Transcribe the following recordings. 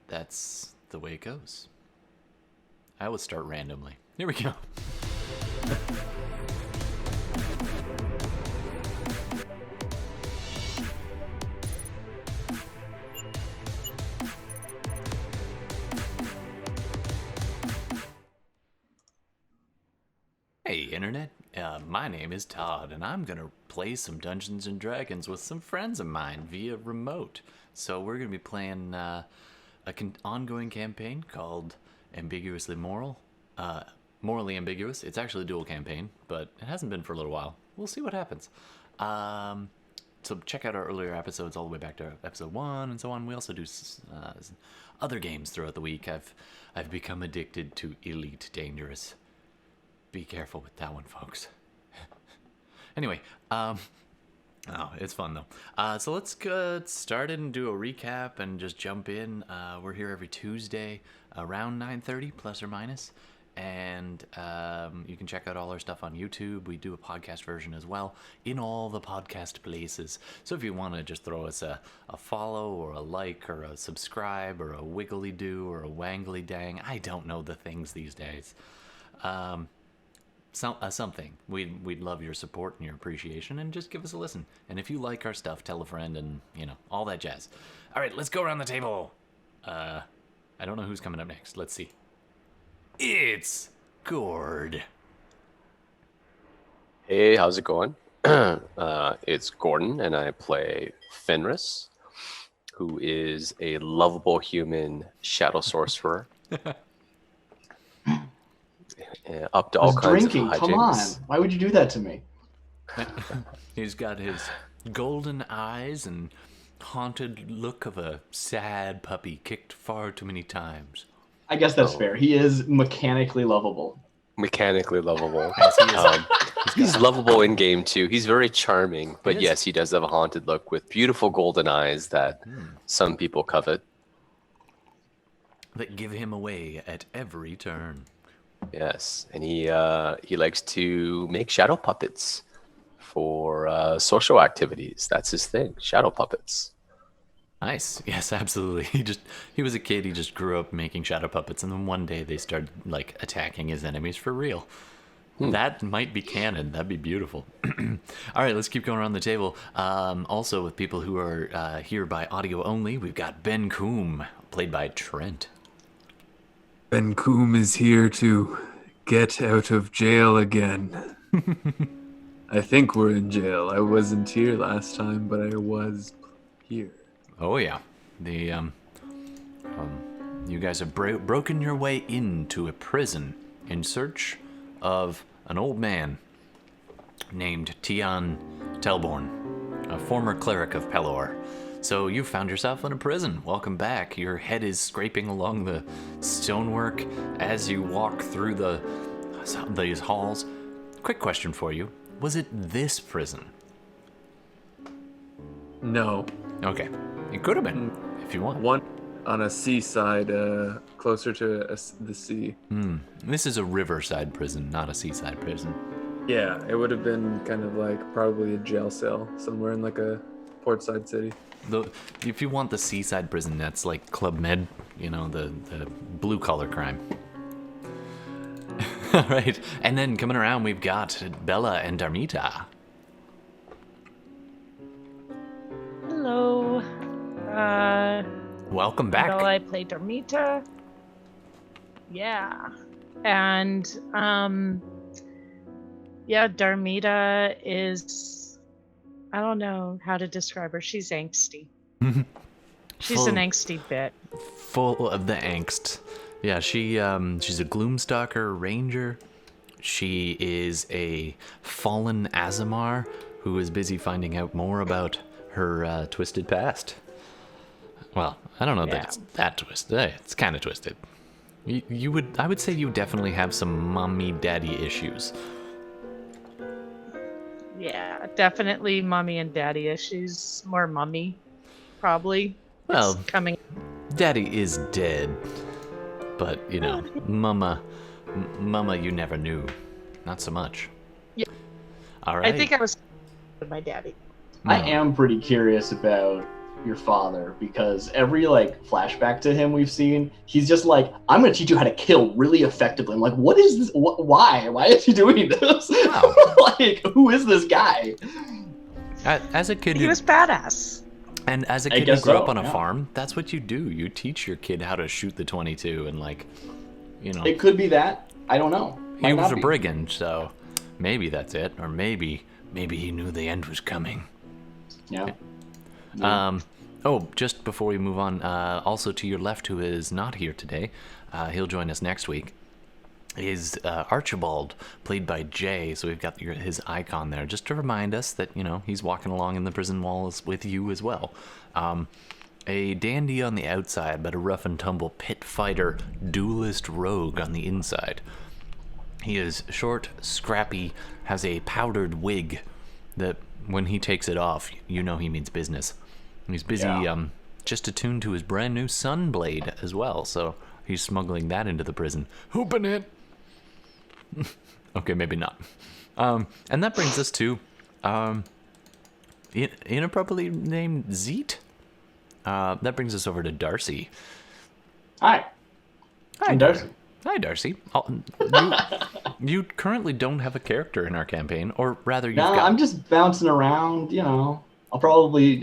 that's the way it goes. I always start randomly. Here we go. Hey, Internet. My name is Todd, and I'm going to play some Dungeons & Dragons with some friends of mine via remote. So we're going to be playing ongoing campaign called Ambiguously Moral. Morally Ambiguous. It's actually a dual campaign, but it hasn't been for a little while. We'll see what happens. So check out our earlier episodes all the way back to episode 1 and so on. We also do other games throughout the week. I've become addicted to Elite Dangerous. Be careful with that one, folks. Anyway, it's fun though. So let's get started and do a recap and just jump in. We're here every Tuesday around 9:30 plus or minus, and you can check out all our stuff on YouTube. We do a podcast version as well in all the podcast places. So if you want to just throw us a follow or a like or a subscribe or a wiggly do or a wangly dang, I don't know the things these days. Something. We'd love your support and your appreciation, and just give us a listen. And if you like our stuff, tell a friend, and all that jazz. All right, let's go around the table. I don't know who's coming up next. Let's see. It's Gord. Hey, how's it going? It's Gordon, and I play Fenris, who is a lovable human shadow sorcerer. Up to all kinds of hijinks. Come on. Why would you do that to me? He's got his golden eyes and haunted look of a sad puppy kicked far too many times. I guess that's fair. He is mechanically lovable. Yes, he's lovable in game too. He's very charming, but yes, he does have a haunted look with beautiful golden eyes that some people covet. That give him away at every turn. Yes, and he likes to make shadow puppets for social activities. That's his thing, shadow puppets. Nice. Yes, absolutely. He was a kid. He just grew up making shadow puppets, and then one day they started attacking his enemies for real. That might be canon. That'd be beautiful. All right, let's keep going around the table. Also, with people who are here by audio only, we've got Benkuhm, played by Trent. Benkuhm is here to get out of jail again. I think we're in jail. I wasn't here last time, but I was here. Oh yeah, you guys have broken your way into a prison in search of an old man named Tian Telborn, a former cleric of Pelor. So you found yourself in a prison. Welcome back. Your head is scraping along the stonework as you walk through these halls. Quick question for you. Was it this prison? No. Okay. It could have been, if you want. One on a seaside, closer to the sea. This is a riverside prison, not a seaside prison. Yeah, it would have been kind of probably a jail cell somewhere in a portside city. If you want the seaside prison, that's like Club Med, the blue-collar crime. All right, and then coming around, we've got Bela and Darmita. Hello. Welcome back. Bela, I play Darmita. Yeah. And, Darmita is, I don't know how to describe her. She's angsty. She's an angsty bit. Full of the angst. Yeah, she's a Gloomstalker ranger. She is a fallen Aasimar who is busy finding out more about her twisted past. Well, I don't know that it's that twisted. It's kind of twisted. I would say you definitely have some mommy-daddy issues. Yeah, definitely mommy and daddy issues. More mommy, probably. Well, it's coming. Daddy is dead, but mama, you never knew. Not so much. Yeah. All right. I think I was with my daddy. I am pretty curious about your father, because every like flashback to him we've seen, he's just like, I'm gonna teach you how to kill really effectively. I'm like, what is this? Why is he doing this? Wow. Like, who is this guy? As a kid, He was badass. and as a I kid who guess grew so, up on a yeah. farm, that's what you do. You teach your kid how to shoot the 22, and like, you know, It could be that. I don't know. he Might was not a be. brigand, so maybe that's it, or maybe he knew the end was coming. Yeah. Oh, just before we move on, also to your left, who is not here today, he'll join us next week, is Archibald, played by Jay. So we've got his icon there, just to remind us that, you know, he's walking along in the prison walls with you as well. A dandy on the outside, but a rough and tumble pit fighter, duelist rogue on the inside. He is short, scrappy, has a powdered wig that when he takes it off, you know he means business. He's busy just attuned to his brand new Sunblade as well, so he's smuggling that into the prison. Open it! Okay, maybe not. And that brings us to inappropriately named Zeet. That brings us over to Darcy. Hi. Hi, I'm Darcy. Hi, Darcy. You currently don't have a character in our campaign, or rather, you've No, got... I'm just bouncing around, you know. I'll probably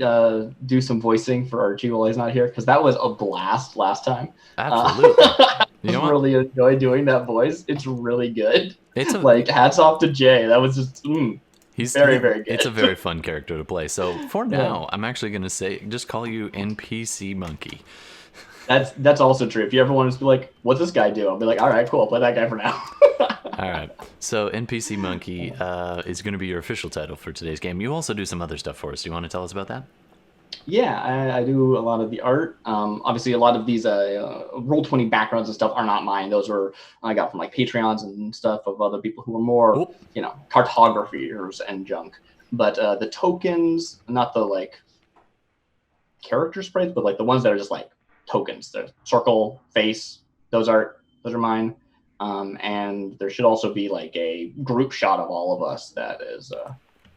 do some voicing for Archie while he's not here, because that was a blast last time. Absolutely. I You know what? really enjoy doing that voice. It's really good. It's a, Like, hats off to Jay. That was just very, very good. It's a very fun character to play. So for now, I'm actually going to just call you NPC Monkey. That's also true. If you ever want to be like, what's this guy do? I'll be like, all right, cool. I'll play that guy for now. All right. So NPC Monkey is going to be your official title for today's game. You also do some other stuff for us. Do you want to tell us about that? Yeah, I do a lot of the art. Obviously, a lot of these Roll20 backgrounds and stuff are not mine. Those were I got from like Patreons and stuff of other people who are more, you know, cartographers and junk. But the tokens, not the like character sprites, but like the ones that are just like tokens. The circle, face, those are mine. And there should also be like a group shot of all of us. That is,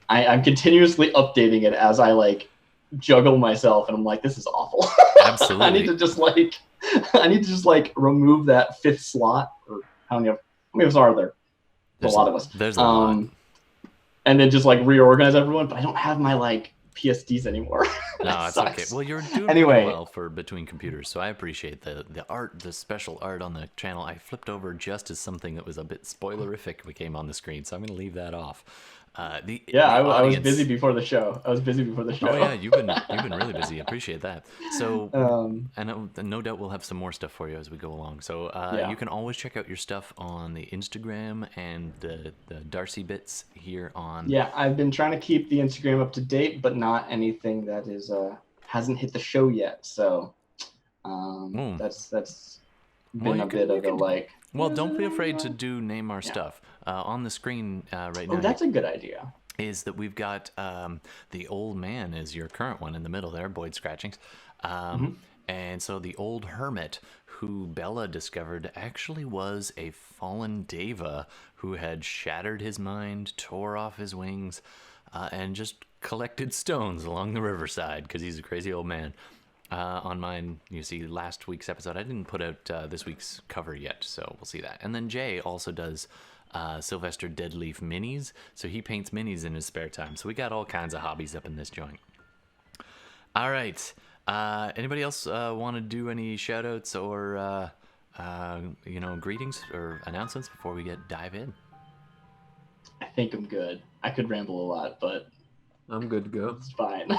I'm continuously updating it as I like juggle myself, and I'm like, this is awful. Absolutely. I need to just like remove that fifth slot, or how many of us are there? There's a lot of us. There's a lot. And then just like reorganize everyone, but I don't have my like PSDs anymore. No, it's okay. Well, you're doing Anyway. really well for between computers, so I appreciate the art, the special art on the channel. I flipped over just as something that was a bit spoilerific came on the screen, so I'm going to leave that off. I was busy before the show. Oh yeah, you've been really busy. I appreciate that. So, and no doubt we'll have some more stuff for you as we go along. So you can always check out your stuff on the Instagram and the Darcy bits here on. Yeah, I've been trying to keep the Instagram up to date, but not anything that is hasn't hit the show yet. So that's been a bit of a like. Well, don't be afraid to name our stuff. On the screen right now. Oh, that's a good idea. Is that we've got the old man is your current one in the middle there, Boyd Scratchings. And so the old hermit who Bela discovered actually was a fallen deva who had shattered his mind, tore off his wings, and just collected stones along the riverside because he's a crazy old man. On mine, you see last week's episode. I didn't put out this week's cover yet, so we'll see that. And then Jay also does Sylvester Deadleaf minis, so he paints minis in his spare time. So we got all kinds of hobbies up in this joint. All right. Anybody else want to do any shout-outs or greetings or announcements before we dive in? I think I'm good. I could ramble a lot, but I'm good to go. it's fine.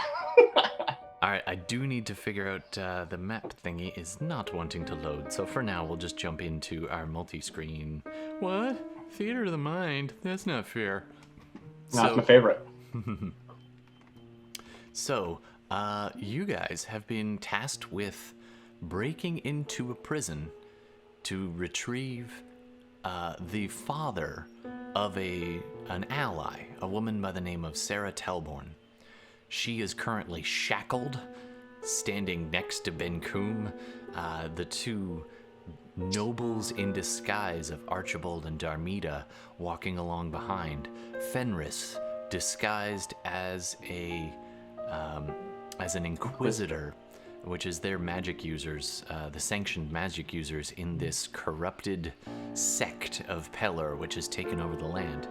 All right, I do need to figure out the map thingy is not wanting to load. So for now, we'll just jump into our multi-screen. What? Theater of the Mind? That's not fair. That's my favorite. So, you guys have been tasked with breaking into a prison to retrieve the father of an ally, a woman by the name of Sarah Telborn. She is currently shackled, standing next to Benkuhm, the two nobles in disguise of Archibald and Darmita walking along behind. Fenris, disguised as as an inquisitor, which is their magic users, the sanctioned magic users in this corrupted sect of Pelor, which has taken over the land.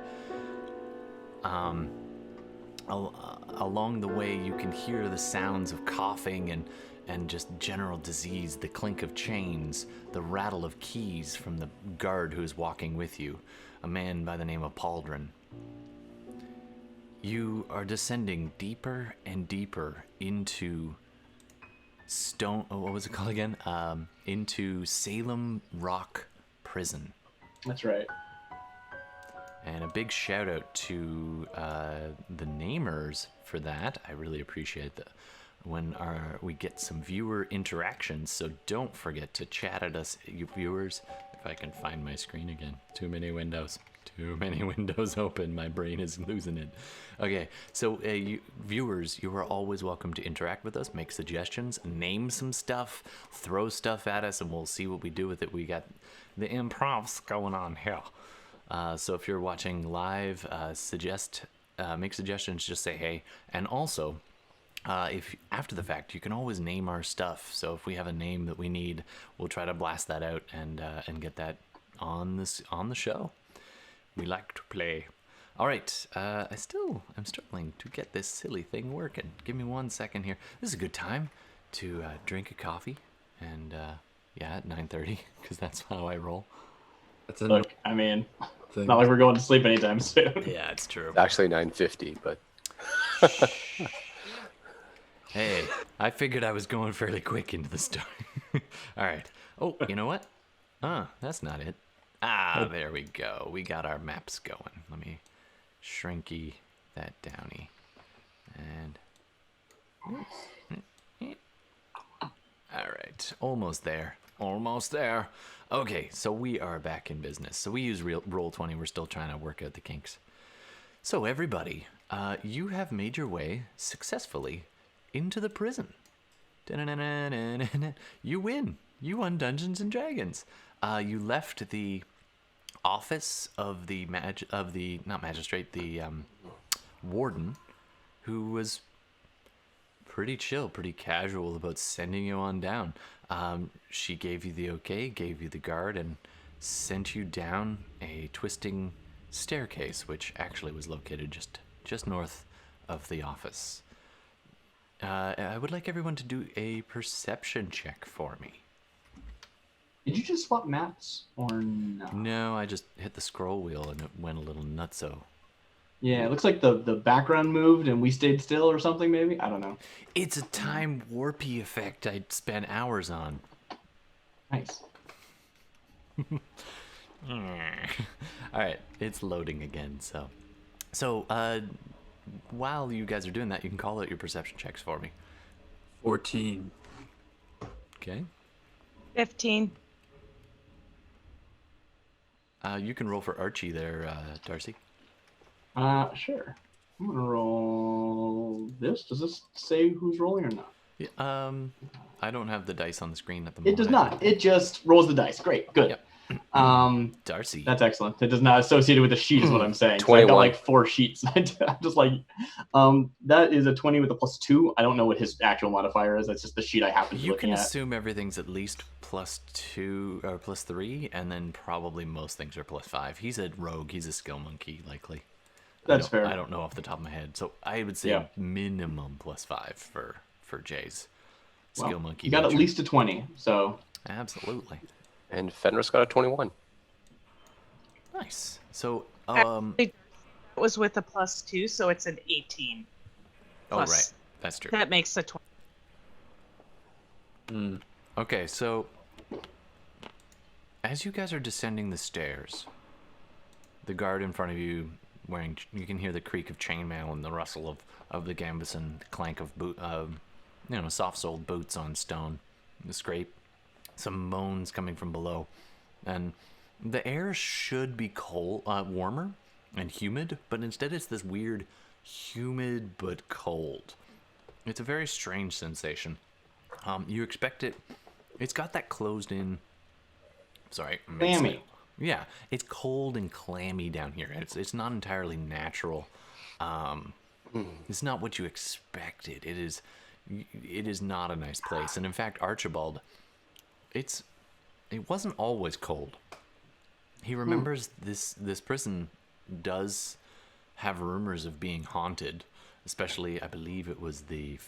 Along the way, you can hear the sounds of coughing and just general disease, the clink of chains, the rattle of keys from the guard who is walking with you, a man by the name of Pauldron. You are descending deeper and deeper into what was it called again? Into Salem Rock Prison. That's right. And a big shout out to the namers for that. I really appreciate that when we get some viewer interactions. So don't forget to chat at us, you viewers. If I can find my screen again. Too many windows. Too many windows open. My brain is losing it. Okay, so you viewers, you are always welcome to interact with us, make suggestions, name some stuff, throw stuff at us, and we'll see what we do with it. We got the improvs going on here. So if you're watching live, make suggestions, just say hey. And also, if after the fact, you can always name our stuff. So if we have a name that we need, we'll try to blast that out and get that on the show. We like to play. All right, I'm struggling to get this silly thing working. Give me 1 second here. This is a good time to drink a coffee, and at 9:30, because that's how I roll. That's a Look, I mean, thing. not like we're going to sleep anytime soon. Yeah, it's true. It's actually 9:50, but Hey, I figured I was going fairly quick into the story. All right. Oh, you know what? That's not it. There we go. We got our maps going. Let me shrinky that downy. And all right, almost there. Almost there. Okay, so we are back in business. So we use Roll20. We're still trying to work out the kinks. So everybody, you have made your way successfully into the prison. You win. You won Dungeons and Dragons. You left the office of the warden, who was pretty chill, pretty casual about sending you on down. She gave you the okay, gave you the guard, and sent you down a twisting staircase, which actually was located just north of the office. I would like everyone to do a perception check for me. Did you just swap maps or no? No, I just hit the scroll wheel and it went a little nutso. Yeah, it looks like the background moved and we stayed still or something, maybe? I don't know. It's a time warpy effect I spent hours on. Nice. All right, it's loading again. So while you guys are doing that, you can call out your perception checks for me. 14. Okay. 15. You can roll for Archie there, Darcy. Sure. I'm gonna roll this. Does this say who's rolling or not? Yeah, I don't have the dice on the screen at the It moment. does not. It just rolls the dice. Great. Good. Yep. Darcy. That's excellent. It does not associate with the sheet is what I'm saying. So I've 21. got like 4 sheets. I'm just like, that is a 20 with a +2. I don't know what his actual modifier is. That's just the sheet I happen to be You looking can at. assume everything's at least +2 or +3, and then probably most things are +5. He's a rogue. He's a skill monkey, likely. That's fair. I don't know off the top of my head, so I would say Yeah. minimum +5 for Jay's skill Well, monkey. you got at nature. least a 20. So Absolutely and Fenris got a 21. nice. So It was with a +2, so it's an 18. oh plus. right, that's true. That makes a 20. Okay, so as you guys are descending the stairs, the guard in front of you you can hear the creak of chainmail and the rustle of the gambus and the clank of soft-soled boots on stone, the scrape, some moans coming from below, and the air should be cold, warmer and humid, but instead it's this weird humid but cold. It's a very strange sensation. You expect it's got that closed in, sorry, clammy. yeah, it's cold and clammy down here. It's not entirely natural. It's not what you expected. It is it is not a nice place. And in fact, Archibald, it wasn't always cold. He remembers this prison does have rumors of being haunted, especially I believe it was the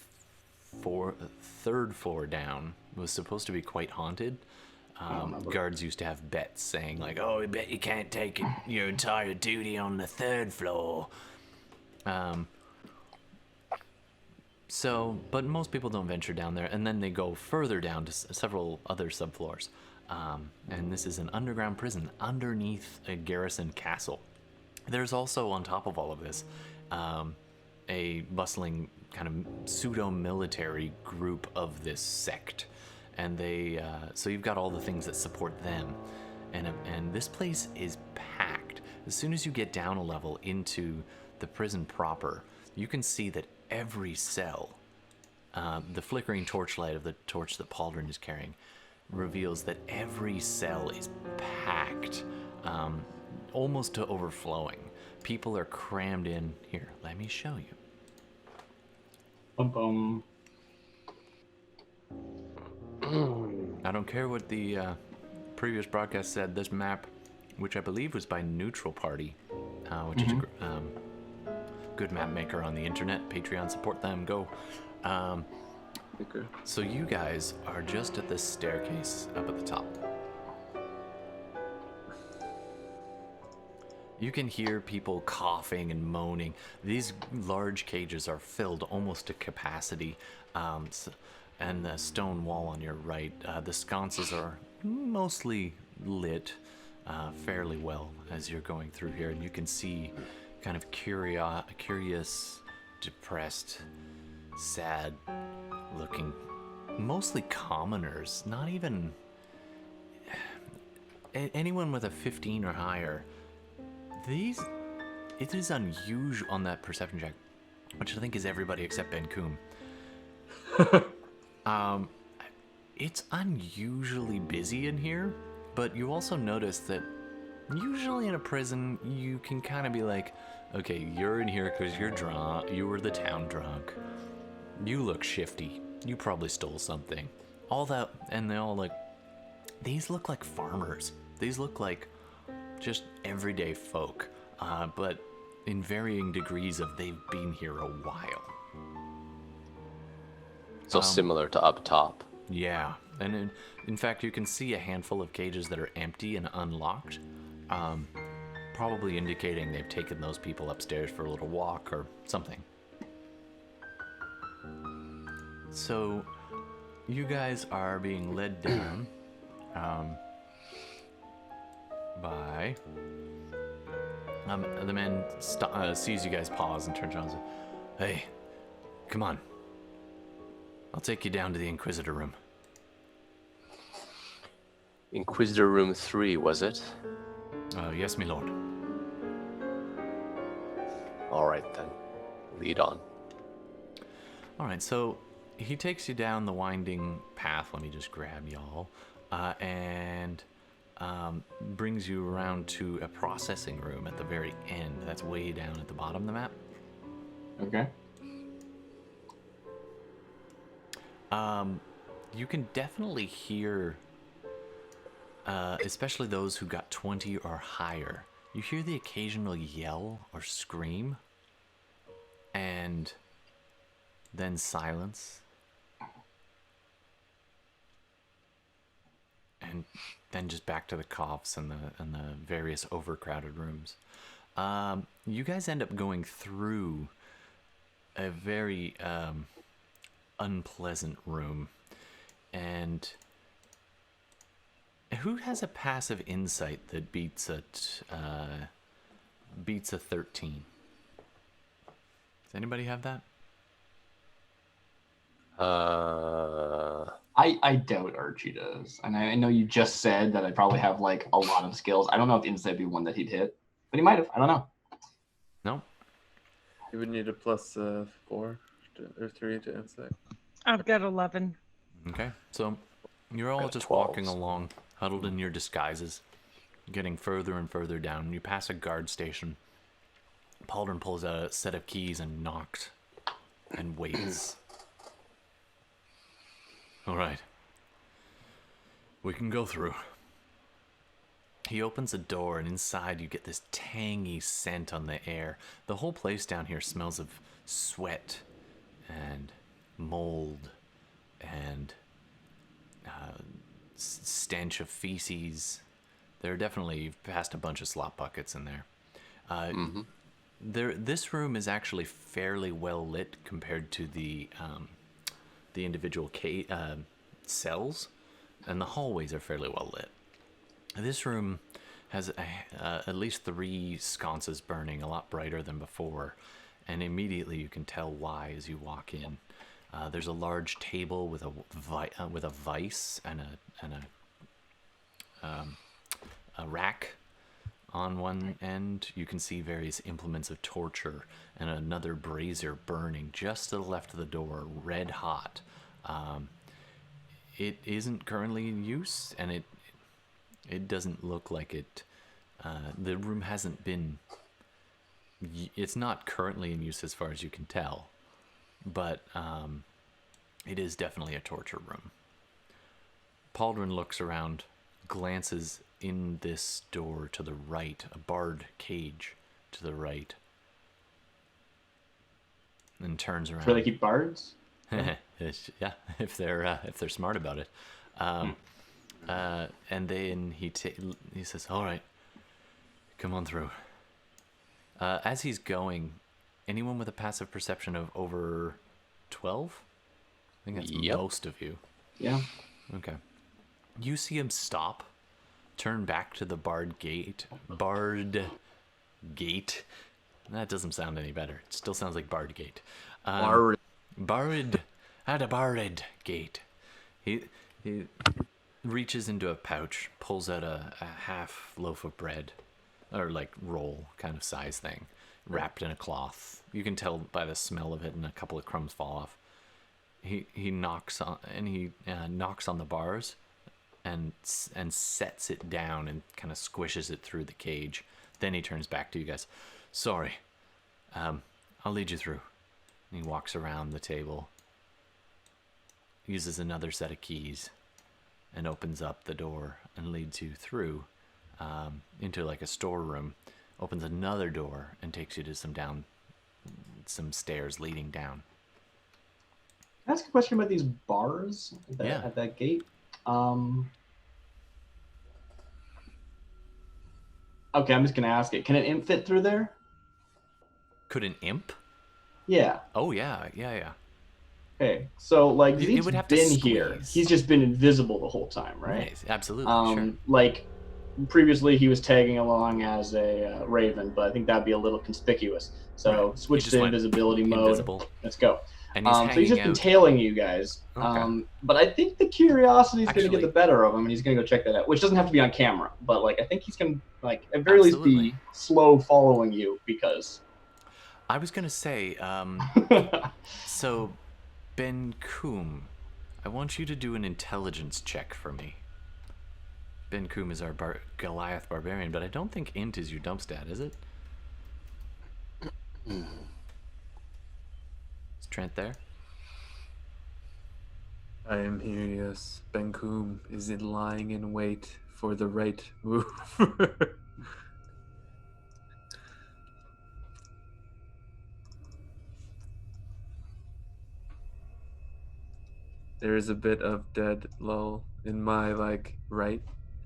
third floor down was supposed to be quite haunted. Guards used to have bets saying like, "Oh, I bet you can't take your entire duty on the third floor." But most people don't venture down there, and then they go further down to several other subfloors. And this is an underground prison underneath a garrison castle. There's also, on top of all of this, a bustling kind of pseudo-military group of this sect. And so you've got all the things that support them. And this place is packed. As soon as you get down a level into the prison proper, you can see that every cell, the flickering torchlight of the torch that Pauldron is carrying, reveals that every cell is packed, almost to overflowing. People are crammed in. Here, let me show you. Bum. I don't care what the previous broadcast said. This map, which I believe was by Neutral Party, which is a good map maker on the internet. Patreon, support them. Go. So you guys are just at this staircase up at the top. You can hear people coughing and moaning. These large cages are filled almost to capacity, and the stone wall on your right. The sconces are mostly lit fairly well as you're going through here, and you can see kind of curious, depressed, sad-looking, mostly commoners. Not even anyone with a 15 or higher. It is unusual on that perception check, which I think is everybody except Benkuhm. It's unusually busy in here, but you also notice that usually in a prison, you can kind of be like, okay, you're in here because you're drunk, you were the town drunk, you look shifty, you probably stole something. All that, and they all like, these look like farmers. These look like just everyday folk, but in varying degrees of they've been here a while. So similar to up top. Yeah, and in fact, you can see a handful of cages that are empty and unlocked, probably indicating they've taken those people upstairs for a little walk or something. So, you guys are being led down by... the man sees you guys pause and turns around and says, "Hey, come on. I'll take you down to the Inquisitor room." Inquisitor room 3, was it? Yes, my lord. All right, then. Lead on. All right, so he takes you down the winding path. Let me just grab y'all. And brings you around to a processing room at the very end. That's way down at the bottom of the map. Okay. You can definitely hear, especially those who got 20 or higher, you hear the occasional yell or scream, and then silence, and then just back to the coughs and the various overcrowded rooms. You guys end up going through a very unpleasant room, and who has a passive insight that beats a 13? Does anybody have that? I doubt Archie does, and I know you just said that I probably have like a lot of skills. I don't know if insight would be one that he'd hit, but he might have. I don't know. No. You would need a plus 4 or 3 to insight. I've got 11. Okay, so you're all Got just 12s. walking along, huddled in your disguises, getting further and further down. You pass a guard station. Pauldron pulls out a set of keys and knocks and waits. All right. We can go through. He opens a door, and inside you get this tangy scent on the air. The whole place down here smells of sweat and mold and stench of feces. There are definitely, you've passed a bunch of slop buckets in there. This room is actually fairly well lit compared to the individual cells, and the hallways are fairly well lit. This room has at least 3 sconces burning, a lot brighter than before, and immediately you can tell why as you walk in. There's a large table with a vice and a rack on one end. You can see various implements of torture and another brazier burning just to the left of the door, red hot. It isn't currently in use, and it doesn't look like it. The room hasn't been. It's not currently in use as far as you can tell, but it is definitely a torture room. Pauldron looks around, glances in this door to the right, a barred cage to the right, and turns around. Where they keep bards? Yeah, if they're smart about it. And then he says, "All right, come on through." As he's going, anyone with a passive perception of over 12? I think that's most of you. Yeah. Okay. You see him stop, turn back to the barred gate. Barred gate? That doesn't sound any better. It still sounds like barred gate. Barred at a barred gate. He reaches into a pouch, pulls out a half loaf of bread, or like roll kind of size thing, wrapped in a cloth. You can tell by the smell of it, and a couple of crumbs fall off. He knocks on the bars, and sets it down and kind of squishes it through the cage. Then he turns back to you guys. "Sorry, I'll lead you through." And he walks around the table, uses another set of keys, and opens up the door and leads you through into like a storeroom. Opens another door and takes you to some stairs leading down. Can I ask a question about these bars at that gate? Okay, I'm just gonna ask it. Can an imp fit through there? Could an imp? Yeah. Oh yeah. Okay, so like It he's would have to been here. squeeze. He's just been invisible the whole time, right? Nice. Absolutely. Sure. Like previously he was tagging along as a raven, but I think that'd be a little conspicuous. So Right. switch He just to went invisibility mode. invisible. Let's go. And he's So he's hanging just been out. tailing you guys. Okay. But I think the curiosity is going to Actually- get the better of him, and he's going to go check that out. Which doesn't have to be on camera, but like I think he's going to like at very least Absolutely. be slow following you because. I was gonna say, so Benkuhm, I want you to do an intelligence check for me. Benkuhm is our Goliath barbarian, but I don't think int is your dump stat, is it? Is Trent there? I am here, yes. Benkuhm is lying in wait for the right move. There is a bit of dead lull in my right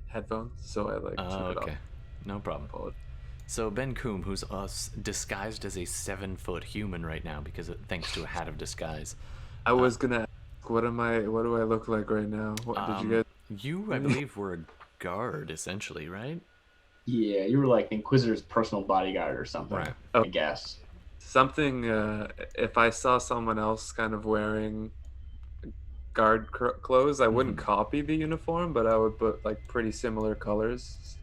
headphones, so I Oh, turn it okay. off. No problem. So Benkuhm, who's disguised as a 7-foot human right now thanks to a hat of disguise. I was gonna ask, what do I look like right now? What did you guys? You, I believe, were a guard, essentially, right? Yeah, you were like Inquisitor's personal bodyguard or something. Right. I guess. Something, if I saw someone else kind of wearing guard clothes, I wouldn't copy the uniform, but I would put like pretty similar colors,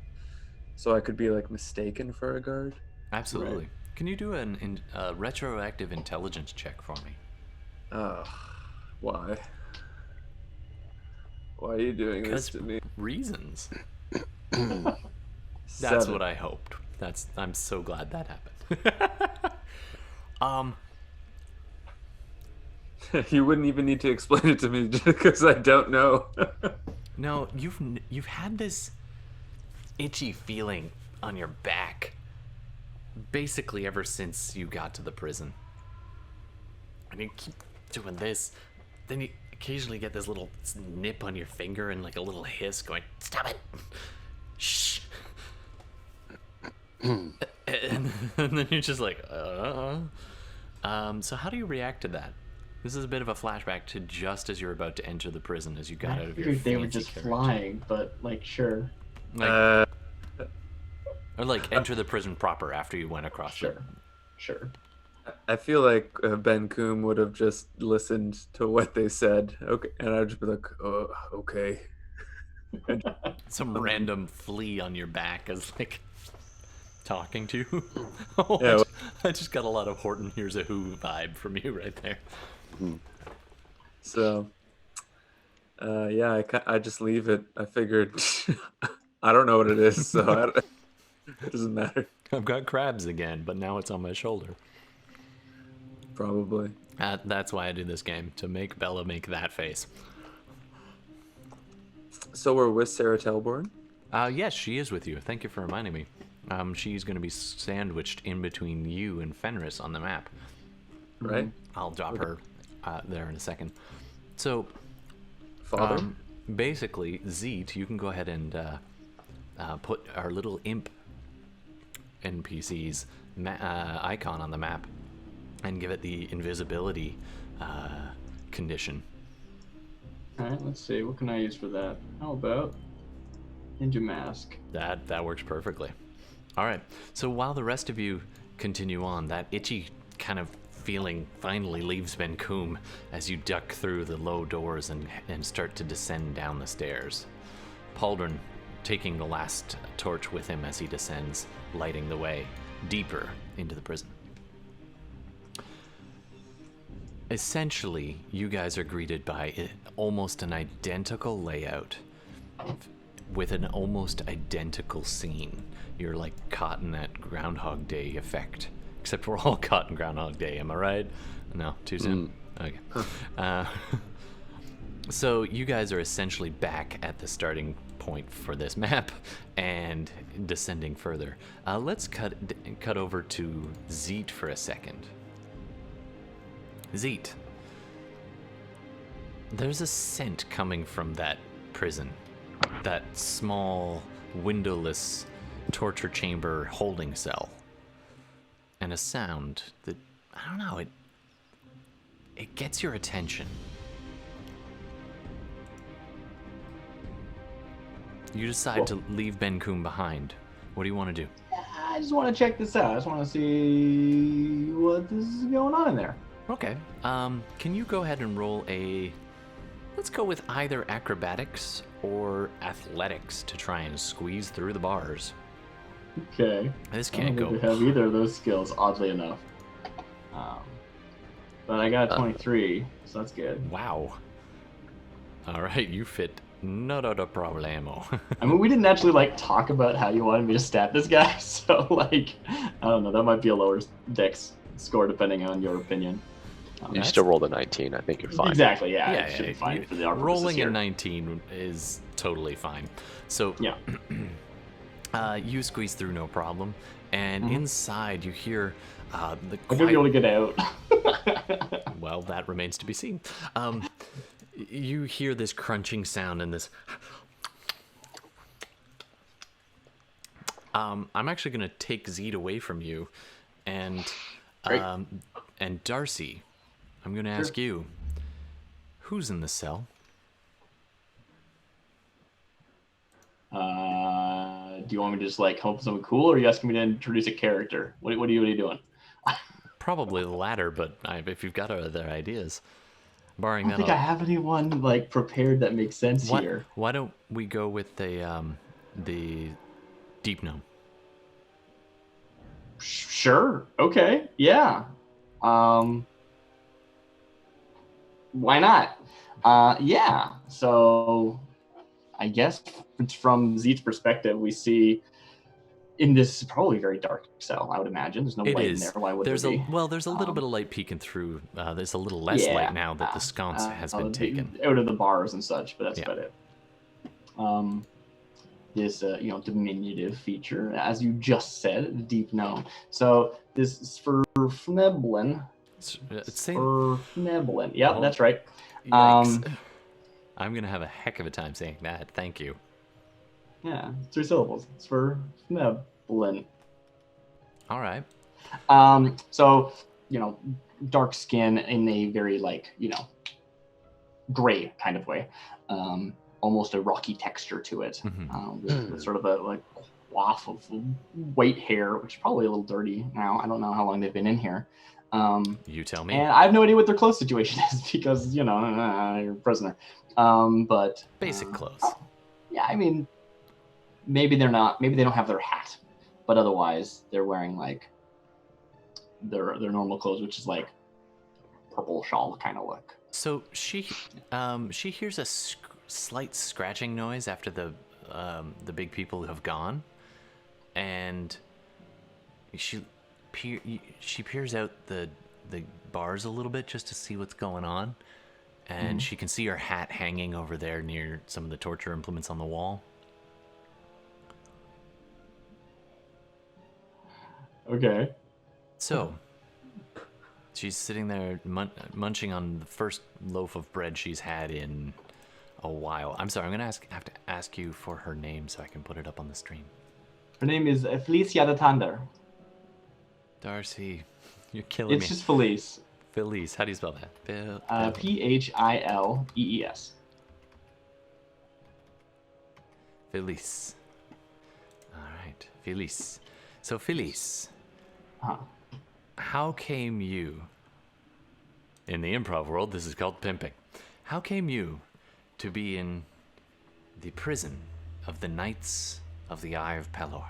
so I could be like mistaken for a guard. Absolutely. Right. Can you do a retroactive intelligence check for me? Why? Why are you doing this to me? Reasons. That's 7. what I hoped. I'm so glad that happened. You wouldn't even need to explain it to me because I don't know. No, you've had this itchy feeling on your back basically ever since you got to the prison. And you keep doing this, then you occasionally get this little nip on your finger and like a little hiss going, "Stop it! Shh!" and then you're just like, So how do you react to that? This is a bit of a flashback to just as you're about to enter the prison, as you got out of your figured they were fancy just carriage. flying, but like sure. Like, or like enter the prison proper after you went across. Sure. I feel like Benkuhm would have just listened to what they said. Okay, and I'd just be like, "Oh, okay." Some random flea on your back is like talking to you. Oh, Yeah. I just got a lot of Horton Hears a Who vibe from you right there. So, yeah, I just leave it. I figured I don't know what it is, so it doesn't matter. I've got crabs again, but now it's on my shoulder. Probably. That's why I do this game, to make Bela make that face. So we're with Sarah Telborn? Yes, she is with you. Thank you for reminding me. She's going to be sandwiched in between you and Fenris on the map. Right? I'll drop her there in a second. So, Father? basically, Zeet, you can go ahead and put our little imp NPC's icon on the map and give it the invisibility condition. Alright, let's see. What can I use for that? How about Ninja Mask? That works perfectly. All right. So while the rest of you continue on, that itchy kind of feeling finally leaves Benkuhm as you duck through the low doors and start to descend down the stairs. Pauldron taking the last torch with him as he descends, lighting the way deeper into the prison. Essentially, you guys are greeted by almost an identical layout with an almost identical scene. You're like caught in that Groundhog Day effect. Except we're all caught in Groundhog Day, am I right? No, too soon? Okay. So you guys are essentially back at the starting point for this map and descending further. Let's cut over to Zeet for a second. Zeet, there's a scent coming from that prison, that small, windowless torture chamber holding cell, and a sound that, I don't know, it gets your attention. You decide to leave Benkuhm behind. What do you want to do? I just want to check this out. I just want to see what this is going on in there. Okay. Can you go ahead and roll let's go with either acrobatics or athletics to try and squeeze through the bars. Okay. This I can't don't go. think we have either of those skills, oddly enough. But I got a 23, so that's good. Wow. All right, you fit. No problemo. I mean, we didn't actually talk about how you wanted me to stat this guy, so I don't know. That might be a lower dex score depending on your opinion. You still rolled a 19. I think you're fine. Exactly. Yeah. Yeah, it should be fine for the rolling here. a 19 is totally fine. So Yeah. you squeeze through no problem, and inside you hear the I'm quiet. gonna be able to get out. Well, that remains to be seen. You hear this crunching sound and this. I'm actually going to take Zeet away from you, and Darcy, I'm going to ask you, who's in the cell? Do you want me to just come up with something cool, or are you asking me to introduce a character? What are you doing? Probably the latter, but if you've got other ideas. Barring I that, don't think I have anyone prepared that makes sense here. Why don't we go with the deep gnome? Sure. Okay. Yeah. Why not? Yeah. So I guess from Zeet's perspective, we see in this probably very dark cell, I would imagine. There's no It light in is. there. Why would There's there be? there's a little bit of light peeking through. There's a little less light now that the sconce has been taken. Out of the bars and such, but that's Yeah. about it. This diminutive feature, as you just said, the deep gnome. So this Sverfneblin. Sverfneblin. Yep, that's right. Yikes. I'm gonna have a heck of a time saying that. Thank you. Yeah, 3 syllables. Sverfneblin. All right. So, dark skin in a very gray kind of way. Almost a rocky texture to it. With sort of a waft of white hair, which is probably a little dirty now. I don't know how long they've been in here. You tell me. And I have no idea what their clothes situation is because, you're a prisoner. But basic clothes. Yeah, I mean, maybe they don't have their hat, but otherwise they're wearing their normal clothes, which is purple shawl kind of look. So she hears a slight scratching noise after the big people have gone, and she peers out the bars a little bit just to see what's going on, and she can see her hat hanging over there near some of the torture implements on the wall. Okay. So she's sitting there munching on the first loaf of bread she's had in a while. I'm sorry, I'm gonna have to ask you for her name so I can put it up on the stream. Her name is Felicia de Tander. Darcy, you're killing me. It's just Felice. Felice, how do you spell that? Philees. Felice. All right, Felice. So Felice, how came you, in the improv world, this is called pimping, how came you to be in the prison of the Knights of the Eye of Pelor?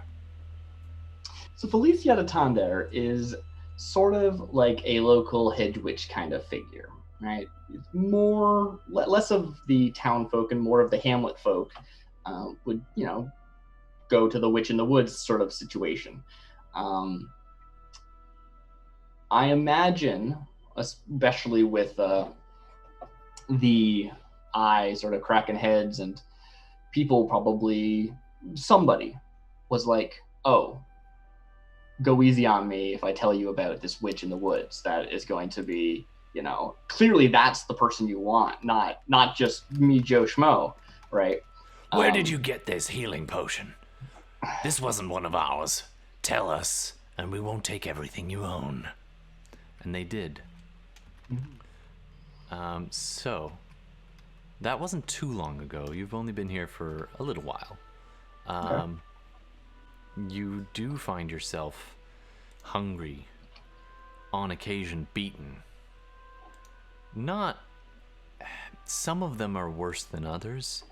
So Felicia de Tander is sort of like a local hedge witch kind of figure, right? It's less of the town folk and more of the hamlet folk would, go to the witch in the woods sort of situation. I imagine, especially with the eye sort of cracking heads and people somebody was like, oh, go easy on me if I tell you about this witch in the woods that is going to be, clearly that's the person you want, not just me, Joe Schmo, right? Where did you get this healing potion? This wasn't one of ours. Tell us, and we won't take everything you own. And they did. So, that wasn't too long ago. You've only been here for a little while. Okay. You do find yourself hungry, on occasion beaten. Some of them are worse than others,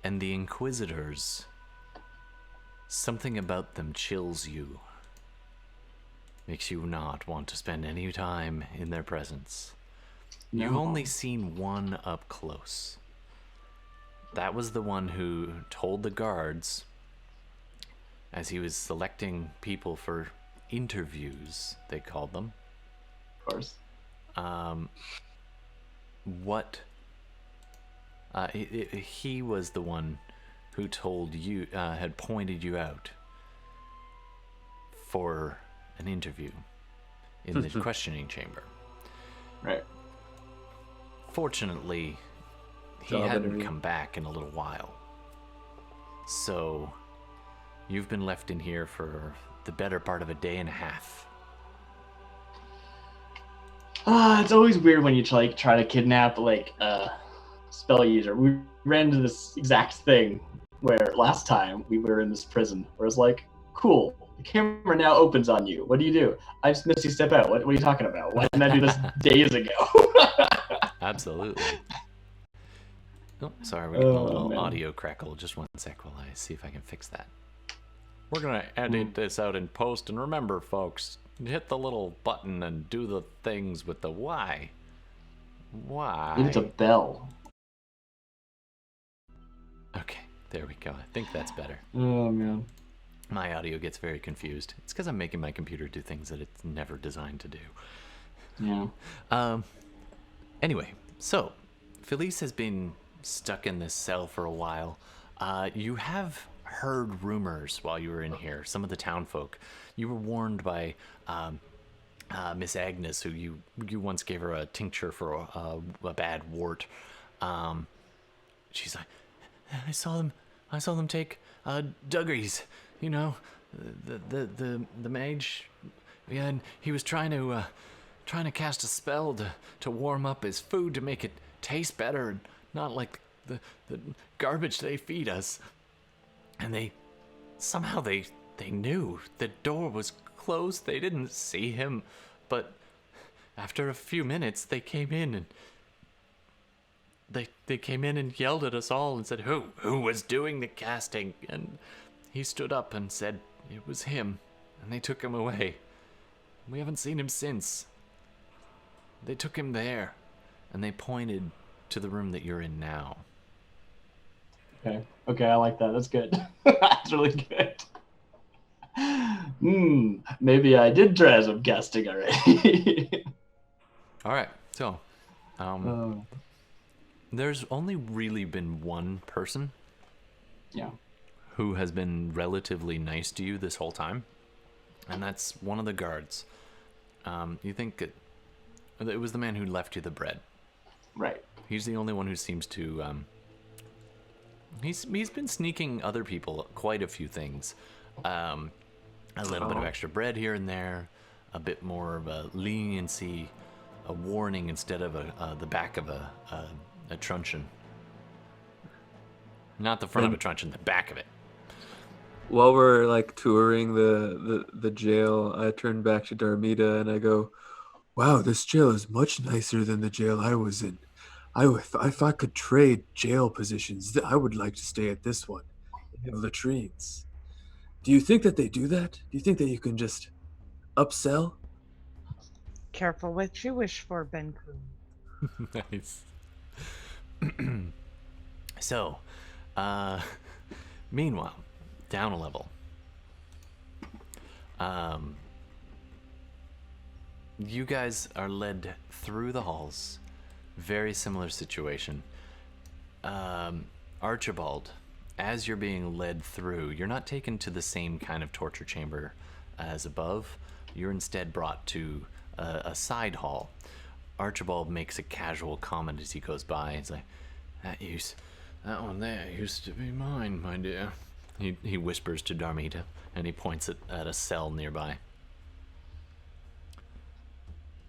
and the Inquisitors, something about them chills you. Makes you not want to spend any time in their presence. No. You've only seen one up close. That was the one who told the guards, as he was selecting people for interviews, they called them. Of course. He was the one who told you, had pointed you out for an interview in the questioning chamber. Right. Fortunately, he hadn't come back in a little while. So, you've been left in here for the better part of a day and a half. It's always weird when you try to kidnap a spell user. We ran into this exact thing where last time we were in this prison where it's like, cool, the camera now opens on you. What do? I just Misty step out. What are you talking about? Why didn't I do this days ago? Absolutely. Oh, sorry, we're getting a little audio crackle. Just one sec while I see if I can fix that. We're going to edit this out in post, and remember, folks, hit the little button and do the things with the Y. Why? It's a bell. Okay, there we go. I think that's better. Oh, man. my audio gets very confused. It's because I'm making my computer do things that it's never designed to do. Yeah. Anyway, so Felice has been stuck in this cell for a while. You have heard rumors while you were in here. Some of the townfolk. You were warned by Miss Agnes, who you once gave her a tincture for a bad wart. She's like, I saw them take Duggery's. You know, the mage. Yeah, and he was trying to cast a spell to warm up his food to make it taste better and not like the garbage they feed us. And they knew the door was closed. They didn't see him, but after a few minutes they came in and they came in and yelled at us all and said who was doing the casting, and he stood up and said it was him, and they took him away. We haven't seen him since. They took him there, and they pointed to the room that you're in now. Okay, I like that. That's good. That's really good. Maybe I did try some casting already. All right, so there's only really been one person who has been relatively nice to you this whole time, and that's one of the guards. You think it was the man who left you the bread. Right. He's the only one who seems to he's been sneaking other people quite a few things. A little bit of extra bread here and there, a bit more of a leniency, a warning instead of the back of a truncheon. Not the front of a truncheon, the back of it. While we're like touring the jail, I turn back to Darmita and I go, "Wow, this jail is much nicer than the jail I was in. If I could trade jail positions, I would like to stay at this one. They have latrines. Do you think that they do that? Do you think that you can just upsell?" Careful what you wish for, Benkuhm. Nice. So, meanwhile, down a level. You guys are led through the halls. Very similar situation. Archibald, as you're being led through, you're not taken to the same kind of torture chamber as above. You're instead brought to a side hall. Archibald makes a casual comment as he goes by. He's like, that one there used to be mine, my dear. He whispers to Darmita, and he points at a cell nearby.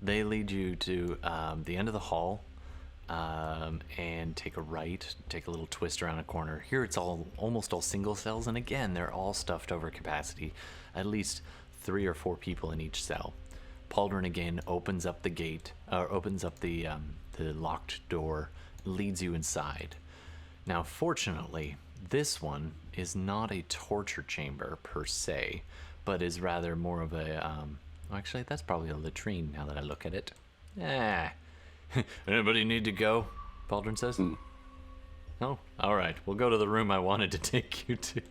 They lead you to the end of the hall, and take a right, take a little twist around a corner. Here it's almost all single cells, and again, they're all stuffed over capacity. At least 3 or 4 people in each cell. Pauldron again opens up the gate, or opens up the locked door, leads you inside. Now, fortunately, this one is not a torture chamber per se, but is rather more of a actually, that's probably a latrine now that I look at it. Anybody need to go? Pauldron says. No? Alright, we'll go to the room I wanted to take you to.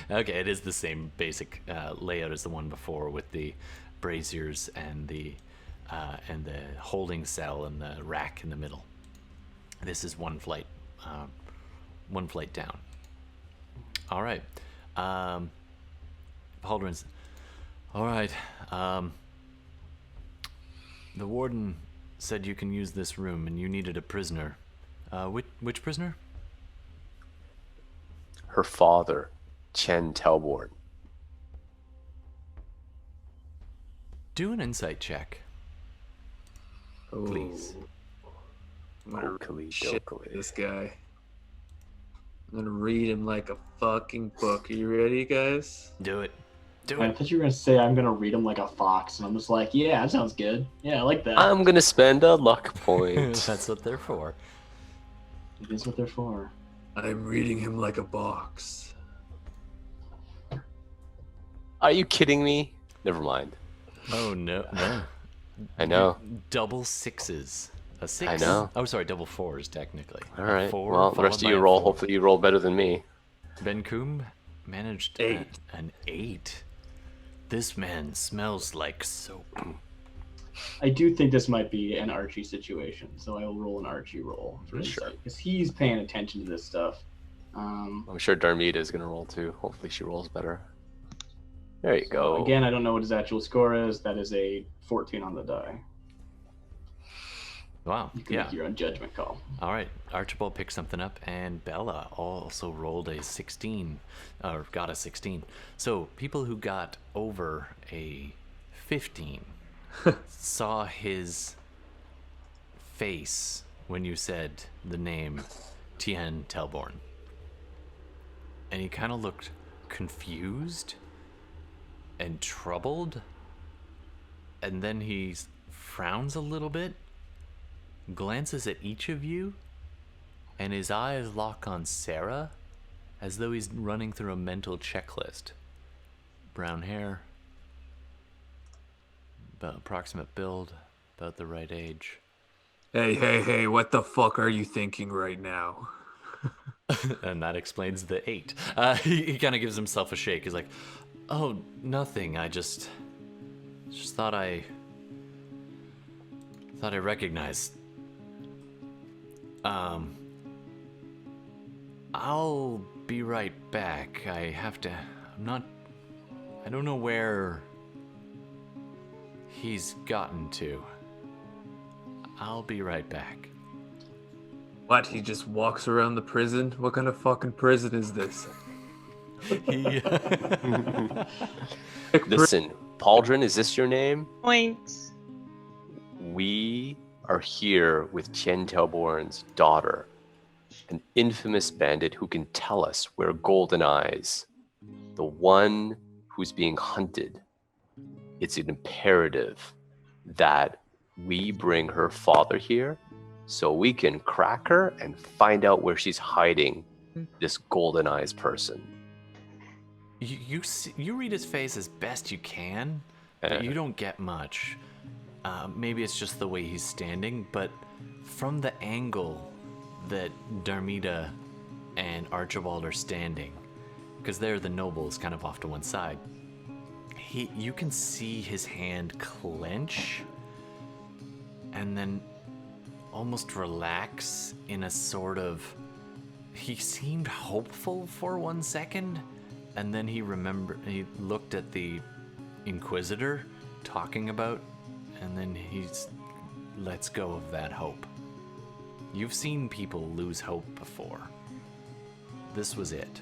Okay, it is the same basic layout as the one before, with the braziers and the holding cell and the rack in the middle. This is one flight down. Alright. Pauldron's... Alright, the warden said you can use this room, and you needed a prisoner. Which prisoner? Her father, Chen Telborn. Do an insight check, please. Okily Shit, dokily. this guy. I'm gonna read him like a fucking book. Are you ready, guys? Do it. I thought you were gonna say I'm gonna read him like a fox, and I'm just like, yeah, that sounds good. Yeah, I like that. I'm gonna spend a luck point. That's what they're for. It is what they're for. I'm reading him like a box. Are you kidding me? Never mind. Oh no. I know. Double sixes. A 6? I know. Oh, sorry, double 4s technically. All right. 4 Well, the rest of followed you by a roll. 4. Hopefully, you roll better than me. Benkuhm, managed 8. an 8. This man smells like soap. I do think this might be an Archie situation, so I will roll an Archie roll for Sure. insight because he's paying attention to this stuff. I'm sure Darmita is going to roll too. Hopefully she rolls better. There you go. Again, I don't know what his actual score is. That is a 14 on the die. Wow. You can Yeah. make your own judgment call. All right. Archibald picked something up, and Bela also rolled a 16, or got a 16. So people who got over a 15 saw his face when you said the name Tien Telborn. And he kind of looked confused and troubled. And then he frowns a little bit, glances at each of you, and his eyes lock on Sarah as though he's running through a mental checklist. Brown hair, about approximate build, about the right age. Hey, what the fuck are you thinking right now? And that explains the 8. He kind of gives himself a shake. He's like, oh, nothing. I just thought I recognized. I'll be right back. I don't know where he's gotten to. I'll be right back. What, he just walks around the prison? What kind of fucking prison is this? Listen, Pauldron, is this your name? Points. We are here with Tien Telborn's daughter, an infamous bandit who can tell us where Golden Eyes, the one who's being hunted. It's an imperative that we bring her father here so we can crack her and find out where she's hiding this Golden Eyes person. You read his face as best you can, but you don't get much. Maybe it's just the way he's standing, but from the angle that Darmita and Archibald are standing, because they're the nobles kind of off to one side, you can see his hand clench and then almost relax in a sort of... He seemed hopeful for 1 second, and then he looked at the Inquisitor talking about, and then he lets go of that hope. You've seen people lose hope before. This was it.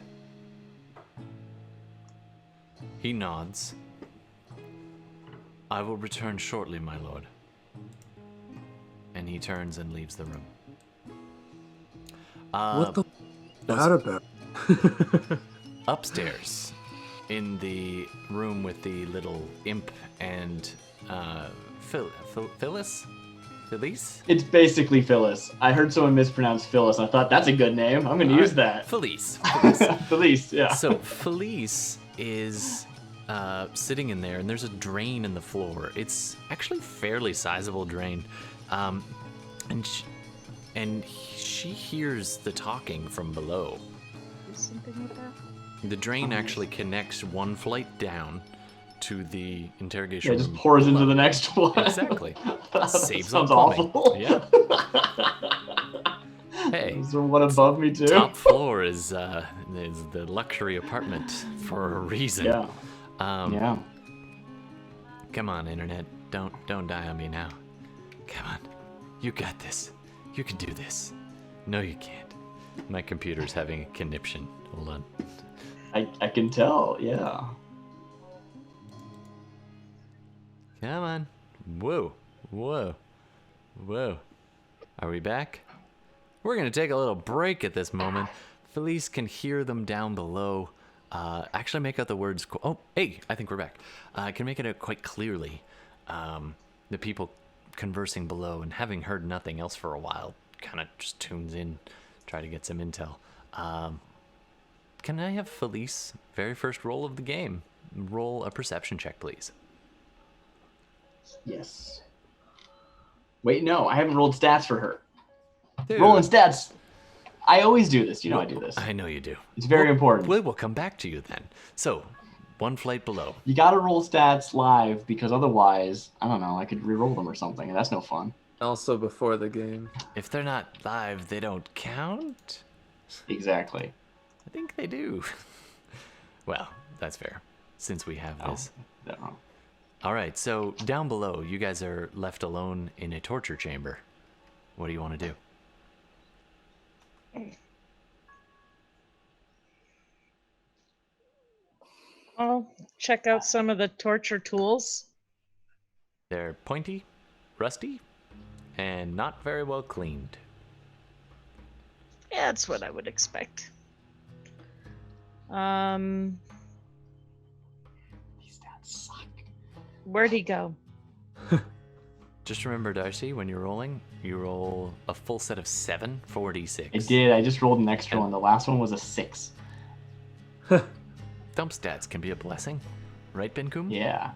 He nods. I will return shortly, my lord. And he turns and leaves the room. What the that about? Upstairs, in the room with the little imp and Phyllis? Felice? It's basically Phyllis. I heard someone mispronounce Phyllis. I thought that's a good name. I'm going to use that. Felice. Felice, yeah. So Felice is sitting in there, and there's a drain in the floor. It's actually a fairly sizable drain. And she hears the talking from below. Do something with that? The drain actually connects one flight down to the interrogation Yeah, it room. just pours into the next one. Exactly. Saves on Sounds plumbing. awful. Yeah. Hey. Is there one above me too? Top floor is the luxury apartment for a reason. Yeah. Yeah. Come on, internet. Don't die on me now. Come on. You got this. You can do this. No, you can't. My computer's having a conniption. Hold on. I can tell, yeah. Come on. Whoa. Are we back? We're going to take a little break at this moment. Felice can hear them down below. Actually make out the words... Oh, hey, I think we're back. I can make it out quite clearly. The people conversing below, and having heard nothing else for a while, kind of just tunes in, try to get some intel. Can I have Felice, very first roll of the game, roll a perception check, please? Yes. Wait, no, I haven't rolled stats for her. Dude. Rolling stats. I always do this. You know I do this. I know you do. It's very important. We will come back to you then. So, one flight below. You gotta roll stats live because otherwise, I don't know, I could re-roll them or something, and that's no fun. Also before the game. If they're not live, they don't count? Exactly. I think they do. Well, that's fair, since we have this. No. All right, so down below, you guys are left alone in a torture chamber. What do you want to do? I'll check out some of the torture tools. They're pointy, rusty, and not very well cleaned. Yeah, that's what I would expect. These stats suck. Where'd he go? Just remember, Darcy, when you're rolling, you roll a full set of 7 4d6. I did. I just rolled an extra one. The last one was a 6. Thump stats can be a blessing, right, Benkuhm? Yeah.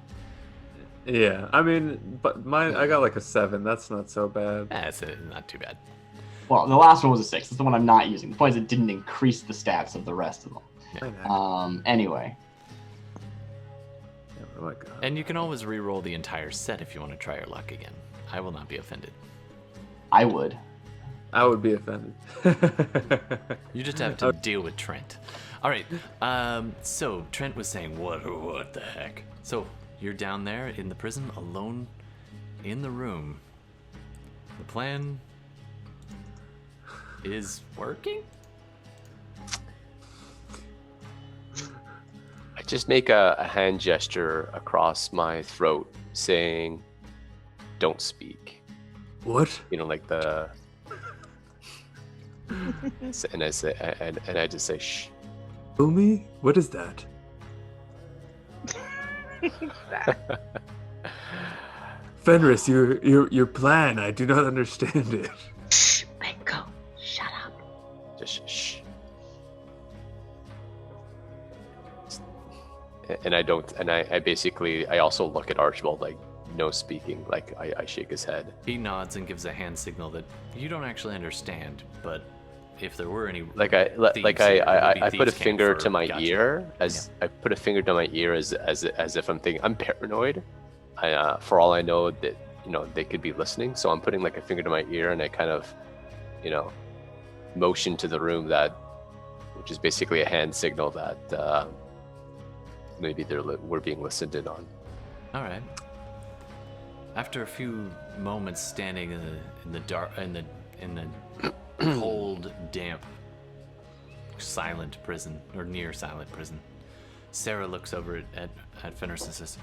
Yeah, I mean, but mine, I got like a 7. That's not so bad. That's not too bad. Well, the last one was a 6. That's the one I'm not using. The point is it didn't increase the stats of the rest of them. Anyway. Oh my God. And you can always re-roll the entire set if you want to try your luck again. I will not be offended. I would. I would be offended. You just have to deal with Trent. All right. So Trent was saying, what the heck? So you're down there in the prison, alone in the room. The plan is working? I just make a hand gesture across my throat saying, don't speak. What? You know, like the... and I say, and I just say, shh. Umi? What is that? Fenris, your plan, I do not understand it. Shh, Benkuhm, shut up. Just shh. And I don't, and I basically, I also look at Archibald like, no speaking, like I shake his head. He nods and gives a hand signal that you don't actually understand, but if there were any I thieves put here, it would be a thieves' finger camp to for my gotcha. ear I put a finger to my ear as if I'm thinking I'm paranoid. For all I know that they could be listening, so I'm putting like a finger to my ear and I kind of motion to the room which is basically a hand signal that maybe we're being listened in on. All right. After a few moments standing in the dark, in the cold, damp, silent prison, or near silent prison, Sarah looks over at Fenris and says,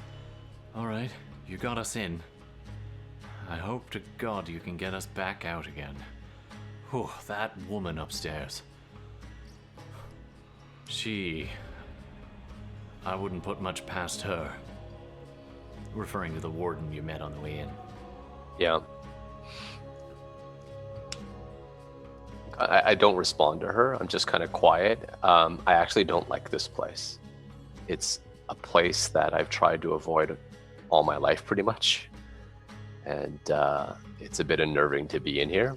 "All right, you got us in. I hope to God you can get us back out again. Whew, that woman upstairs. I wouldn't put much past her." Referring to the warden you met on the way in. Yeah. I don't respond to her. I'm just kind of quiet. I actually don't like this place. It's a place that I've tried to avoid all my life pretty much. And it's a bit unnerving to be in here.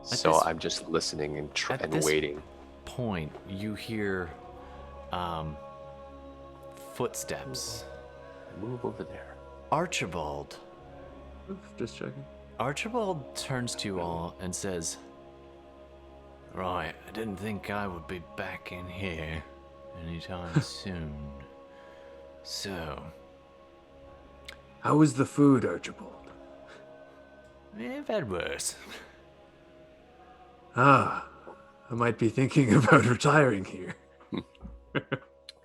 So I'm just listening and waiting. Point, you hear footsteps. Move over there. Archibald. Just checking. Archibald turns to you all and says, "Right, I didn't think I would be back in here anytime soon. So, How was the food, Archibald? I've had worse." I might be thinking about retiring here.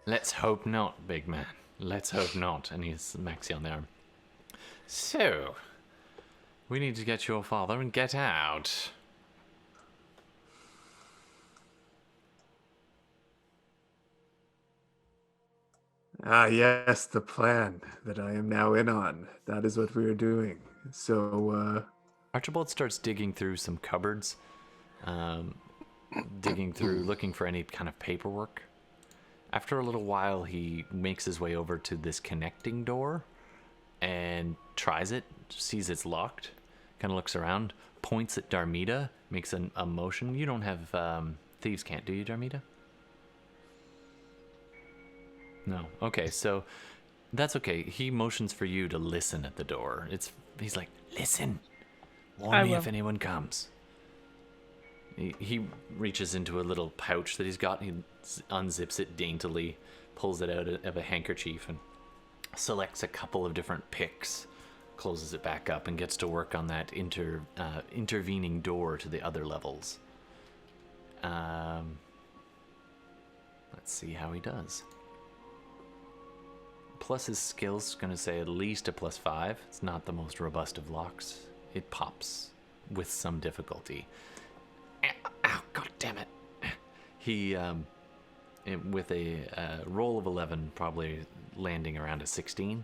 "Let's hope not, big man. Let's hope not." And he smacks you on the arm. "So, we need to get your father and get out." Yes, the plan that I am now in on. That is what we are doing. So, Archibald starts digging through some cupboards, digging through, looking for any kind of paperwork. After a little while, he makes his way over to this connecting door and tries it, sees it's locked, kind of looks around, points at Darmita, makes a motion. You don't have thieves can't, do you, Darmita? No. Okay, so that's okay. He motions for you to listen at the door. He's like, listen. Warn me if anyone comes. He reaches into a little pouch that he's got. He unzips it daintily, pulls it out of a handkerchief, and selects a couple of different picks, closes it back up, and gets to work on that intervening door to the other levels. Let's see how he does. Plus his skill's going to say at least a +5. It's not the most robust of locks. It pops with some difficulty. Ow, god damn it. He, with a roll of 11, probably landing around a 16.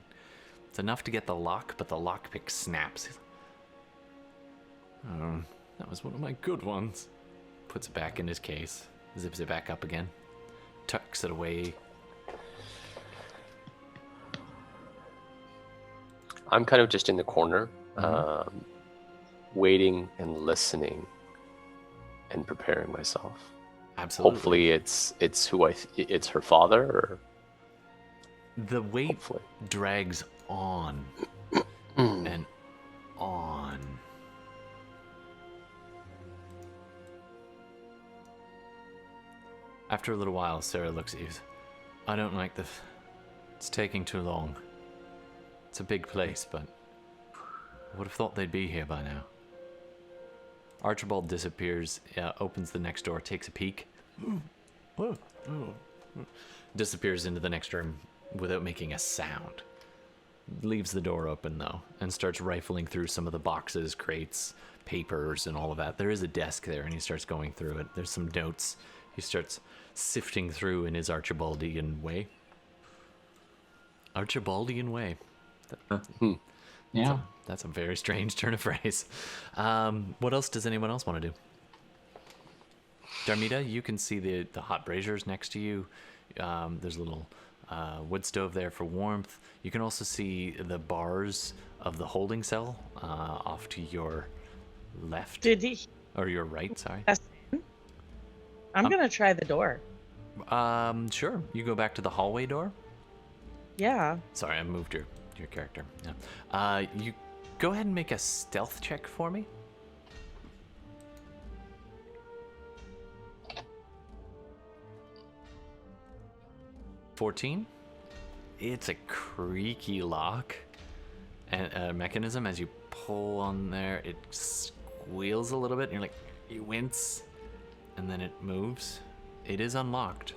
It's enough to get the lock, but the lockpick snaps. Oh, that was one of my good ones. Puts it back in his case, zips it back up again, tucks it away. I'm kind of just in the corner, waiting and listening and preparing myself. Absolutely. Hopefully it's it's her father, or the wait hopefully. drags on and on. After a little while, Sarah looks at you. I don't like this. It's taking too long. It's a big place, but I would have thought they'd be here by now. Archibald disappears, opens the next door, takes a peek. Disappears into the next room without making a sound. Leaves the door open, though, and starts rifling through some of the boxes, crates, papers, and all of that. There is a desk there, and he starts going through it. There's some notes. He starts sifting through in his Archibaldian way. Archibaldian way. Yeah. That's a very strange turn of phrase. What else does anyone else want to do? Darmita, you can see the hot braziers next to you. There's a little wood stove there for warmth. You can also see the bars of the holding cell off to your left. Did he? Or your right, sorry. I'm going to try the door. Sure. You go back to the hallway door. Yeah. Sorry, I moved your character. Yeah. You go ahead and make a stealth check for me. 14. It's a creaky lock and mechanism. As you pull on there, it squeals a little bit, and you're like, you wince, and then it moves. It is unlocked.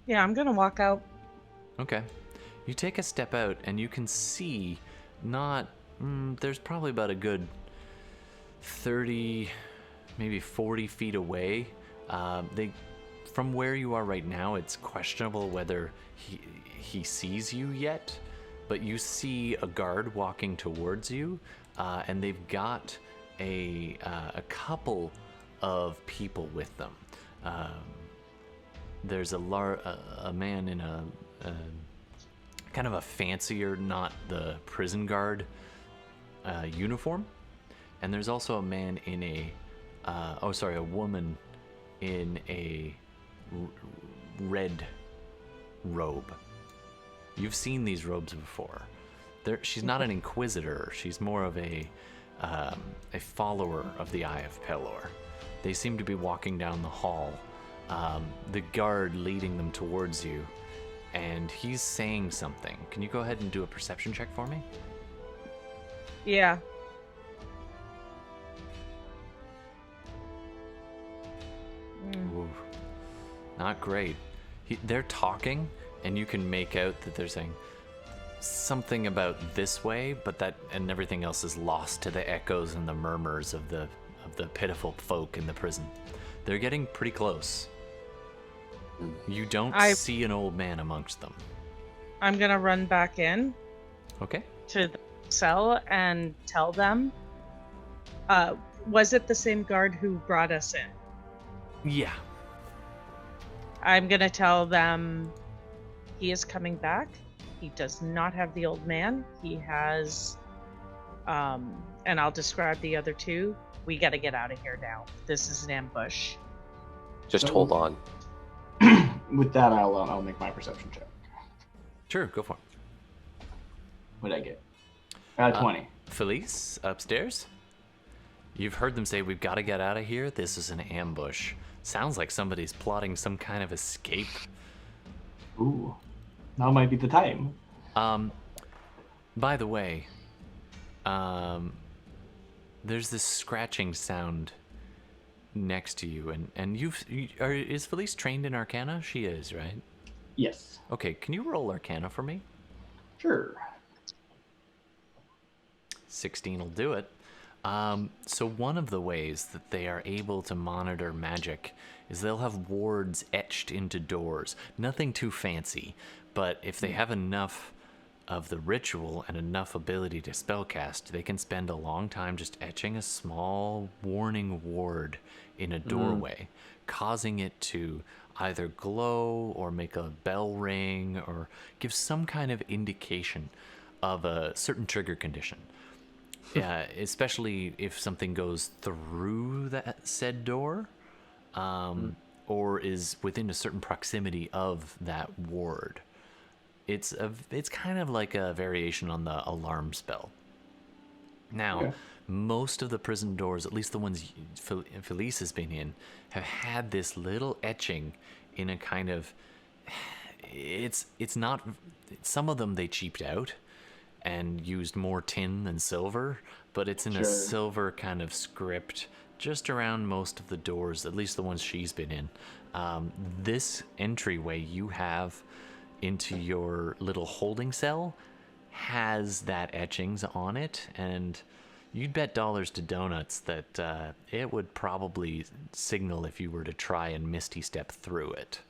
Yeah, I'm gonna walk out. Okay. You take a step out, and you can see there's probably about a good 30, maybe 40 feet away. From where you are right now, it's questionable whether he sees you yet, but you see a guard walking towards you, and they've got a couple of people with them. There's a man in a kind of a fancier, not the prison guard uniform, and there's also a man in a woman in a red robe. You've seen these robes before. She's not an inquisitor. She's more of a follower of the Eye of Pelor. They seem to be walking down the hall. The guard leading them towards you, and he's saying something. Can you go ahead and do a perception check for me? Yeah. Ooh, not great. They're talking, and you can make out that they're saying something about this way, and everything else is lost to the echoes and the murmurs of the pitiful folk in the prison. They're getting pretty close. You don't see an old man amongst them. I'm gonna run back in. Okay. To the cell and tell them. Was it the same guard who brought us in? Yeah. I'm gonna tell them he is coming back. He does not have the old man. He has And I'll describe the other two. We got to get out of here now. This is an ambush. Just So- hold on. With that, I'll make my perception check. Sure, go for it. What did I get? I got 20. Felice, upstairs? You've heard them say, we've got to get out of here. This is an ambush. Sounds like somebody's plotting some kind of escape. Ooh, now might be the time. By the way, there's this scratching sound next to you, and is Felice trained in Arcana? She is, right? Yes. Okay, can you roll Arcana for me? Sure. 16 will do it. So one of the ways that they are able to monitor magic is they'll have wards etched into doors. Nothing too fancy, but if they have enough of the ritual and enough ability to spellcast, they can spend a long time just etching a small warning ward in a doorway, causing it to either glow or make a bell ring or give some kind of indication of a certain trigger condition. Yeah, especially if something goes through that said door, or is within a certain proximity of that ward. It's kind of like a variation on the alarm spell. Now, most of the prison doors, at least the ones Felice has been in, have had this little etching in a kind of. It's not. Some of them they cheaped out and used more tin than silver, but it's in a silver kind of script just around most of the doors, at least the ones she's been in. This entryway you have into your little holding cell has that etchings on it, and you'd bet dollars to donuts that it would probably signal if you were to try and Misty Step through it.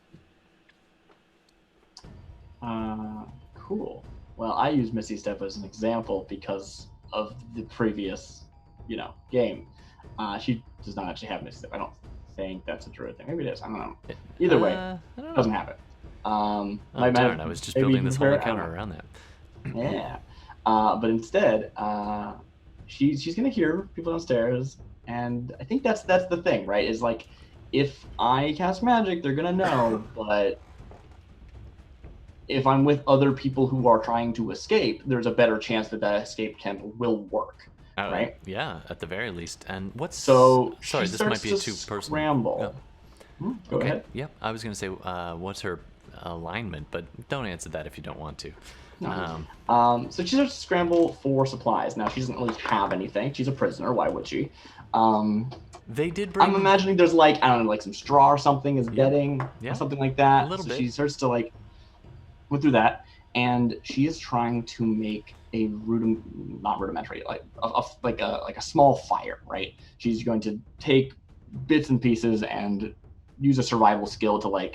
Cool. Well, I use Misty Step as an example because of the previous, game. She does not actually have Misty Step. I don't think that's a druid thing. Maybe it is. I don't know. Either way, I don't know. doesn't have it. Darn, I was just building this whole encounter around that. Yeah. But instead, she's gonna hear people downstairs, and I think that's the thing, right? Is like, if I cast magic, they're gonna know, but if I'm with other people who are trying to escape, there's a better chance that escape attempt will work, right? Yeah, at the very least. And what's So sorry, she this might starts be a to two-person scramble. Yeah. Go Okay. ahead. Yep. I was gonna say, what's her alignment, but don't answer that if you don't want to. No. So she starts to scramble for supplies. Now, she doesn't really have anything. She's a prisoner. Why would she? They did bring. I'm imagining there's like, I don't know, like some straw or something as bedding Yeah. or something like that. A little bit. She starts to like go through that, and she is trying to make a not rudimentary, like a small fire, right? She's going to take bits and pieces and use a survival skill to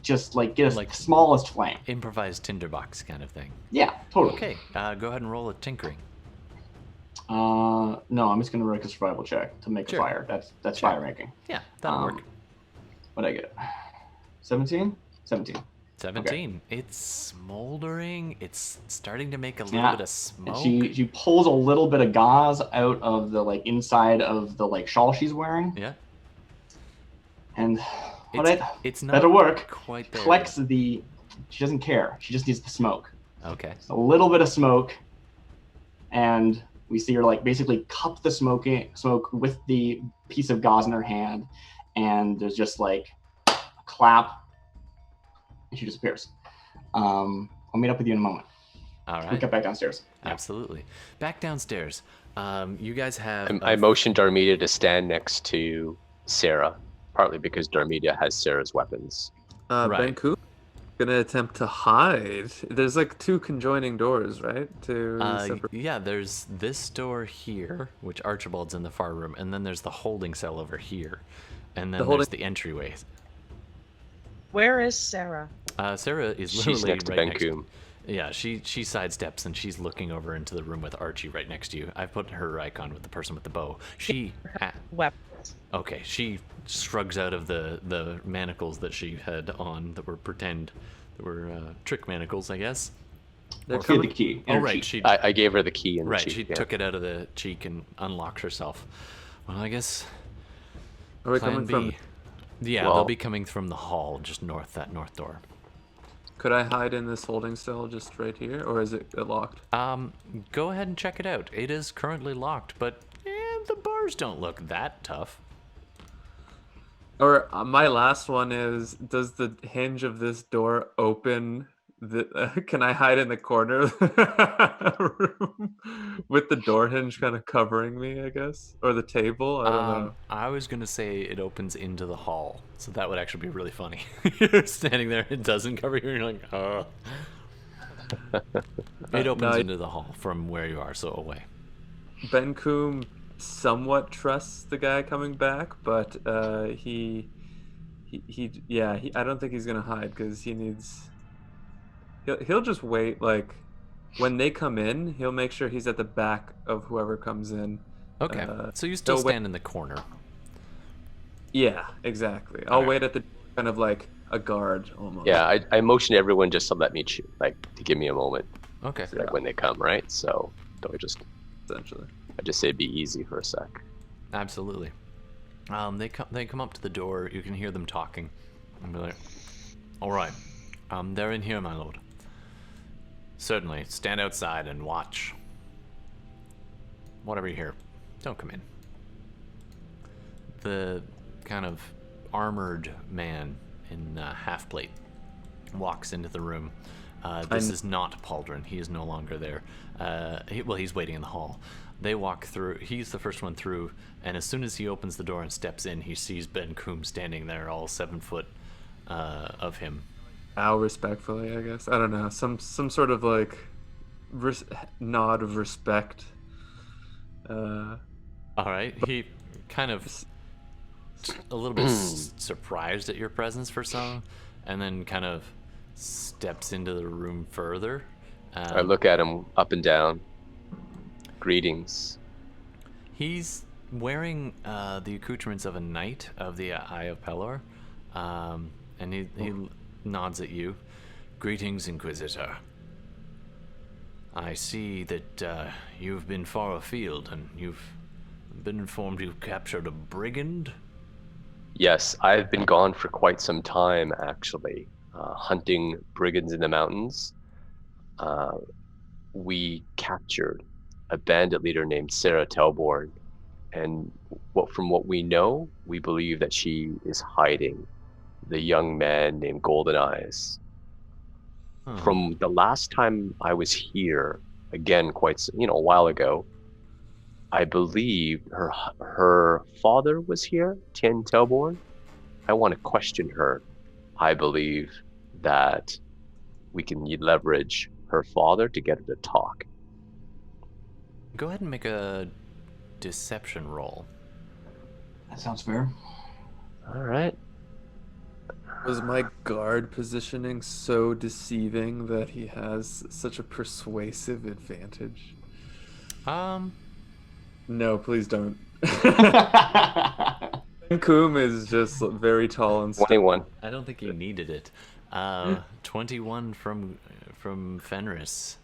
just get the smallest flame. Improvised tinderbox kind of thing. Yeah, totally. Okay, go ahead and roll a tinkering. No, I'm just gonna make a survival check to make a fire. That's Sure. fire making. Yeah, that'll work. What'd I get? 17? 17. 17. It's smoldering. It's starting to make a little bit of smoke. And she pulls a little bit of gauze out of the inside of the shawl she's wearing. Yeah. And it's not that'll work. Quite there. Collects she doesn't care. She just needs the smoke. Okay. A little bit of smoke, and we see her basically cup the smoke with the piece of gauze in her hand, and there's just a clap, and she disappears. I'll meet up with you in a moment. All right. We'll get back downstairs. Absolutely. Back downstairs. You guys have. I motioned Darmita to stand next to Sarah, partly because Darmita has Sarah's weapons. Right. Benkuhm gonna attempt to hide. There's two conjoining doors, right? Yeah, there's this door here, which Archibald's in the far room, and then there's the holding cell over here, and then there's the entryway. Where is Sarah? Sarah is She's literally next to right next. Benkuhm. Yeah, she sidesteps and she's looking over into the room with Archie right next to you. I've put her icon with the person with the bow. Weapons. Okay, she shrugs out of the manacles that she had on that were trick manacles, I guess. They're Or- She had the coming. key. in Oh her right, cheek. she I gave her the key in the right cheek. she yeah. took it out of the cheek and unlocked herself. Well, I guess Are we Plan coming B. from? Yeah, Well- they'll be coming from the hall, just north that north door. Could I hide in this holding cell just right here, or is it locked? Go ahead and check it out. It is currently locked, but the bars don't look that tough. Or my last one is: does the hinge of this door open? Can I hide in the corner of the room with the door hinge kind of covering me? I guess, or the table. I don't know. I was gonna say it opens into the hall, so that would actually be really funny. You're standing there, it doesn't cover you, and you're like, It opens No, into the hall from where you are, so away. Benkuhm somewhat trusts the guy coming back, but I don't think he's gonna hide because he needs. He'll just wait. Like when they come in, he'll make sure he's at the back of whoever comes in. Okay, so you still he'll wait- stand in the corner. Yeah, exactly. I'll Alright. wait at the kind of like a guard almost. Yeah, I motioned everyone just to let me to give me a moment, Okay. like when they come, right? So don't essentially. I just say it'd be easy for a sec. Absolutely. They come up to the door. You can hear them talking. And be like, "All right, they're in here, my lord. Certainly, stand outside and watch. Whatever you hear, don't come in." The kind of armored man in half plate walks into the room. This is not Pauldron. He is no longer there. He's waiting in the hall. They walk through. He's the first one through, and as soon as he opens the door and steps in, he sees Benkuhm standing there, all 7 foot of him. Bow respectfully, I guess. I don't know. Some sort of like nod of respect. All right. He kind of a little bit surprised at your presence for some, and then kind of steps into the room further. I look at him up and down. Greetings. He's wearing the accoutrements of a knight of the Eye of Pelor, and he nods at you. "Greetings, Inquisitor. I see that you've been far afield, and you've been informed you've captured a brigand." Yes, I've been gone for quite some time, actually, hunting brigands in the mountains. We captured a bandit leader named Sarah Telborn, and from what we know, we believe that she is hiding the young man named Golden Eyes. Huh. From the last time I was here, again, a while ago, I believe her father was here, Tien Telborn. I want to question her. I believe that we can leverage her father to get her to talk. Go ahead and make a deception roll. That sounds fair. All right. Was my guard positioning so deceiving that he has such a persuasive advantage? No, please don't. Benkuhm is just very tall and 21. I don't think he needed it. 21 from Fenris.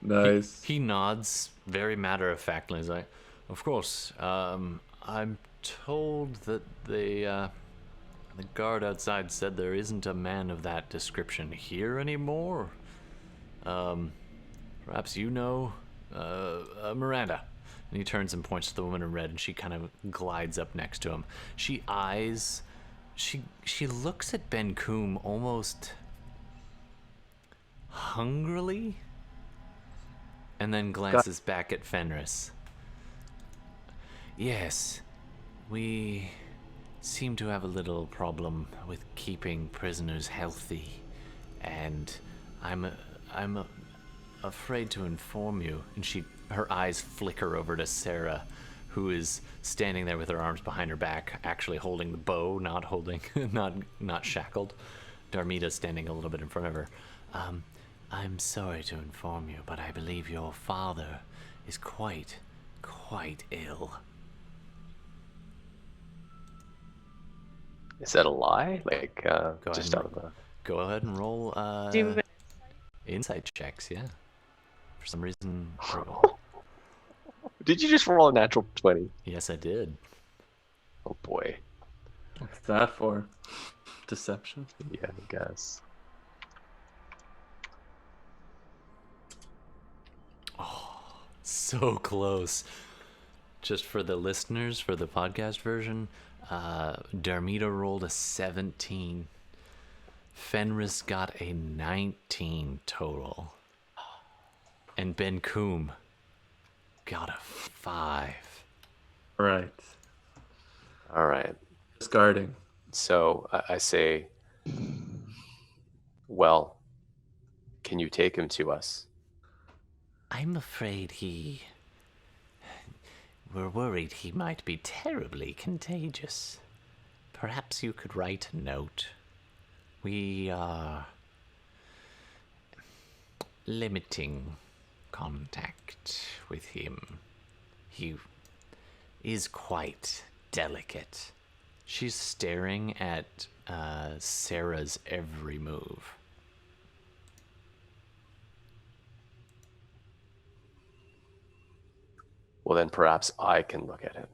nice. He nods very matter-of-factly. He's like, "Of course, I'm told that the guard outside said there isn't a man of that description here anymore. Perhaps you know, Miranda." And he turns and points to the woman in red, and she kind of glides up next to him. She looks at Benkuhm almost hungrily, and then glances back at Fenris. "Yes, we seem to have a little problem with keeping prisoners healthy, and I'm afraid to inform you." And her eyes flicker over to Sarah, who is standing there with her arms behind her back, actually holding the bow, not holding, not shackled. Darmita standing a little bit in front of her. "I'm sorry to inform you, but I believe your father is quite ill." Is that a lie? Go Just ahead out of the... Go ahead and roll. Do Insight checks, yeah. For some reason. Did you just roll a natural 20? Yes, I did. Oh boy. What's that for? Deception? Yeah, I guess. So close. Just for the listeners, for the podcast version, Darmita rolled a 17. Fenris got a 19 total. And Benkuhm got a 5. Right. All right. Discarding. So I say, well, can you take him to us? I'm afraid we're worried he might be terribly contagious. Perhaps you could write a note. We are limiting contact with him. He is quite delicate. She's staring at Sarah's every move. Well, then perhaps I can look at him.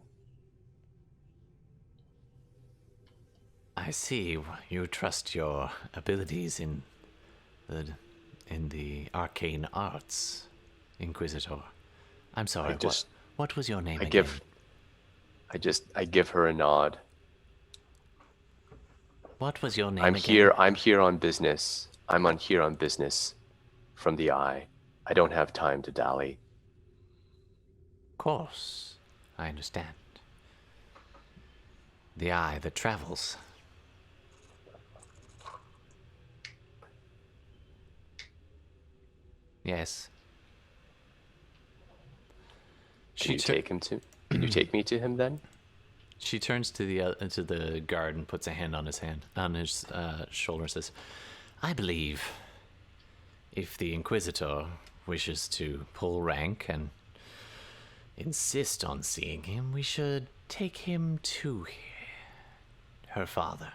I see you trust your abilities in the arcane arts, Inquisitor. I'm sorry. What was your name again? I give her a nod. What was your name I'm again? I'm here on business. I'm here on business from the Eye. I don't have time to dally. Of course, I understand. The eye that travels. Yes. Can you take him to? Can you take me to him then? She turns to the guard and puts a hand on his shoulder and says, I believe if the Inquisitor wishes to pull rank and insist on seeing him, we should take him to her father.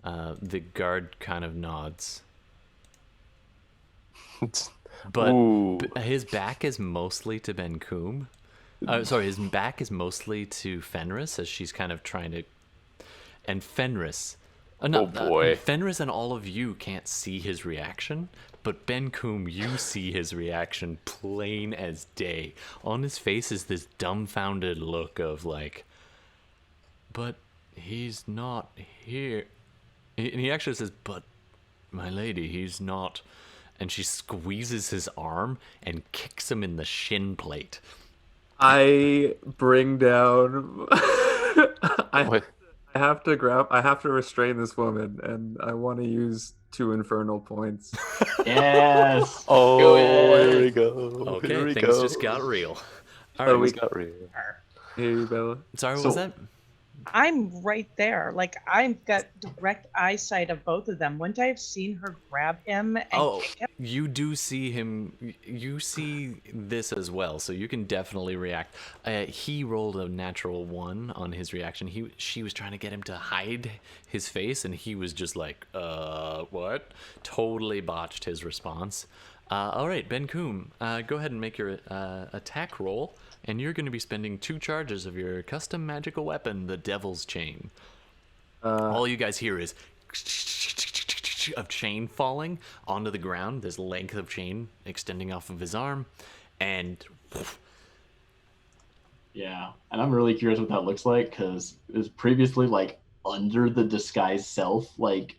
The guard kind of nods. But his back is mostly to Benkuhm. His back is mostly to Fenris as she's kind of trying to... And Fenris... Fenris and all of you can't see his reaction, but Benkuhm, you see his reaction plain as day. On his face is this dumbfounded look of like, but he's not here. And he actually says, but my lady, he's not. And she squeezes his arm and kicks him in the shin plate. I bring down... I have to restrain this woman, and I want to use 2 infernal points. Yes. Oh, here we go. Okay, here we things go. just got real. All right, we got real. Hey, Bella. Sorry, what was that? I'm right there. Like, I've got direct eyesight of both of them. Wouldn't I have seen her grab him and kick him? You do see him. You see this as well, so you can definitely react. He rolled a natural 1 on his reaction. She was trying to get him to hide his face, and he was just like, what? Totally botched his response. All right, Benkuhm, go ahead and make your attack roll. And you're going to be spending 2 charges of your custom magical weapon, the Devil's Chain. All you guys hear is of chain falling onto the ground, this length of chain extending off of his arm, and... Yeah, and I'm really curious what that looks like, because it was previously, like, under the disguise self, like,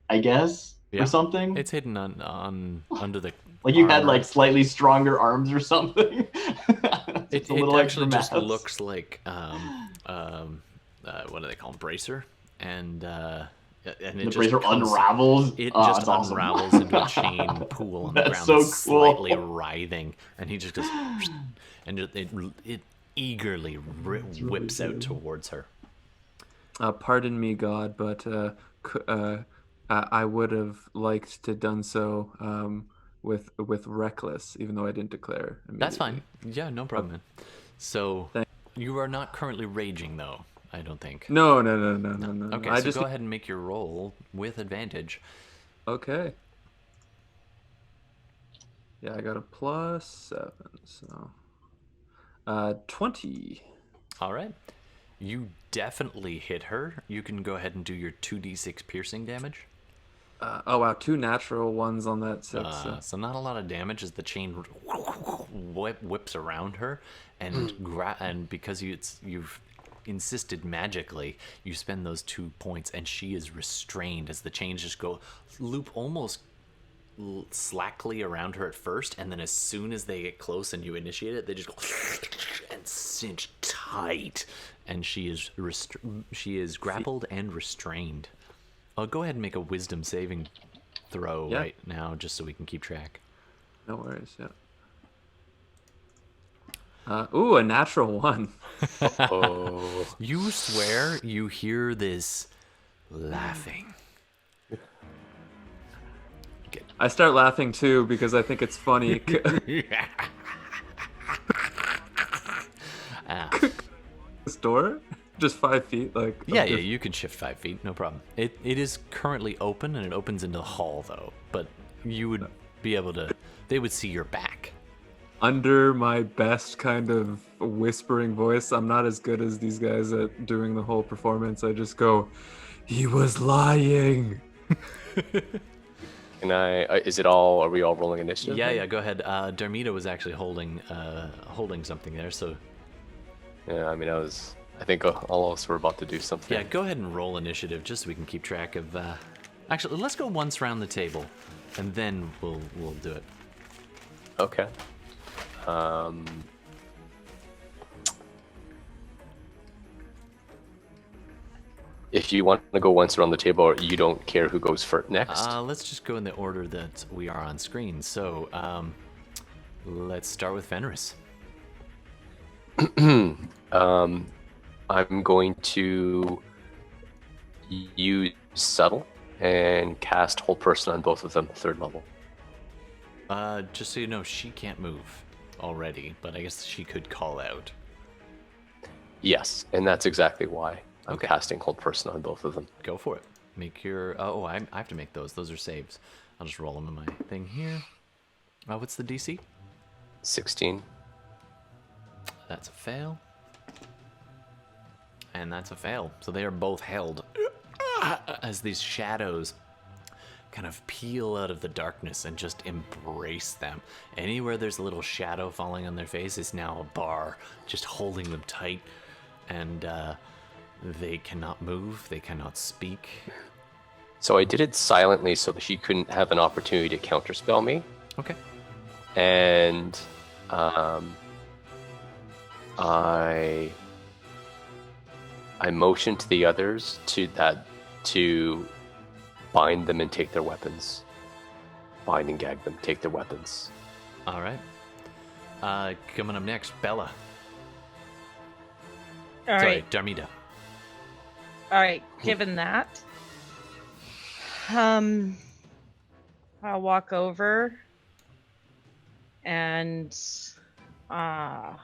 I guess, or something. It's hidden on under the... Like you armor. had, like, slightly stronger arms or something. It actually just looks like what do they call them? Bracer, and it the just bracer unravels. It just awesome. unravels into a chain pool on the ground, so that's cool. slightly writhing, and he just goes, and it eagerly whips out towards her. Pardon me, God, but I would have liked to done so with reckless, even though I didn't declare immediately. That's fine. Yeah, no problem. Man. So you are not currently raging, though. I don't think. No. Okay, I so just go ahead and make your roll with advantage. Okay. Yeah, I got a +7, so 20. All right. You definitely hit her. You can go ahead and do your 2d6 piercing damage. Oh wow, 2 natural ones on that 6. So not a lot of damage as the chain whips around her, and and because you've insisted magically, you spend those 2 points, and she is restrained as the chains just go loop almost slackly around her at first, and then as soon as they get close and you initiate it, they just go and cinch tight, and she is grappled and restrained. I'll go ahead and make a wisdom saving throw right now, just so we can keep track. No worries. Yeah. Ooh, a natural 1. Oh. You swear you hear this laughing. I start laughing too because I think it's funny. This door? Just 5 feet, like. Yeah, you can shift 5 feet, no problem. It is currently open, and it opens into the hall, though. But you would be able to. They would see your back. Under my best kind of whispering voice, I'm not as good as these guys at doing the whole performance. I just go, "He was lying." Can I? Is it all? Are we all rolling initiative? Yeah. Go ahead. Darmita was actually holding something there, so. Yeah, I mean, I think all of us were about to do something. Yeah, go ahead and roll initiative just so we can keep track of. Actually, let's go once around the table, and then we'll do it. Okay. If you want to go once around the table, or you don't care who goes first next. Let's just go in the order that we are on screen. So, let's start with Fenris. I'm going to use subtle and cast hold person on both of them, 3rd level. Just so you know, she can't move already, but I guess she could call out. Yes, and that's exactly why I'm Okay. casting hold person on both of them. Go for it. Make your. I have to make those. Those are saves. I'll just roll them in my thing here. What's the DC? 16. That's a fail. And that's a fail. So they are both held as these shadows kind of peel out of the darkness and just embrace them. Anywhere there's a little shadow falling on their face is now a bar, just holding them tight. And they cannot move. They cannot speak. So I did it silently so that she couldn't have an opportunity to counterspell me. Okay. And I motioned to the others to bind them and take their weapons. Bind and gag them, take their weapons. All right. Coming up next, Bela. All Sorry, right. Darmita. All right. Given that, I'll walk over and I'll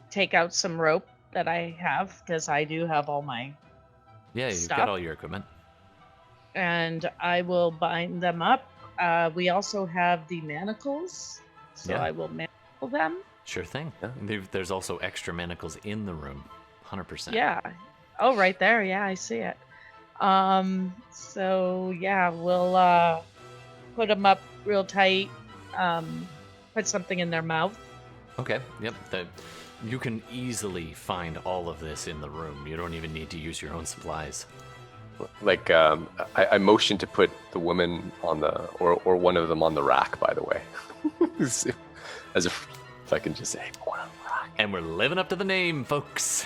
take out some rope that I have because I do have all my Yeah, you've stuff. got all your equipment. And I will bind them up. We also have the manacles, so Yeah. I will manacle them. Sure thing. There's also extra manacles in the room. 100%. Yeah. Oh, right there. Yeah, I see it. So yeah, we'll put them up real tight. Put something in their mouth. Okay. Yep. You can easily find all of this in the room. You don't even need to use your own supplies. Like, I motioned to put the woman on the, or one of them on the rack, by the way. As if I can just say, one on the rack. And we're living up to the name, folks.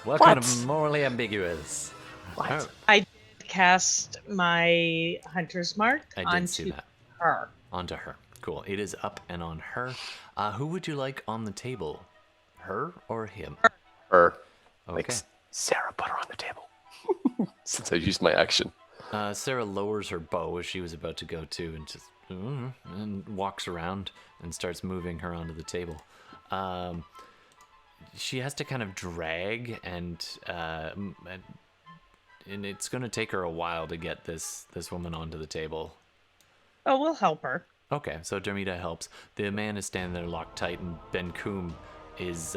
What? Welcome to Morally Ambiguous. What? Oh, I cast my hunter's mark I did see onto that. her. Onto her. Cool. It is up and on her. Who would you like on the table? Her or him? Or, Okay. like, Sarah, put her on the table. Since I used my action. Sarah lowers her bow as she was about to go to, and just and walks around and starts moving her onto the table. she has to kind of drag, and it's going to take her a while to get this woman onto the table. Oh, we'll help her. Okay, so Darmita helps. The man is standing there locked tight, and Benkuhm is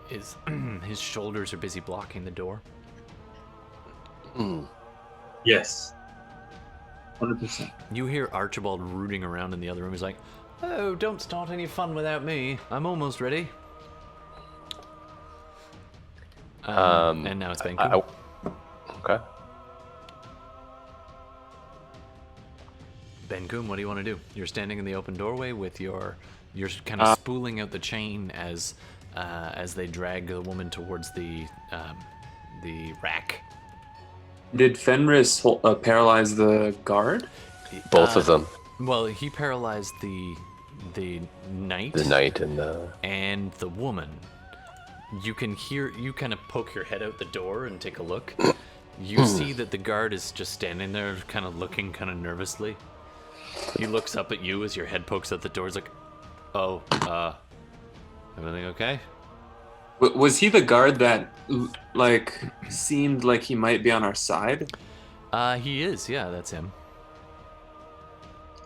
his shoulders are busy blocking the door. Yes. 100%. You hear Archibald rooting around in the other room. He's like, "Oh, don't start any fun without me. I'm almost ready." And now it's Benkuhm. Okay. Benkuhm, what do you want to do? You're standing in the open doorway with you're kind of spooling out the chain as they drag the woman towards the rack. Did Fenris paralyze the guard? Both of them. Well, he paralyzed the knight. The knight and the woman. You can hear, you kind of poke your head out the door and take a look. You see that the guard is just standing there, kind of looking kind of nervously. He looks up at you as your head pokes out the door. He's like, "Oh, everything okay?" Was he the guard that, like, seemed like he might be on our side? He is. Yeah, that's him.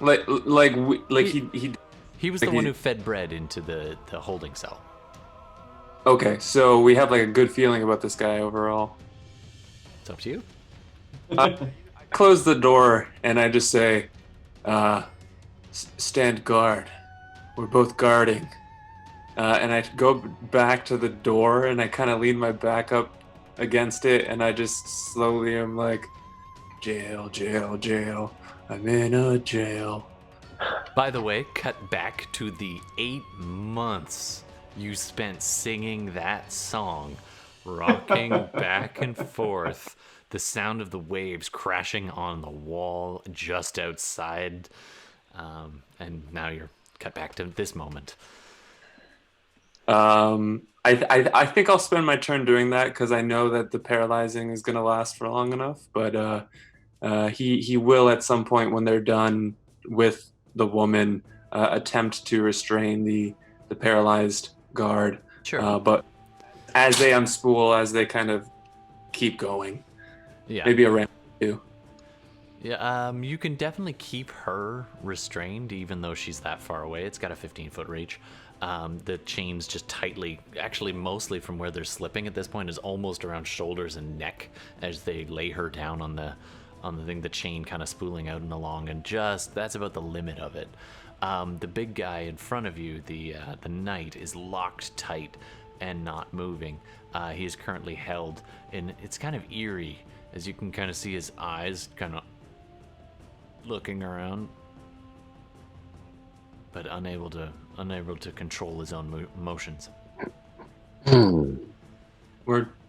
He He was the one who fed bread into the holding cell. Okay, so we have like a good feeling about this guy overall. It's up to you. I close the door and I just say, "Stand guard. We're both guarding." And I go back to the door and I kind of lean my back up against it and I just slowly am like, "Jail, jail, jail. I'm in a jail." By the way, cut back to the 8 months you spent singing that song, rocking back and forth, the sound of the waves crashing on the wall just outside, and now you're cut back to this moment. I think I'll spend my turn doing that because I know that the paralyzing is going to last for long enough, but he will at some point when they're done with the woman attempt to restrain the paralyzed guard. Sure. But as they unspool, as they kind of keep going, Yeah. maybe a round or two. Yeah, you can definitely keep her restrained even though she's that far away. It's got a 15-foot reach. The chains just tightly, actually mostly from where they're slipping at this point, is almost around shoulders and neck as they lay her down on the thing, the chain kind of spooling out and along, and just that's about the limit of it. The big guy in front of you, the knight, is locked tight and not moving. He is currently held, and it's kind of eerie as you can kind of see his eyes kind of looking around, but unable to control his own motions.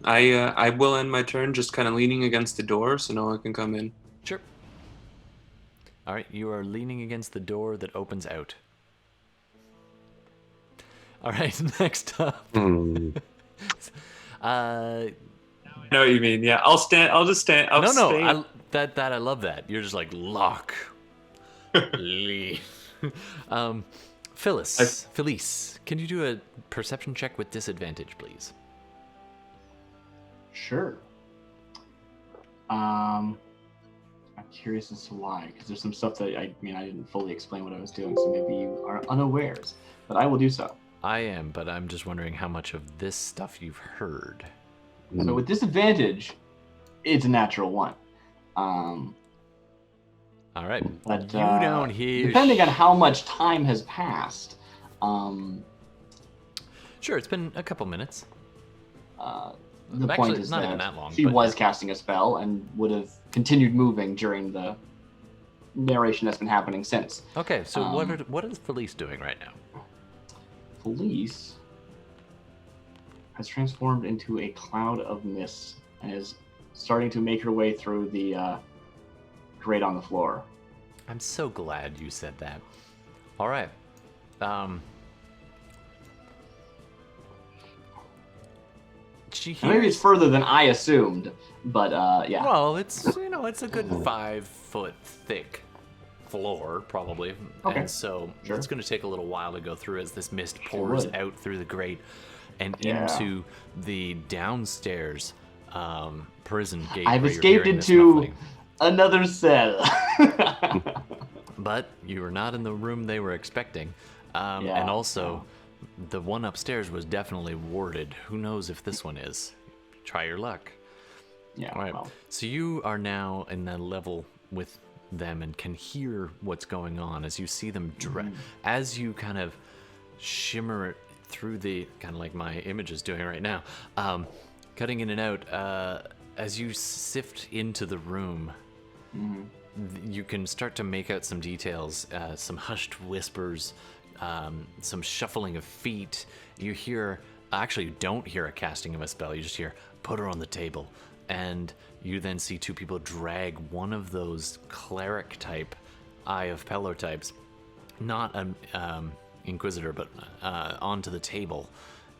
I will end my turn just kind of leaning against the door so no one can come in. Sure. All right, you are leaning against the door that opens out. All right, next up. I know what you mean. Yeah, I'll stand. I'll just stand. I'll stay. I love that. You're just like lock. Leave. Felice, can you do a perception check with disadvantage, please? Sure. I'm curious as to why, because there's some stuff that I didn't fully explain what I was doing, so maybe you are unawares, but I will do so. I am, but I'm just wondering how much of this stuff you've heard. So with disadvantage, it's a natural one. All right, but you don't hear. Depending on how much time has passed. Sure, it's been a couple minutes. The Actually, point it's is not that even that long, she but was yeah. casting a spell and would have continued moving during the narration that's been happening since. Okay, so what is Felice doing right now? Felice has transformed into a cloud of mist and is starting to make her way through the grate on the floor. I'm so glad you said that. All right. She hears... Maybe it's further than I assumed, but yeah. Well, it's it's a good 5 foot thick floor probably, Okay. and so Sure. it's going to take a little while to go through as this mist pours out through the grate, and Yeah. into the downstairs prison gate. I've where you're escaped hearing this into muffling. another cell. But you were not in the room they were expecting. And also, the one upstairs was definitely warded. Who knows if this one is? Try your luck. Yeah. All right. Well, So you are now in the level with them and can hear what's going on as you see them as you kind of shimmer through the kind of like my image is doing right now, cutting in and out. As you sift into the room, you can start to make out some details, some hushed whispers, some shuffling of feet. You hear, actually, you don't hear a casting of a spell. You just hear, put her on the table. And you then see two people drag one of those cleric type, Eye of Pelor types, not an Inquisitor, but onto the table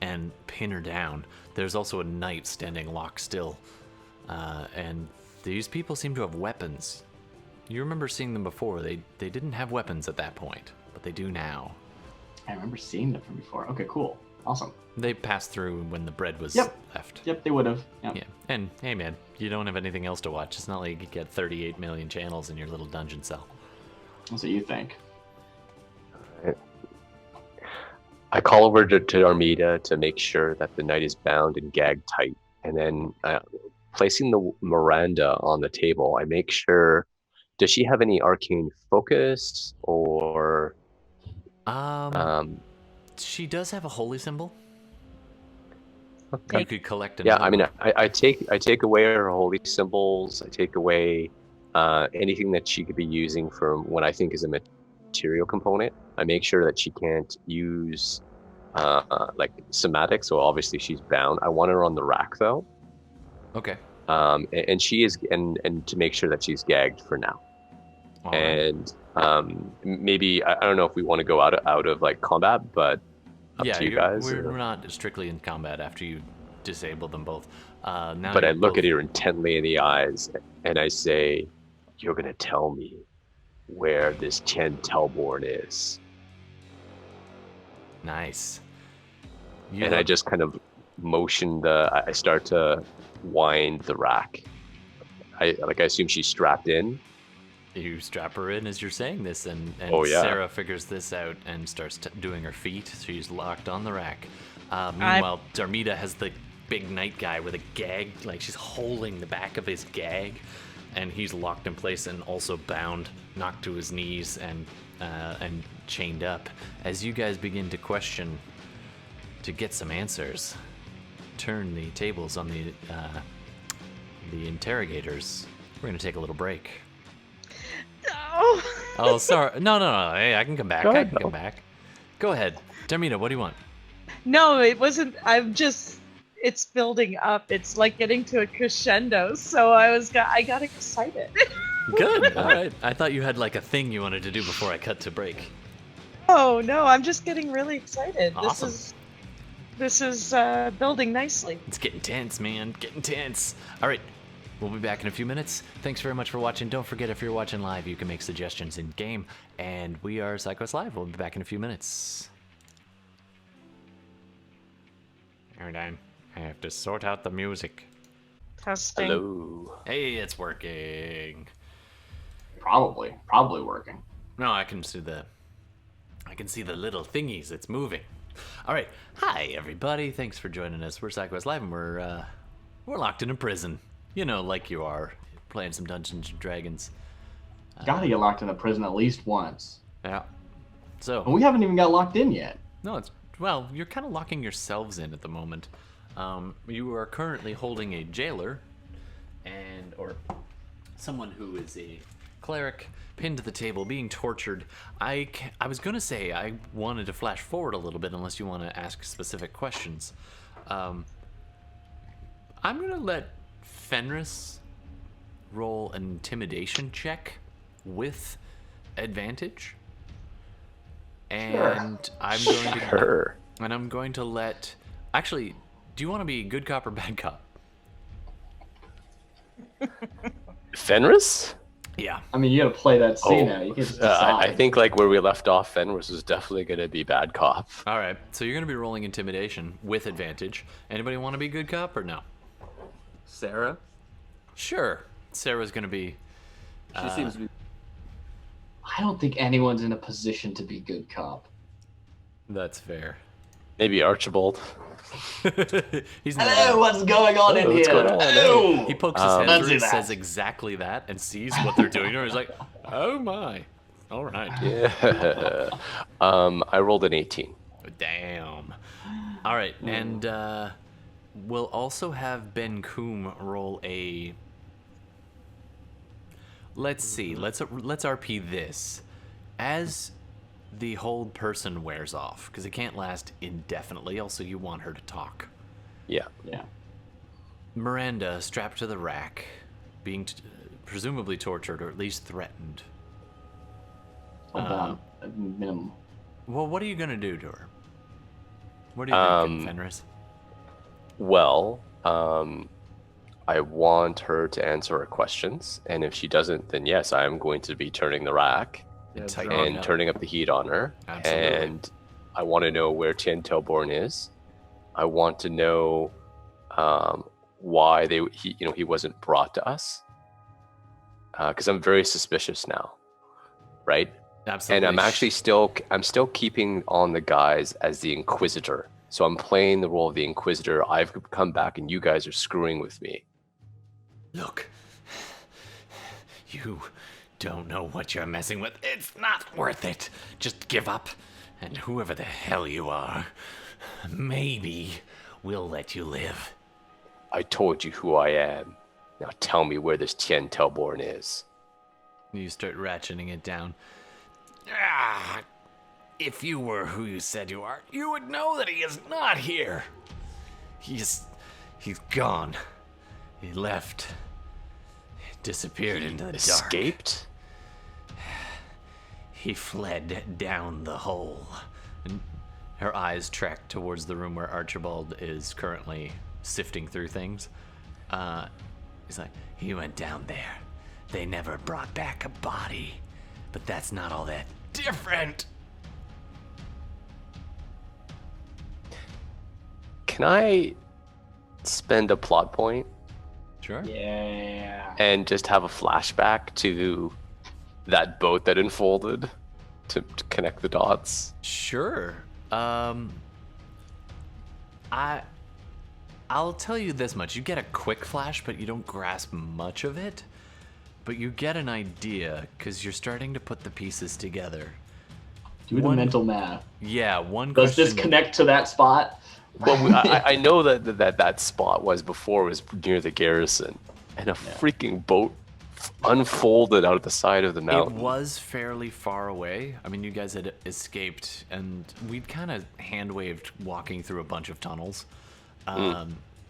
and pin her down. There's also a knight standing locked still. And these people seem to have weapons. You remember seeing them before. They didn't have weapons at that point, but they do now. I remember seeing them from before. Okay, cool. Awesome. They passed through when the bread was Yep. left. Yep, they would have. Yep. Yeah. And hey, man, you don't have anything else to watch. It's not like you get 38 million channels in your little dungeon cell. That's what you think. I call over to Darmita to make sure that the knight is bound and gagged tight. And then placing the Miranda on the table, I make sure, does she have any arcane focus or... She does have a holy symbol. Okay. You could collect Yeah, another I mean, one. I take away her holy symbols. I take away anything that she could be using from what I think is a material component. I make sure that she can't use like somatic. So obviously she's bound. I want her on the rack though. Okay. And she is, and to make sure that she's gagged for now. All right. And maybe I don't know if we want to go out of like combat, but up to you guys. We're not strictly in combat after you disable them both. Now But I you're look both- at her intently in the eyes and I say, "You're gonna tell me where this Chen Telborn is." Nice. And I just kind of motion I start to wind the rack. I assume she's strapped in. You strap her in as you're saying this, and Oh, yeah. Sarah figures this out and starts doing her feet. She's locked on the rack. Meanwhile, Darmita has the big knight guy with a gag, like she's holding the back of his gag, and he's locked in place and also bound, knocked to his knees, and chained up. As you guys begin to question, to get some answers, turn the tables on the interrogators. We're gonna take a little break. No. Oh, sorry. No. Hey, I can come back. Go I ahead, can come though. back. Go ahead. Darmita, what do you want? No, it wasn't. It's building up. It's like getting to a crescendo. So I got excited. Good. All right. I thought you had like a thing you wanted to do before I cut to break. Oh no, I'm just getting really excited. Awesome. This is building nicely. It's getting tense, man. Getting tense. All right. We'll be back in a few minutes. Thanks very much for watching. Don't forget, if you're watching live, you can make suggestions in game. And we are SideQuests Live. We'll be back in a few minutes. Paradigm. I have to sort out the music. Testing. Hello. Hey, it's working. Probably working. No, I can see the little thingies. It's moving. All right. Hi, everybody. Thanks for joining us. We're SideQuests Live, and we're locked in a prison. You know, like you are, playing some Dungeons and Dragons. Gotta get locked in a prison at least once. Yeah. So. And we haven't even got locked in yet. No, you're kind of locking yourselves in at the moment. You are currently holding a jailer, or someone who is a cleric, pinned to the table, being tortured. I was gonna say I wanted to flash forward a little bit, unless you want to ask specific questions. I'm gonna let Fenris roll an intimidation check with advantage. And I'm going to let. Actually, do you want to be good cop or bad cop? Fenris? Yeah. I mean, you gotta play that scene now. You can't just decide. I think like where we left off, Fenris is definitely going to be bad cop. All right. So you're going to be rolling intimidation with advantage. Anybody want to be good cop or no? Sarah? Sure. Sarah's going to be. She seems to be. I don't think anyone's in a position to be good cop. That's fair. Maybe Archibald. He's not. Hello, what's going on in what's here? going on? Hello. He pokes his head Don't through, do that. says exactly that, and sees what they're doing to her. He's like, oh my. All right. Yeah. I rolled an 18. Damn. All right, and we'll also have Benkuhm roll a. Let's see. Let's RP this. As the hold person wears off, because it can't last indefinitely. Also, you want her to talk. Yeah. Yeah. Miranda, strapped to the rack, being presumably tortured or at least threatened. Hold on. At minimum. Well, what are you gonna do to her? What are you thinking, Fenris? Well, I want her to answer her questions, and if she doesn't, then yes, I am going to be turning the rack Yeah, Tighten drunk. it and up. turning up the heat on her. Absolutely. And I want to know where Tien Telborn is. I want to know why he wasn't brought to us. Because I'm very suspicious now, right? Absolutely. And I'm still keeping on the guise as the Inquisitor. So I'm playing the role of the Inquisitor. I've come back and you guys are screwing with me. Look, you don't know what you're messing with. It's not worth it. Just give up, and whoever the hell you are, maybe we'll let you live. I told you who I am. Now tell me where this Tien Telborn is. You start ratcheting it down. If you were who you said you are, you would know that he is not here. He's gone. He left. He disappeared into the dark. Escaped? He fled down the hole. And her eyes track towards the room where Archibald is currently sifting through things. He's like, he went down there. They never brought back a body. But that's not all that different. Can I spend a plot point Sure. Yeah. and just have a flashback to that boat that unfolded to connect the dots? Sure. I'll tell you this much. You get a quick flash, but you don't grasp much of it. But you get an idea, because you're starting to put the pieces together. Do the mental math. Yeah, one Does question... this connect to that spot? Well, I know that spot was before it was near the garrison, and a freaking boat unfolded out of the side of the It mountain. was fairly far away. I mean, you guys had escaped, and we'd kind of hand-waved walking through a bunch of tunnels.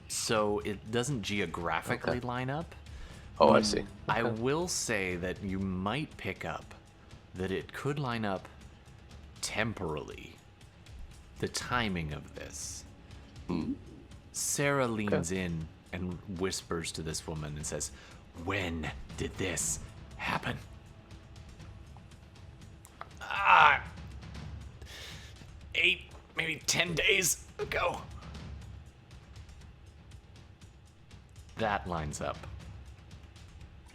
So it doesn't geographically line up. Oh, I see. I will say that you might pick up that it could line up temporally. The timing of this. Sarah leans in and whispers to this woman and says, "When did this happen?" 8, maybe 10 days ago. That lines up.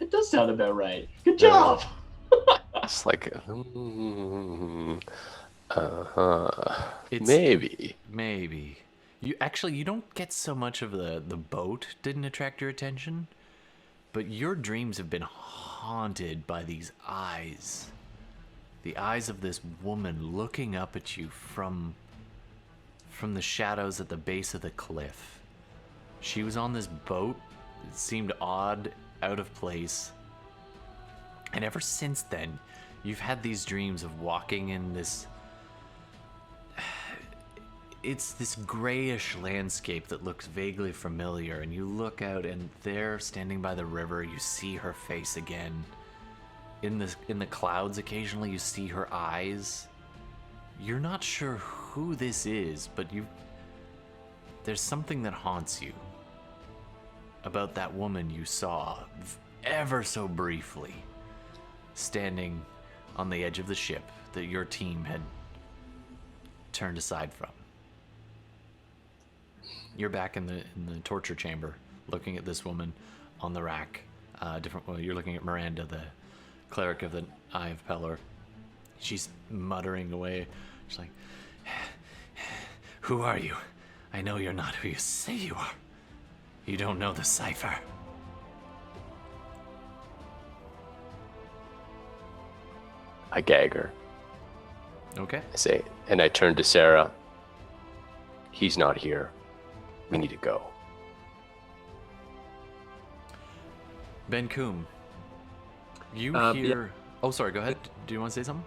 It does sound about right. Good job. It's like, It's- maybe. Maybe. You don't get so much of the boat didn't attract your attention, but your dreams have been haunted by these eyes. The eyes of this woman looking up at you from the shadows at the base of the cliff. She was on this boat. It seemed odd, out of place. And ever since then, you've had these dreams of walking in this... It's this grayish landscape that looks vaguely familiar, and you look out, and there, standing by the river, you see her face again. In the clouds, occasionally you see her eyes. You're not sure who this is, but there's something that haunts you about that woman you saw ever so briefly. standing on the edge of the ship that your team had turned aside from. You're back in the torture chamber, looking at this woman on the rack. You're looking at Miranda, the cleric of the Eye of Pelor. She's muttering away. She's like, "Who are you? I know you're not who you say you are. You don't know the cipher." I gag her. Okay. I say, and I turn to Sarah. He's not here. We need to go. Benkuhm, you Yeah. hear... Oh, sorry, go ahead. Do you want to say something?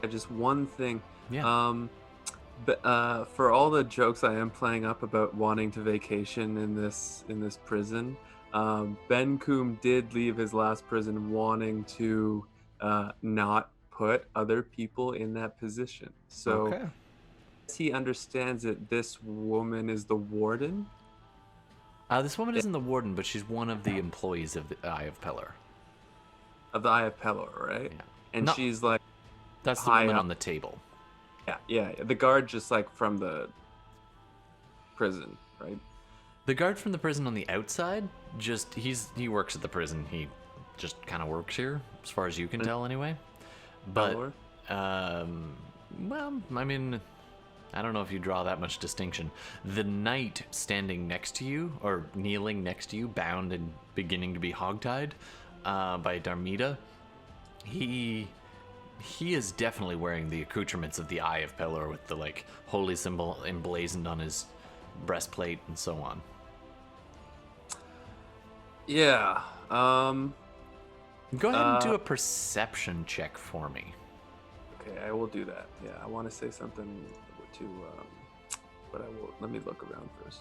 Just one thing. Yeah. But for all the jokes I am playing up about wanting to vacation in this prison, Benkuhm did leave his last prison wanting to not put other people in that position. So Okay. he understands that this woman is the warden. This woman isn't the warden, but she's one of the employees of the Eye of Pelor. Of the Eye of Pelor, right? Yeah. And No. she's like, That's the high woman up. on the table. yeah, the guard just like from the prison, right? The guard from the prison on the outside, he works at the prison. He just kind of works here, as far as you can tell, anyway. But, Pelor? well, I mean, I don't know if you draw that much distinction. The knight standing next to you, or kneeling next to you, bound and beginning to be hogtied by Darmita, he is definitely wearing the accoutrements of the Eye of Pelor with the, like, holy symbol emblazoned on his breastplate and so on. Yeah. Go ahead and do a perception check for me. Okay, I will do that. Yeah, I want to say something to, but I will. Let me look around first.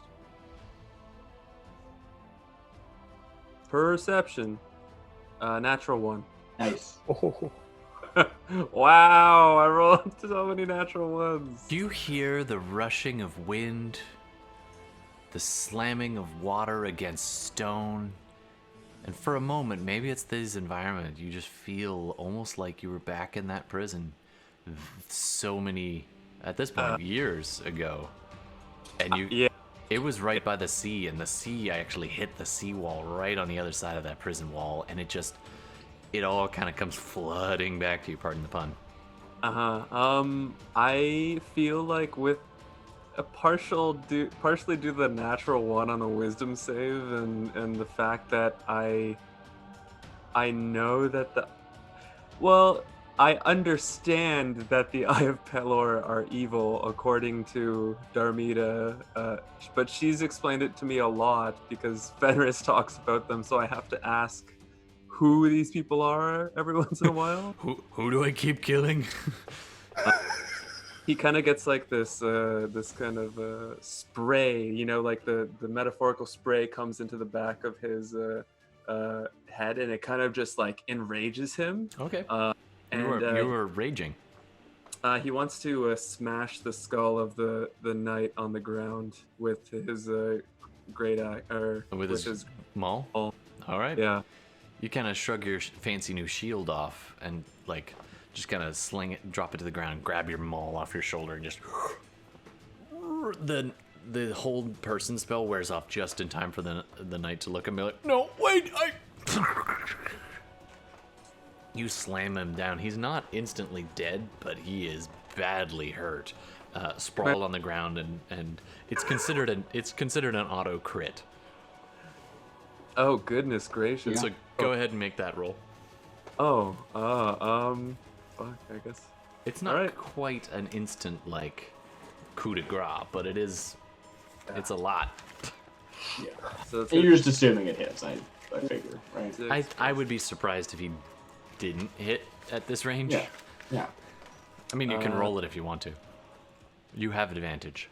Perception, natural 1. Nice. Wow, I rolled so many natural ones. Do you hear the rushing of wind, the slamming of water against stone? And for a moment, maybe it's this environment, you just feel almost like you were back in that prison so many, at this point, years ago. And Yeah. it was right by the sea, and the sea actually hit the seawall right on the other side of that prison wall, and it all kind of comes flooding back to you, pardon the pun. I feel like with a partially due to the natural 1 on a wisdom save and the fact that I know that I understand that the Eye of Pelor are evil according to Darmita, but she's explained it to me a lot because Fenris talks about them, so I have to ask who these people are every once in a while. Who do I keep killing? He kind of gets like this kind of spray, like the metaphorical spray comes into the back of his head, and it kind of just like enrages him. Okay. And you were raging. he wants to smash the skull of the knight on the ground with his great axe, or With his maul? maul. All right. Yeah. You kind of shrug your fancy new shield off and, like, just kind of sling it, drop it to the ground, grab your maul off your shoulder, and just... The hold person spell wears off just in time for the knight to look and be like, "No, wait, You slam him down. He's not instantly dead, but he is badly hurt, sprawled on the ground, and it's considered an auto crit. Oh goodness gracious! So go ahead and make that roll. Fuck, I guess. It's not Alright. quite an instant like coup de grace, but it is. It's a lot. Yeah. So it's And you're just assuming it hits, I figure, right? I would be surprised if he didn't hit at this range. Yeah. Yeah. I mean, you can roll it if you want to. You have advantage.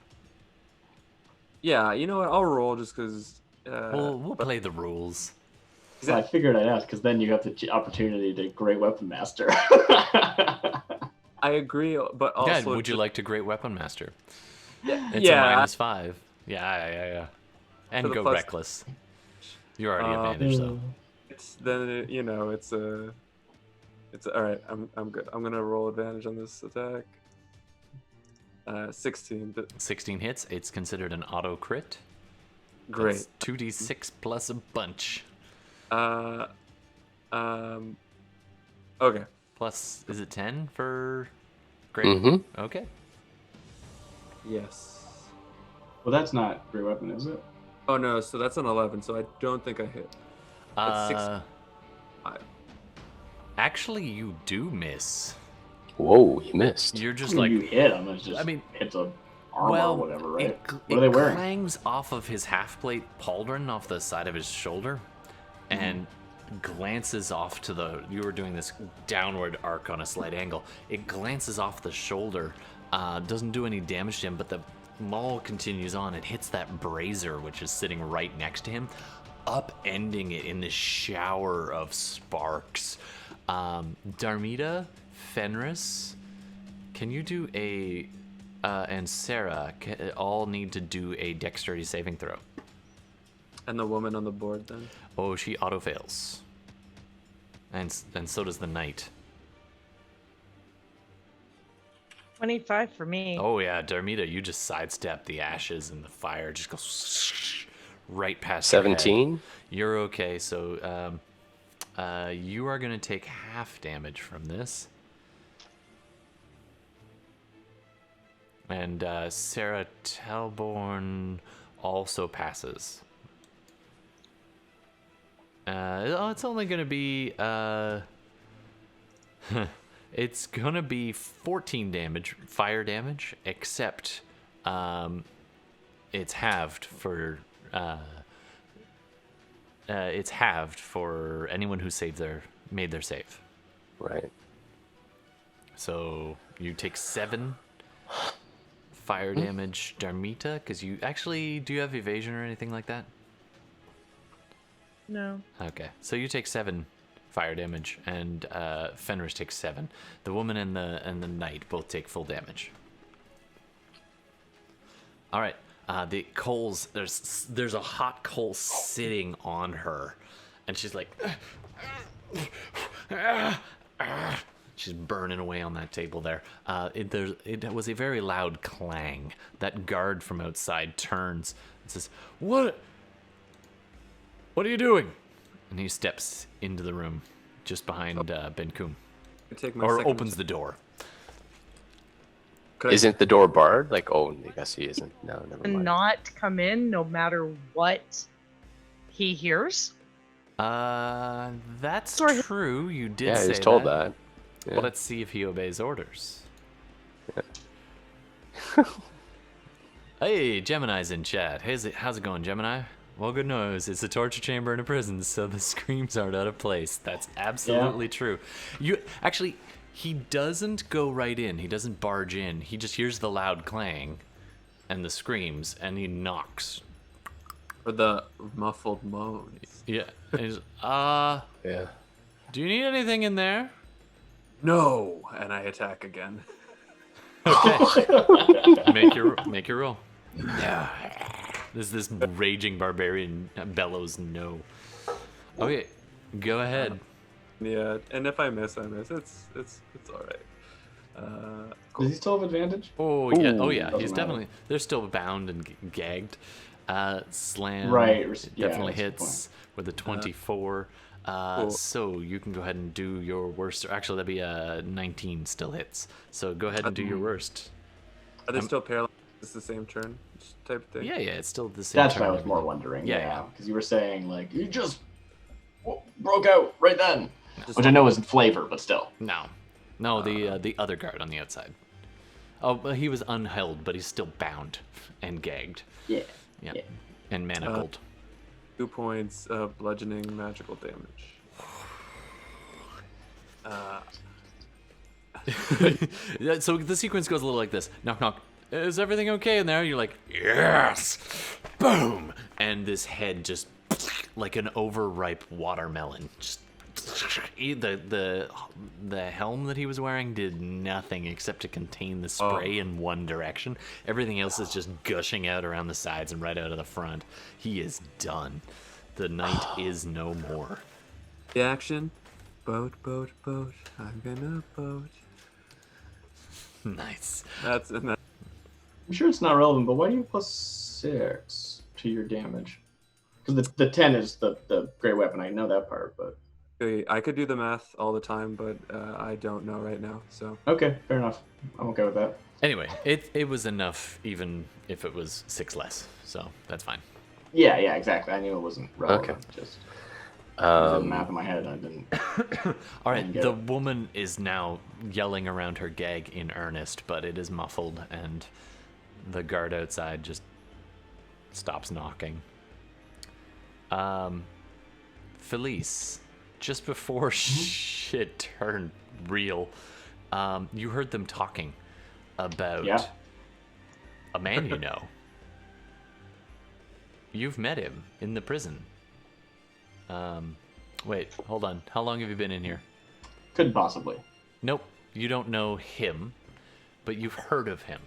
Yeah, you know what? I'll roll just because. We'll play the rules. So I figured I'd ask because then you have the opportunity to Great Weapon Master. I agree, but also. Yeah, would you like to Great Weapon Master? It's Yeah. a -5. Yeah. And For the go plus- reckless. You're already advantage though. It's then It's all right. I'm good. I'm gonna roll advantage on this attack. 16. 16 hits. It's considered an auto crit. Great. That's 2d6 plus a bunch. Okay. Plus, is it 10 for great? Mm-hmm. Okay. Yes. Well, that's not great weapon, is it? Oh no, so that's an 11. So I don't think I hit. That's 6. Actually, you do miss. Whoa, you missed. You're just I mean, like, you hit him. It's just, I mean, hits a armor well, or whatever, right? it What are they wearing? clangs off of his half-plate pauldron off the side of his shoulder, and glances off to the. You were doing this downward arc on a slight angle. It glances off the shoulder. Doesn't do any damage to him, but the maul continues on and hits that brazier, which is sitting right next to him, upending it in this shower of sparks. Darmita, Fenris, can you do a and Sarah all need to do a dexterity saving throw. And the woman on the board then? Oh, she auto fails. And so does the knight. 25 for me. Oh yeah, Darmita, you just sidestep the ashes and the fire just goes right past your head. 17. You're okay, so you are gonna take half damage from this. And Sarah Telborn also passes. It's only gonna be it's gonna be 14 damage, fire damage, except it's halved for anyone who made their save. Right. So you take 7 fire damage, Darmita, because you actually do you have evasion or anything like that? No. Okay, so you take 7 fire damage, and Fenris takes 7. The woman and the knight both take full damage. All right, the coals. There's a hot coal sitting on her, and she's like, she's burning away on that table there. It was a very loud clang. That guard from outside turns and says, "What are you doing?" And he steps into the room just behind Benkuhm, or opens the door. Isn't the door barred? Like, oh, I guess he isn't. No, never mind. Not come in no matter what he hears? That's Sorry. true. You did Yeah, say he's told that. Yeah. Well, let's see if he obeys orders. Hey, Gemini's in chat. How's it going, Gemini? Well, good news. It's a torture chamber in a prison, so the screams aren't out of place. That's absolutely true. He doesn't go right in. He doesn't barge in. He just hears the loud clang and the screams, and he knocks. Or the muffled moans. Yeah. And he's, Yeah. do you need anything in there? No! And I attack again. Okay. Make your roll. Yeah. This raging barbarian bellows no. Okay, go ahead. Yeah, and if I miss, I miss. It's all right. Does he still have advantage? Oh yeah, Ooh, he's doesn't definitely. matter. They're still bound and gagged. Slam. Right, yeah, Definitely that's a good hits with a 24. Cool. So you can go ahead and do your worst. Actually, that'd be a 19 still hits. So go ahead and do your worst. Are they still paralyzed? Is this the same turn type of thing? Yeah, it's still the same. That's turn. what I was more wondering. Yeah, Yeah, because you were saying like you just broke out right then, Just- which I know isn't flavor, but still. No, the other guard on the outside. Oh, but he was unheld, but he's still bound and gagged. Yeah. Yeah, and manacled. 2 points of bludgeoning magical damage. Yeah, so the sequence goes a little like this: knock, knock. Is everything okay in there? You're like, yes. Boom, and this head just like an overripe watermelon. Just the helm that he was wearing did nothing except to contain the spray in one direction. Everything else is just gushing out around the sides and right out of the front. He is done. The knight is no more. The action. Boat, boat, boat. I'm gonna boat. Nice. That's I'm sure it's not relevant, but why do you +6 to your damage? Because the 10 is the great weapon. I know that part, but I could do the math all the time, but I don't know right now. So okay, fair enough. I'm okay with that. Anyway, it was enough even if it was 6 less, so that's fine. Yeah, exactly. I knew it wasn't relevant. Okay. Just I did the math Um, in my head. I didn't. All right, get the it. woman is now yelling around her gag in earnest, but it is muffled, and the guard outside just stops knocking. Felice, just before shit turned real, you heard them talking about Yeah. a man you know. You've met him in the prison. Wait, hold on. How long have you been in here? Couldn't possibly. Nope, you don't know him, but you've heard of him.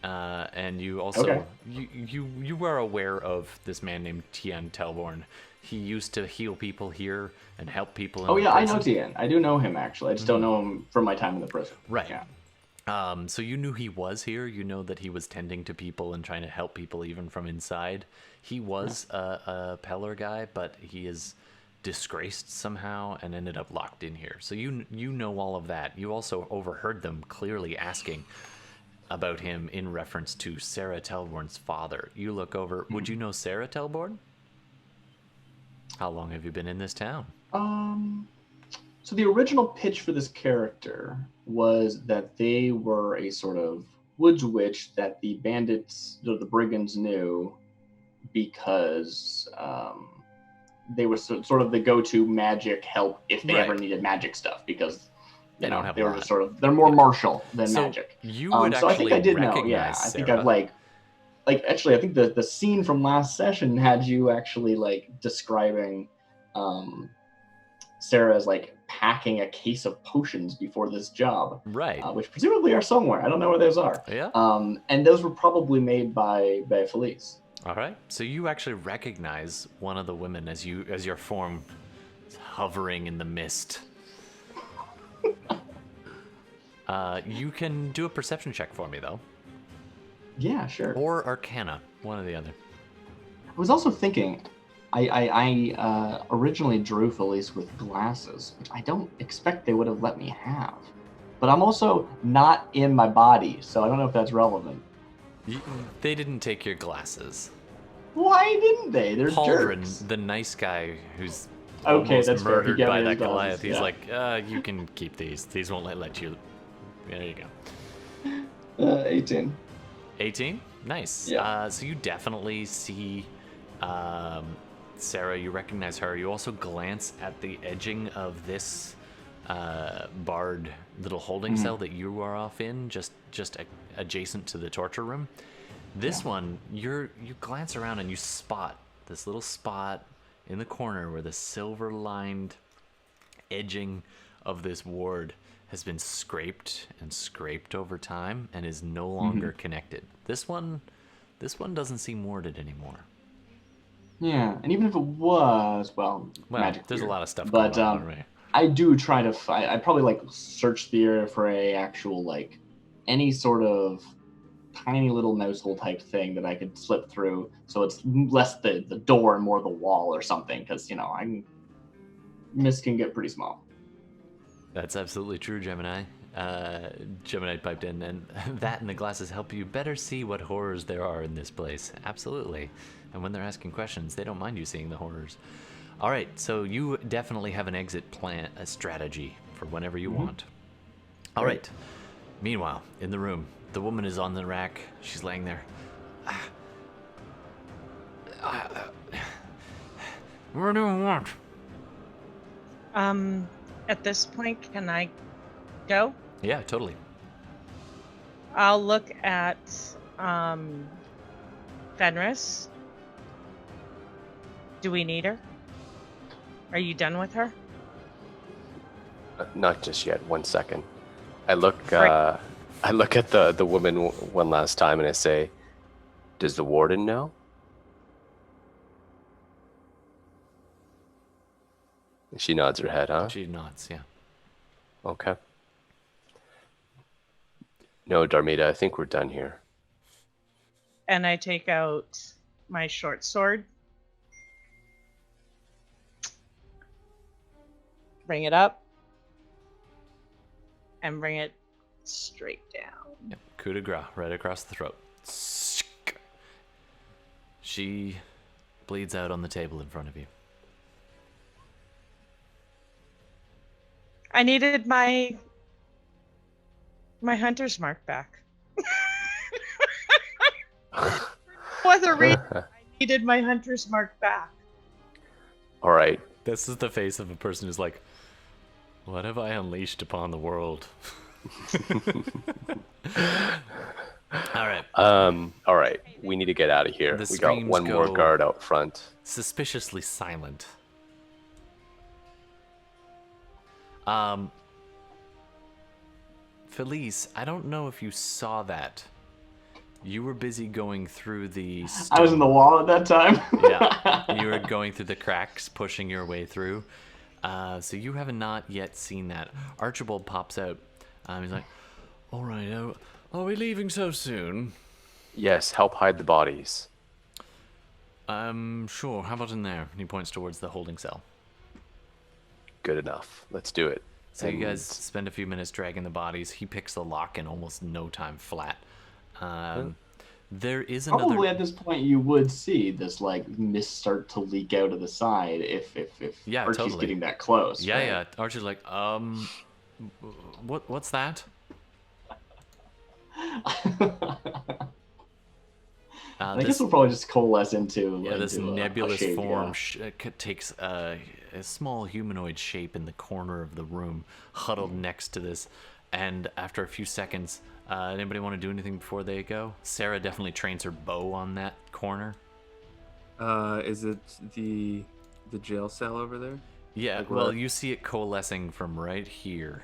And you also Okay. you were aware of this man named Tian Telborn. He used to heal people here and help people in Oh the yeah, I prison. know Tien. I do know him actually. I just don't know him from my time in the prison. Right. Yeah. So you knew he was here. You know that he was tending to people and trying to help people even from inside. He was a Pelor guy, but he is disgraced somehow and ended up locked in here. So you know all of that. You also overheard them clearly asking about him in reference to Sarah Telborn's father. You look over. Would you know Sarah Telborn? How long have you been in this town? So the original pitch for this character was that they were a sort of woods witch that the bandits or the brigands knew because they were sort of the go-to magic help if they ever Right. needed magic stuff because They don't have they a were lot. just sort of they're more martial than So magic. you would So I think actually I did know. recognize Yeah, I Sarah. think I've like actually I think the scene from last session had you actually like describing Sarah as like packing a case of potions before this job, Right. which presumably are somewhere. I don't know where those are. Yeah. And those were probably made by Felice. All right. So you actually recognize one of the women as your form is hovering in the mist. You can do a perception check for me though, Yeah, sure. or Arcana, one or the other. I was also thinking, I originally drew Felice with glasses, which I don't expect they would have let me have. But I'm also not in my body, so I don't know if that's relevant. They didn't take your glasses. Why didn't they? They're Pauldron, jerks. the nice guy who's Okay, almost that's fair. He murdered gave by me that his glasses, Goliath, he's yeah. like, you can keep these. These won't let you. There you go. 18. 18? Nice. Yeah. So you definitely see Sarah. You recognize her. You also glance at the edging of this barred little holding cell that you are off in, just adjacent to the torture room. This one, you glance around and you spot this little spot in the corner where the silver-lined edging of this ward has been scraped and scraped over time and is no longer connected. This one doesn't seem warded anymore. Yeah, and even if it was, well, magic there's a weird. lot of stuff But going on, right? I do try to find. I probably like search the area for a actual like any sort of tiny little mouse hole type thing that I could slip through, so it's less the door and more the wall or something. Because mist can get pretty small. That's absolutely true, Gemini. Gemini piped in, and that and the glasses help you better see what horrors there are in this place. Absolutely. And when they're asking questions, they don't mind you seeing the horrors. All right, so you definitely have an exit plan, a strategy for whenever you want. All right. Meanwhile, in the room, the woman is on the rack. She's laying there. What do you want? At this point, can I go? Yeah, totally. I'll look at Fenris. Do we need her? Are you done with her? Not just yet. 1 second. I look at the woman one last time and I say, "Does the warden know?" She nods her head, huh? She nods, yeah. Okay. No, Darmita, I think we're done here. And I take out my short sword. Bring it up. And bring it straight down. Yep. Coup de grace, right across the throat. She bleeds out on the table in front of you. I needed my hunter's mark back. No other reason. I needed my hunter's mark back. All right. This is the face of a person who's like, what have I unleashed upon the world? All right. All right. We need to get out of here. The We got screams one more go- guard out front. Suspiciously silent. Felice, I don't know if you saw that. You were busy going through the... I was in the wall at that time. Yeah, you were going through the cracks, pushing your way through. So you have not yet seen that. Archibald pops out. He's like, all right, are we leaving so soon? Yes, help hide the bodies. Sure. How about in there? And he points towards the holding cell. Good enough. Let's do it. So you guys spend a few minutes dragging the bodies. He picks the lock in almost no time flat. There is another... Probably at this point you would see this like mist start to leak out of the side if Yeah, Archie's totally. getting that close. Yeah, right? yeah. Archie's like, what's that? I guess we'll probably just coalesce into This into a nebulous shape, form yeah. takes a small humanoid shape in the corner of the room, huddled next to this. And after a few seconds, anybody want to do anything before they go? Sarah definitely trains her bow on that corner. Is it the jail cell over there? Yeah, Like well, what? you see it coalescing from right here,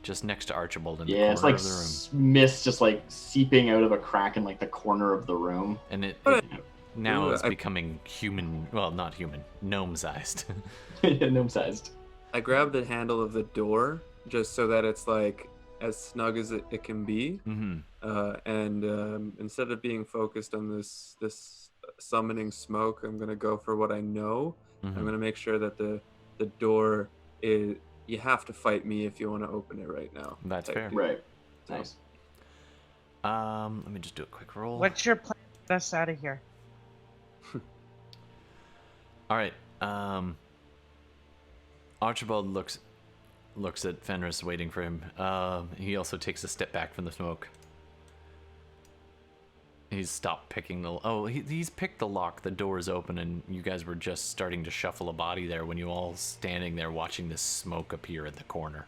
just next to Archibald in the Yeah, it's corner like of the room. mist just like seeping out of a crack in like the corner of the room. And it But now Ooh, is I- becoming human, well, not human, gnome-sized. Gnome-sized. I grab the handle of the door just so that it's like as snug as it can be. Mm-hmm. And instead of being focused on this summoning smoke, I'm gonna go for what I know. Mm-hmm. I'm gonna make sure that the door is. You have to fight me if you want to open it right now. That's type fair. deal. Right. Nice. Let me just do a quick roll. What's your plan to get us out of here? All right. Archibald looks at Fenris waiting for him. He also takes a step back from the smoke. He's stopped picking the... Oh, he's picked the lock. The door is open, and you guys were just starting to shuffle a body there when you all standing there watching this smoke appear in the corner.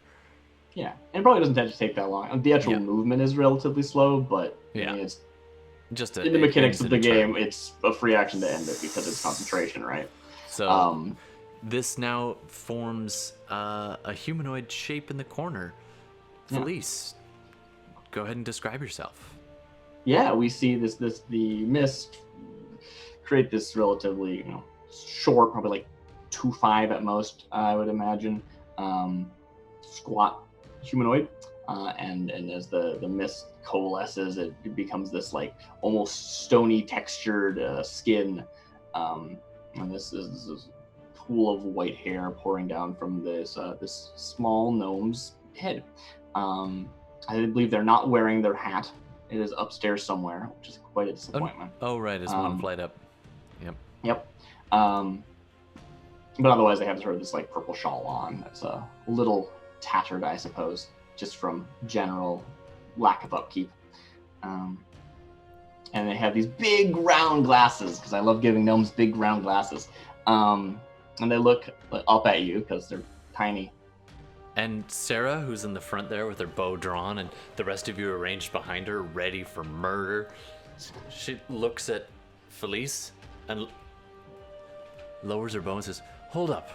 Yeah, and it probably doesn't tend to take that long. The actual Yeah. movement is relatively slow, but I Yeah. mean, it's Just in the mechanics of the game. game, it's a free action to end it because it's concentration, right? So this now forms a humanoid shape in the corner. Yeah. Felice, go ahead and describe yourself. Yeah, we see the mist create this relatively short, probably like 2'5" at most, I would imagine, squat humanoid, and as the mist coalesces, it becomes this like almost stony textured skin, and this is this pool of white hair pouring down from this small gnome's head. I believe they're not wearing their hat. It is upstairs somewhere, which is quite a disappointment. Oh, right, it's one flight up. Yep. But otherwise, they have sort of this like purple shawl on. That's a little tattered, I suppose, just from general lack of upkeep. And they have these big round glasses, because I love giving gnomes big round glasses. And they look up at you because they're tiny. And Sarah, who's in the front there with her bow drawn, and the rest of you arranged behind her, ready for murder. She looks at Felice and lowers her bow and says, "Hold up.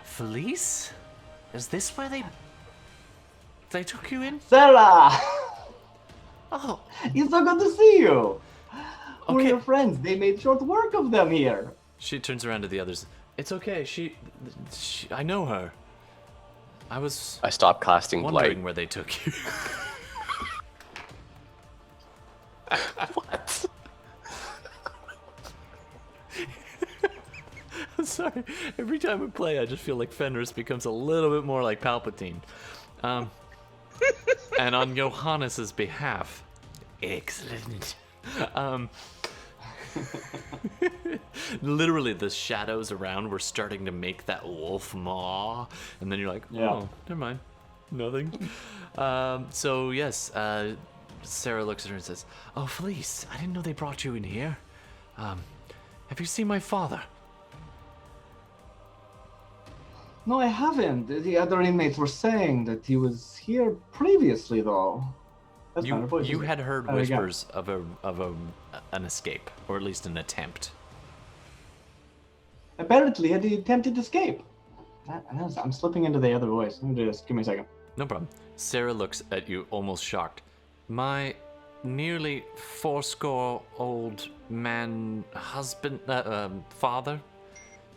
Felice? Is this where they took you in?" Sarah! Oh, It's so good to see you! Who are Okay. your friends? They made short work of them here. She turns around to the others. It's okay. She I know her. I stopped casting wondering blight. where they took you. What? I'm sorry. Every time we play, I just feel like Fenris becomes a little bit more like Palpatine. And on Johannes's behalf, excellent. Literally, the shadows around were starting to make that wolf maw, and then you're like, oh, never mind, nothing. So yes, Sarah looks at her and says, "Oh, Felice, I didn't know they brought you in here. Have you seen my father?" No, I haven't. The other inmates were saying that he was here previously, though. That's not her voice, You is it? had heard There we go. whispers of an escape, or at least an attempt. Apparently, had the attempted escape. I'm slipping into the other voice. Let me do this. Give me a second. No problem. Sarah looks at you, almost shocked. My nearly fourscore-old man husband, father,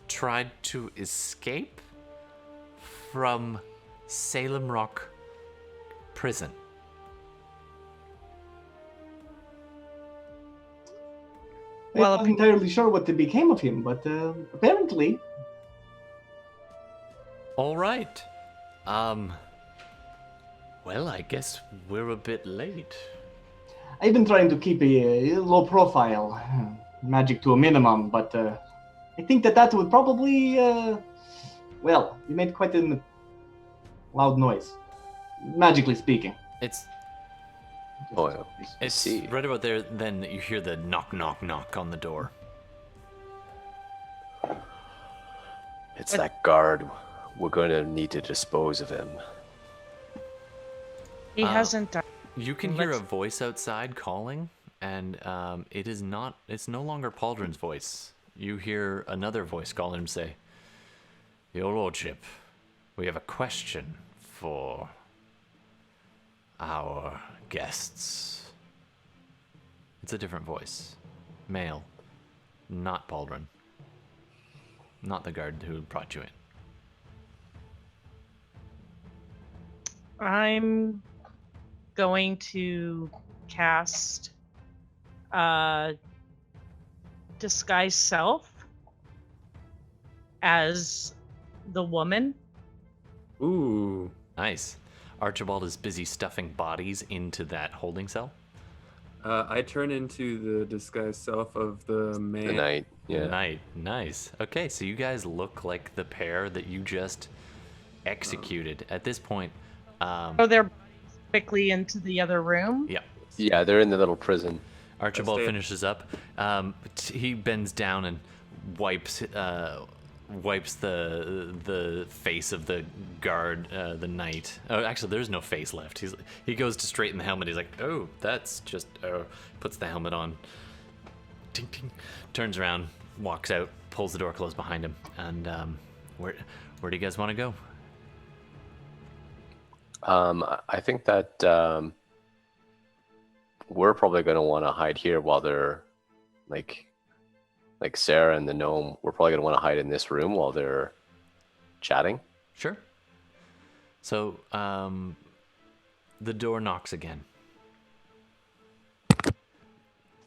tried to escape from Salem Rock prison. Well, I'm not entirely sure what became of him, but apparently. All right. Well, I guess we're a bit late. I've been trying to keep a low profile, magic to a minimum, but I think that would probably, well, you made quite a loud noise, magically speaking. It's Oh, yeah. It's see. right about there then that you hear the knock, knock, knock on the door. It's that guard. We're going to need to dispose of him. He hasn't done. You can hear a Let's- voice outside calling, and it's no longer Pauldron's voice. You hear another voice calling him say, "Your Lordship, we have a question for our guests." It's a different voice. Male. Not Pauldron. Not the guard who brought you in. I'm going to cast disguise self as the woman. Ooh. Nice. Archibald is busy stuffing bodies into that holding cell. I turn into the disguised self of the man. The knight. Yeah. Nice. Okay, so you guys look like the pair that you just executed. At this point, Go there quickly into the other room. yeah. Yeah, they're in the little prison. Archibald stay- finishes up. He bends down and wipes the face of the guard, the knight. Oh, actually, there's no face left. He goes to straighten the helmet. He's like, "Oh, that's just." Puts the helmet on. Ting ting. Turns around, walks out, pulls the door closed behind him. And where do you guys want to go? I think that we're probably going to want to hide here while they're like Sarah and the gnome. We're probably going to want to hide in this room while they're chatting. Sure. So, the door knocks again.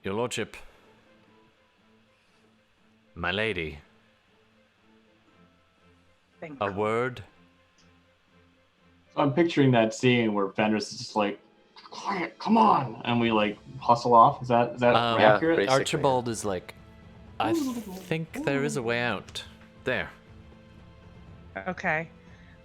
Your Lordship, my lady, Thank a word. I'm picturing that scene where Fenris is just like, "Quiet, come on," and we like hustle off. Is that Yeah, accurate? basically. Archibald is like, "I think there is a way out. There." Okay.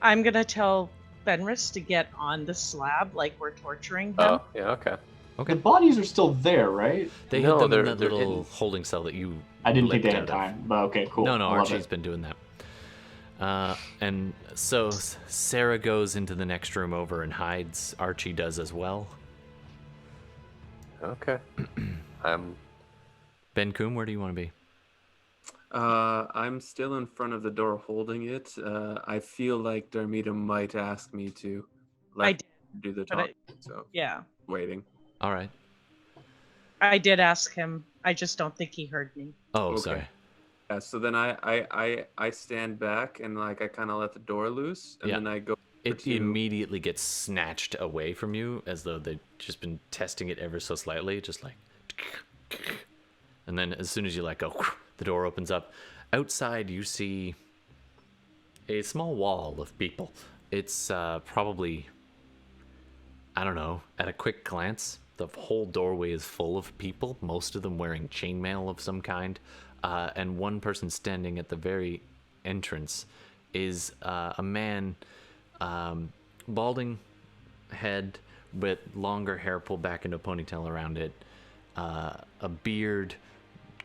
I'm going to tell Fenris to get on the slab like we're torturing him. Oh, yeah, okay. The bodies are still there, right? They No, hid them in they're that little hidden. holding cell that you. I didn't think they blipped had out of. time, but okay, cool. No, I love Archie's it. been doing that. And so Sarah goes into the next room over and hides. Archie does as well. Okay. Benkuhm, where do you want to be? I'm still in front of the door holding it. I feel like Darmita might ask me to I did, do the but I- talk. So yeah. waiting. All right. I did ask him. I just don't think he heard me. Oh, Okay. sorry. Yeah, so then I stand back and like I kind of let the door loose, and Yeah. then I go. It immediately gets snatched away from you as though they've just been testing it ever so slightly, just like. And then as soon as you let go, the door opens up. Outside, you see a small wall of people. It's probably, I don't know, at a quick glance, the whole doorway is full of people, most of them wearing chainmail of some kind. And one person standing at the very entrance is a man, balding head with longer hair pulled back into a ponytail around it, a beard,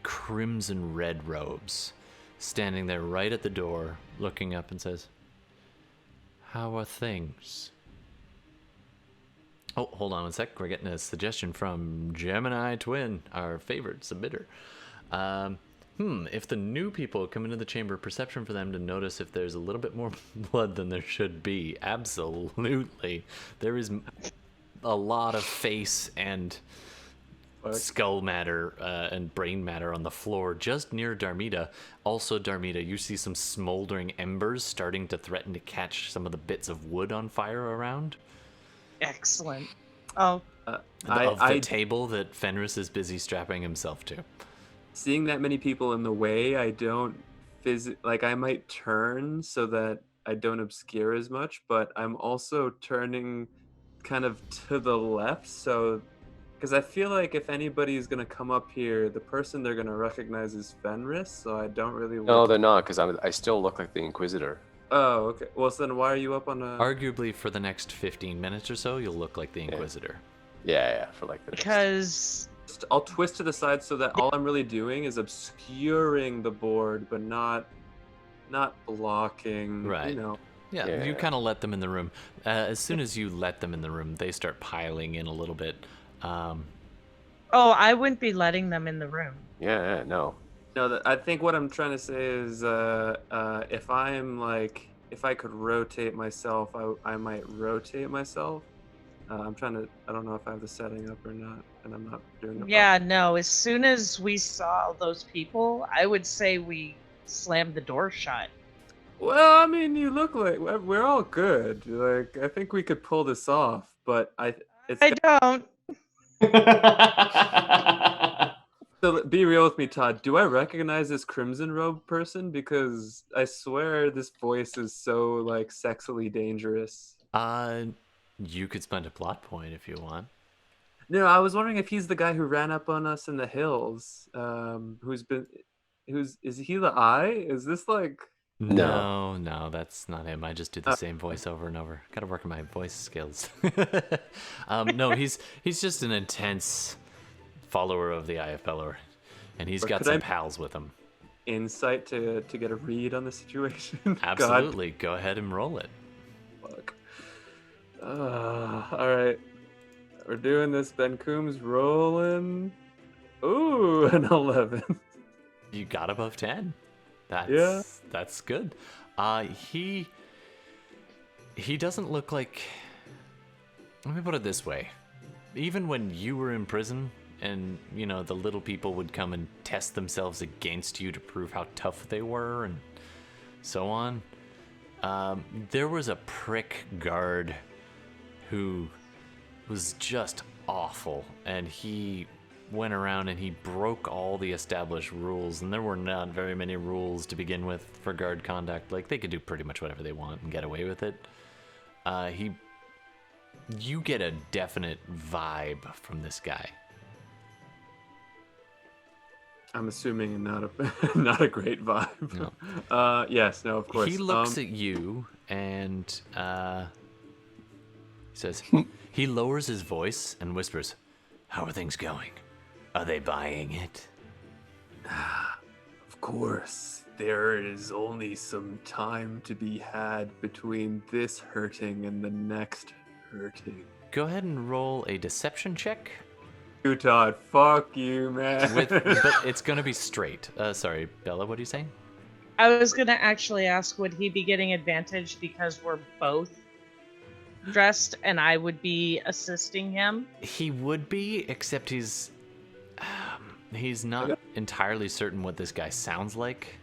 crimson red robes, standing there right at the door, looking up and says, "How are things?" Oh, hold on one sec. We're getting a suggestion from Gemini Twin, our favorite submitter. If the new people come into the chamber, perception for them to notice if there's a little bit more blood than there should be. Absolutely. There is a lot of face and skull matter and brain matter on the floor just near Darmita. Also, Darmita, you see some smoldering embers starting to threaten to catch some of the bits of wood on fire around. Excellent. Oh, Of the table that Fenris is busy strapping himself to. Seeing that many people in the way, I don't I might turn so that I don't obscure as much, but I'm also turning kind of to the left, so because I feel like if anybody is gonna come up here, the person they're gonna recognize is Fenris, so I don't really. No, they're not, because I still look like the Inquisitor. Oh, okay. Well, so then why are you up on a? Arguably, for the next 15 minutes or so, you'll look like the Inquisitor. Yeah, for like the because I'll twist to the side so that all I'm really doing is obscuring the board, but not blocking. Right. You know. Yeah, you kind of let them in the room. As soon as you let them in the room, they start piling in a little bit. oh, I wouldn't be letting them in the room. Yeah, no. No, I think what I'm trying to say is, if I could rotate myself, I might rotate myself. I don't know if I have the setting up or not, and I'm not doing it. Yeah, no, as soon as we saw those people, I would say we slammed the door shut. Well, I mean, you look like we're all good. Like, I think we could pull this off, but I don't. So be real with me, Todd. Do I recognize this crimson robe person? Because I swear this voice is so like sexily dangerous. You could spend a plot point if you want. No, I was wondering if he's the guy who ran up on us in the hills. Is he the Eye? Is this like? No, that's not him. I just do the same voice over and over. Gotta work on my voice skills. No, he's just an intense follower of the Eye of Pelor, and he's got some pals with him. Insight to get a read on the situation. Absolutely. Go ahead and roll it. Fuck. All right. We're doing this. Benkuhm's rolling. Ooh, an 11. You got above 10. That's good. He doesn't look like. Let me put it this way. Even when you were in prison, and the little people would come and test themselves against you to prove how tough they were, and so on. There was a prick guard who was just awful, and he went around and he broke all the established rules, and there were not very many rules to begin with for guard conduct. Like, they could do pretty much whatever they want and get away with it. You get a definite vibe from this guy. I'm assuming not a great vibe. No. Yes, no, of course. He looks at you and says, he lowers his voice and whispers, "How are things going? Are they buying it?" Of course, there is only some time to be had between this hurting and the next hurting. Go ahead and roll a deception check. You, Todd. Fuck you, man. But it's going to be straight. Sorry, Bella, what are you saying? I was going to actually ask, would he be getting advantage because we're both dressed and I would be assisting him? He would be, except he's not entirely certain what this guy sounds like,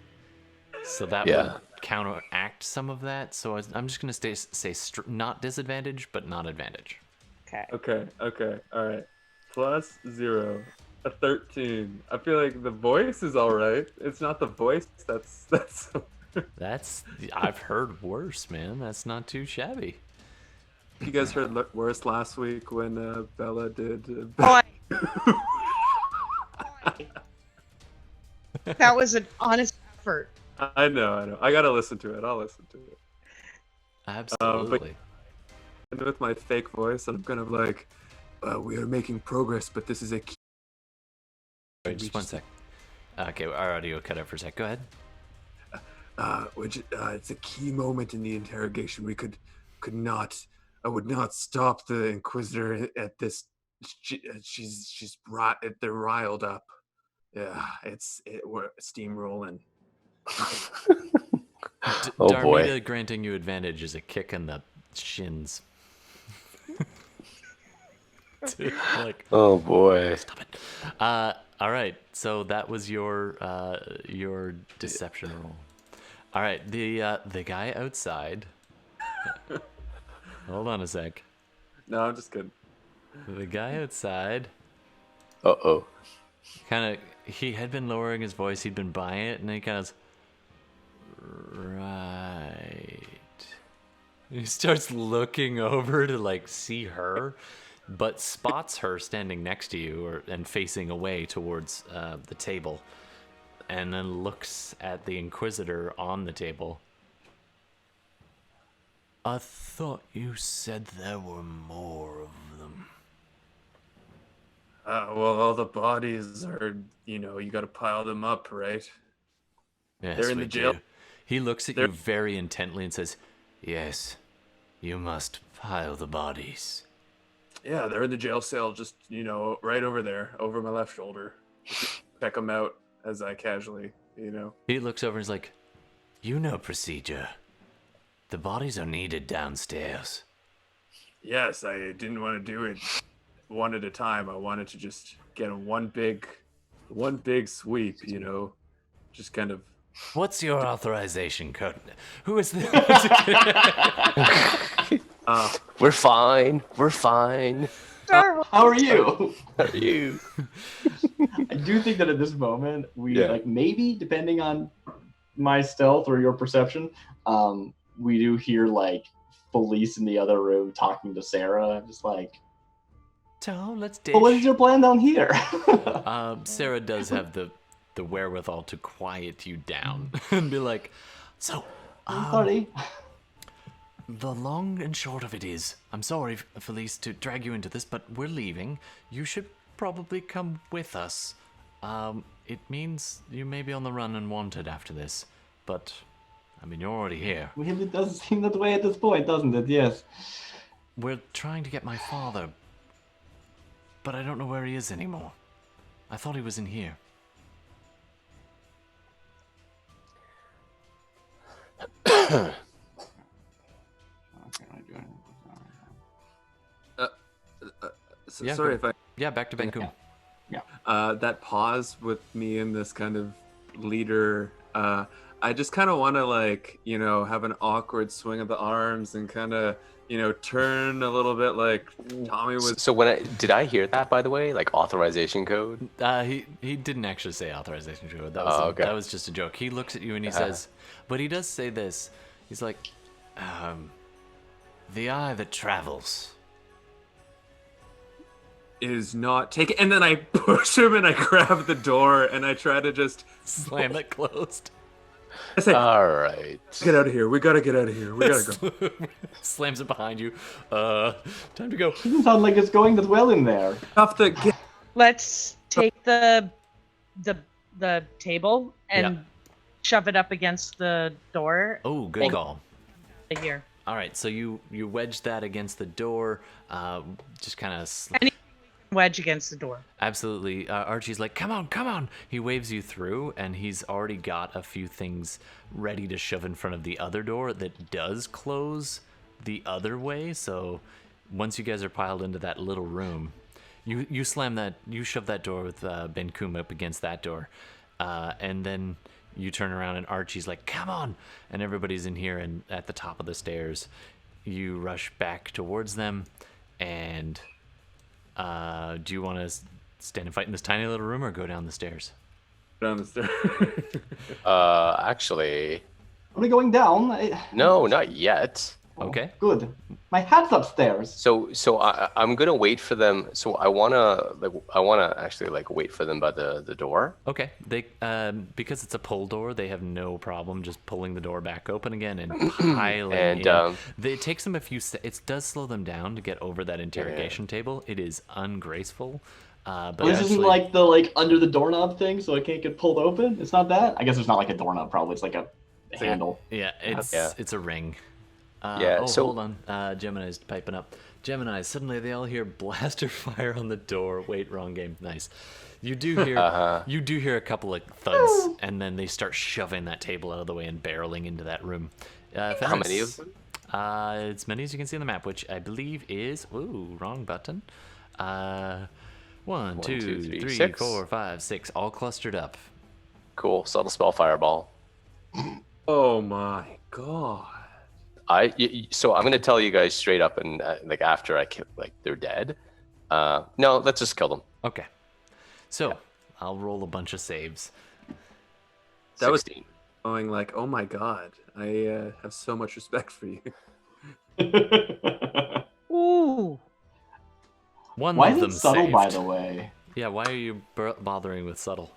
so that Yeah. would counteract some of that. So I'm just gonna say not disadvantage, but not advantage. Okay. Okay. All right. +0. A 13. I feel like the voice is all right. It's not the voice that's. I've heard worse, man. That's not too shabby. You guys heard worse last week when Bela did. That was an honest effort. I know. I gotta listen to it. I'll listen to it. Absolutely. And with my fake voice, I'm kind of like, we are making progress, but this is a key. Wait, just one sec. Okay, our audio cut out for a sec. Go ahead. It's a key moment in the interrogation. We could not. I would not stop the Inquisitor at this. They're riled up. Yeah, we're steamrolling. Oh Darmita boy. granting you advantage is a kick in the shins. Dude, like, Oh boy. stop it. All right, so that was your deception roll. All right, the guy outside. Hold on a sec. No, I'm just kidding. The guy outside, Uh-oh. he had been lowering his voice. He'd been buying it, and then he kind of, right. He starts looking over to like see her, but spots her standing next to you and facing away towards the table, and then looks at the Inquisitor on the table. I thought you said there were more of them. Well, all the bodies are, you got to pile them up, right? Yes, They're in we the jail. do. He looks at you very intently and says, yes, you must pile the bodies. Yeah, they're in the jail cell, just, right over there, over my left shoulder. Check them out as I casually, He looks over and is like, you know procedure. The bodies are needed downstairs. Yes, I didn't want to do it one at a time. I wanted to just get one big sweep, just kind of. What's your authorization code? Who is this? We're fine. We're fine. How are you? How are you? I do think that at this moment, Yeah. like maybe depending on my stealth or your perception, we do hear like Felice in the other room talking to Sarah. I'm just like, So let's well, what is your plan down here? Sarah does have the wherewithal to quiet you down and be like, so, I'm sorry. the long and short of it is, I'm sorry, Felice, to drag you into this, but we're leaving. You should probably come with us. It means you may be on the run and wanted after this, but, I mean, you're already here. Well, it does seem that way at this point, doesn't it? Yes. We're trying to get my father, but I don't know where he is anymore. I thought he was in here. Yeah, Sorry go- if Yeah, back to Benkuhm. that pause with me and this kind of leader, I just kind of want to have an awkward swing of the arms and kind of turn a little bit like Tommy was. So did I hear that, by the way? Like authorization code? He didn't actually say authorization code. That Okay. That was just a joke. He looks at you and he says, but he does say this. He's like, the eye that travels. Is not taken, and then I push him and I grab the door and I try to just Slam it closed. I say, All right. get out of here. We gotta get out of here. We gotta go. Slams it behind you. Time to go. Doesn't sound like it's going that well in there. Off the get. Let's take the table and Yeah. shove it up against the door Oh, good call. here. All right, so you wedge that against the door. Just kind of. Wedge against the door. Absolutely. Archie's like, come on, come on. He waves you through, and he's already got a few things ready to shove in front of the other door that does close the other way. So once you guys are piled into that little room, You slam that, you shove that door with Benkuhm up against that door, and then you turn around and Archie's like, "Come on!" And everybody's in here and at the top of the stairs. You rush back towards them, and do you want to stand and fight in this tiny little room or go down the stairs? Down the stairs. Actually, I'm going down. no, not yet. Okay. Good. My hat's upstairs. So I'm gonna wait for them. So I wanna actually like wait for them by the door. Okay. They because it's a pull door, they have no problem just pulling the door back open again and piling And, in. It takes them a few. It does slow them down to get over that interrogation table. It is ungraceful. But This isn't like the under the doorknob thing, so it can't get pulled open. It's not that. I guess it's not like a doorknob. Probably it's like a handle. Yeah, it's a ring. So hold on. Gemini's piping up. Gemini, suddenly they all hear blaster fire on the door. Wait, wrong game. Nice. You do hear a couple of thuds, and then they start shoving that table out of the way and barreling into that room. how many of them? As many as you can see on the map, which I believe is wrong button. 1, 2, 3, 6. 4, 5, 6, all clustered up. Cool. Subtle spell fireball. Oh my god. So I'm gonna tell you guys straight up, and like after I kill, like they're dead. No, let's just kill them. Okay. So I'll roll a bunch of saves. That was 16. going like, oh my god, I have so much respect for you. Ooh. One Why of is them it subtle, saved. by the way? Yeah, why are you bothering with subtle?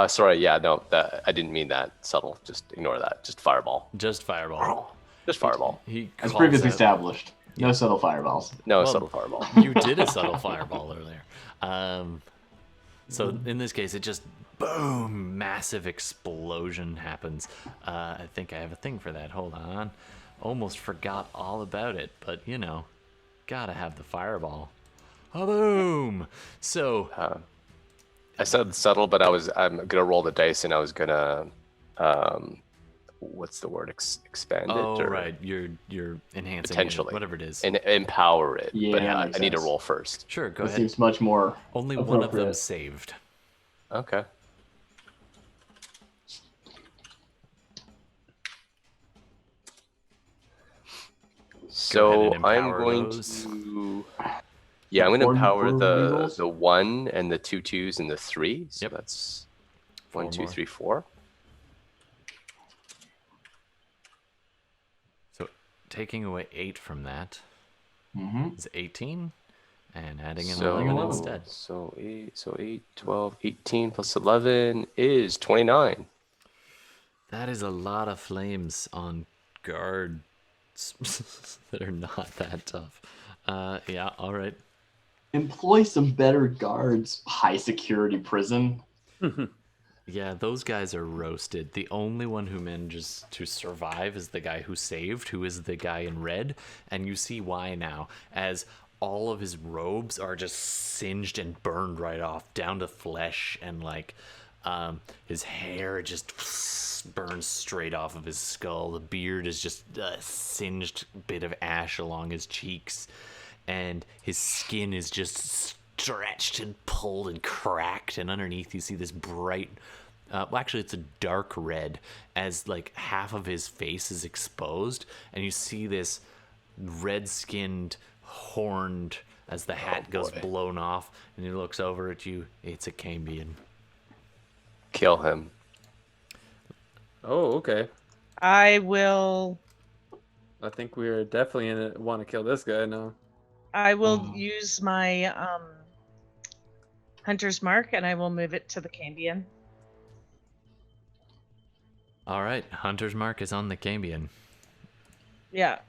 Sorry. Yeah. No. I didn't mean that. Subtle. Just ignore that. Just fireball. Just fireball. Just fireball. He As calls previously out- established, no subtle fireballs. No, Well, subtle fireball. You did a subtle fireball earlier. So in this case, it just boom, massive explosion happens. I think I have a thing for that. Hold on. Almost forgot all about it, but gotta have the fireball. Boom. So I said subtle, but I'm gonna roll the dice, and I was gonna what's the word? Expand it. oh or right, you're enhancing Potentially. it, whatever it is. And empower it. Yeah, but that I makes need to sense. roll first. Sure, go It ahead. seems much more. Only one of them appropriate. saved. Okay. So ahead and I'm empower going those. to. Yeah, I'm going to Four- empower four the reroll? the 1 and the 2 2s and the 3. So Yep. that's Four 1, 2, more. 3, 4. So taking away 8 from that Mm-hmm. is 18, and adding an So 11 instead. So 8, 12, 18 plus 11 is 29. That is a lot of flames on guards that are not that tough. Yeah, all right. Employ some better guards. High security prison. Yeah, those guys are roasted. The only one who manages to survive is the guy who saved, who is the guy in red. And you see why now, as all of his robes are just singed and burned right off, down to flesh, and his hair just burns straight off of his skull. The beard is just a singed bit of ash along his cheeks, and his skin is just stretched and pulled and cracked, and underneath you see this bright actually it's a dark red, as like half of his face is exposed, and you see this red-skinned, horned, as the hat goes blown off, and he looks over at you. It's a Cambion. Kill him. Oh, okay. I will. I think we're definitely want to kill this guy now. I will Oh. use my hunter's mark, and I will move it to the Cambion. All right, Hunter's Mark is on the Cambion. Yeah,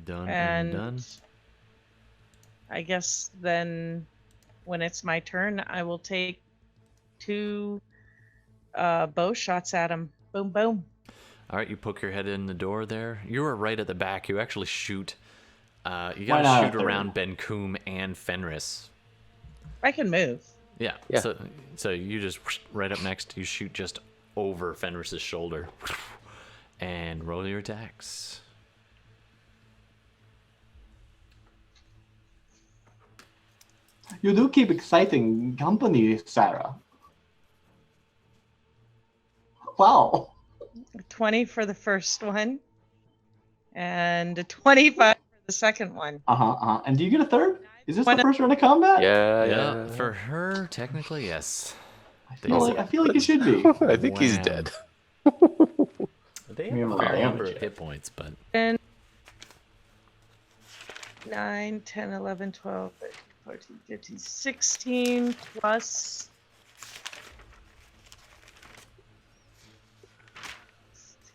Done and and done. I guess then, when it's my turn, I will take 2 bow shots at him. Boom, boom. All right, you poke your head in the door there. You were right at the back. You actually shoot. You Why gotta not shoot a around Benkuhm and Fenris. I can move. Yeah. Yeah. So you just right up next. You shoot just over Fenris's shoulder, and roll your attacks. You do keep exciting company, Sarah. Wow. 20 for the first one, and a 25 for the second one. And do you get a third? Is this One the of- first round of combat? Yeah. For her, technically, yes. I feel like it should be. I think he's Wham. dead. They We have have a a fair damage number of yet. hit points, but 9, 10, 11, 12, 13, 14, 15, 16 plus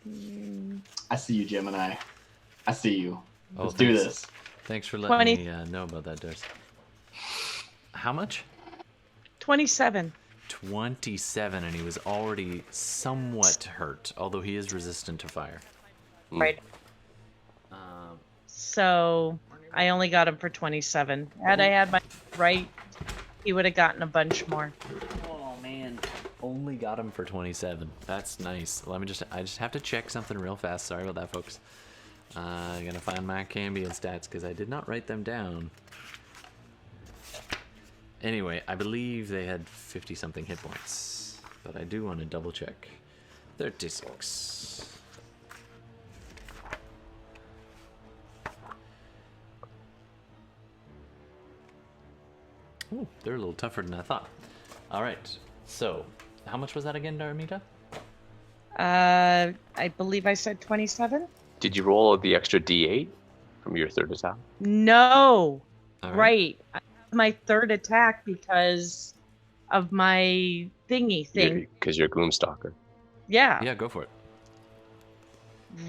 16. I see you, Gemini. I see you. Oh, Let's do thanks. this. Thanks for 20. letting me know about that, Darcy. How much? 27. 27, and he was already somewhat hurt, although he is resistant to fire. Right. Um, So I only got him for 27. Had I had my right, he would have gotten a bunch more. oh man, only got him for 27. That's nice. I just have to check something real fast. Sorry about that, folks. I'm gonna find my Cambion stats because I did not write them down. Anyway, I believe they had 50 something hit points, but I do want to double check. 36. Ooh, they're a little tougher than I thought. All right, so how much was that again, Darmita? I believe I said 27. Did you roll the extra D8 from your third attack? No. All Right. I have my third attack because of my thingy thing. Because you're Gloomstalker. Yeah. Yeah, go for it.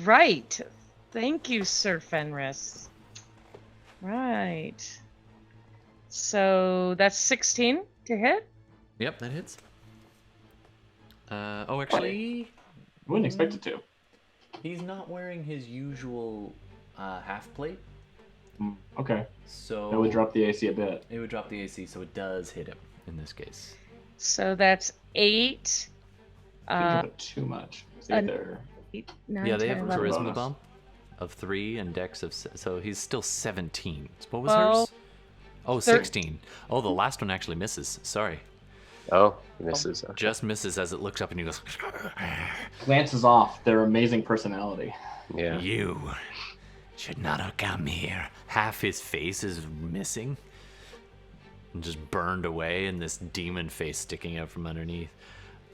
Right. Thank you, Sir Fenris. Right. So that's 16 to hit. Yep, that hits. Oh, actually, I wouldn't expect it to. he's not wearing his usual half plate, Okay. so That would drop the AC a bit. It would drop the AC, so it does hit him in this case. So that's 8. Drop it too much. See an- there. 8, 9, Yeah, they 10, have a 11. charisma bonus. bump of 3 and dex of so he's still 17. What was Well, hers? Oh, 16. Oh, the last one actually misses. Sorry. Oh, he misses. Okay. Just misses as it looks up and he goes, Glances off their amazing personality. Yeah. "You should not have come here." Half his face is missing and just burned away, and this demon face sticking out from underneath.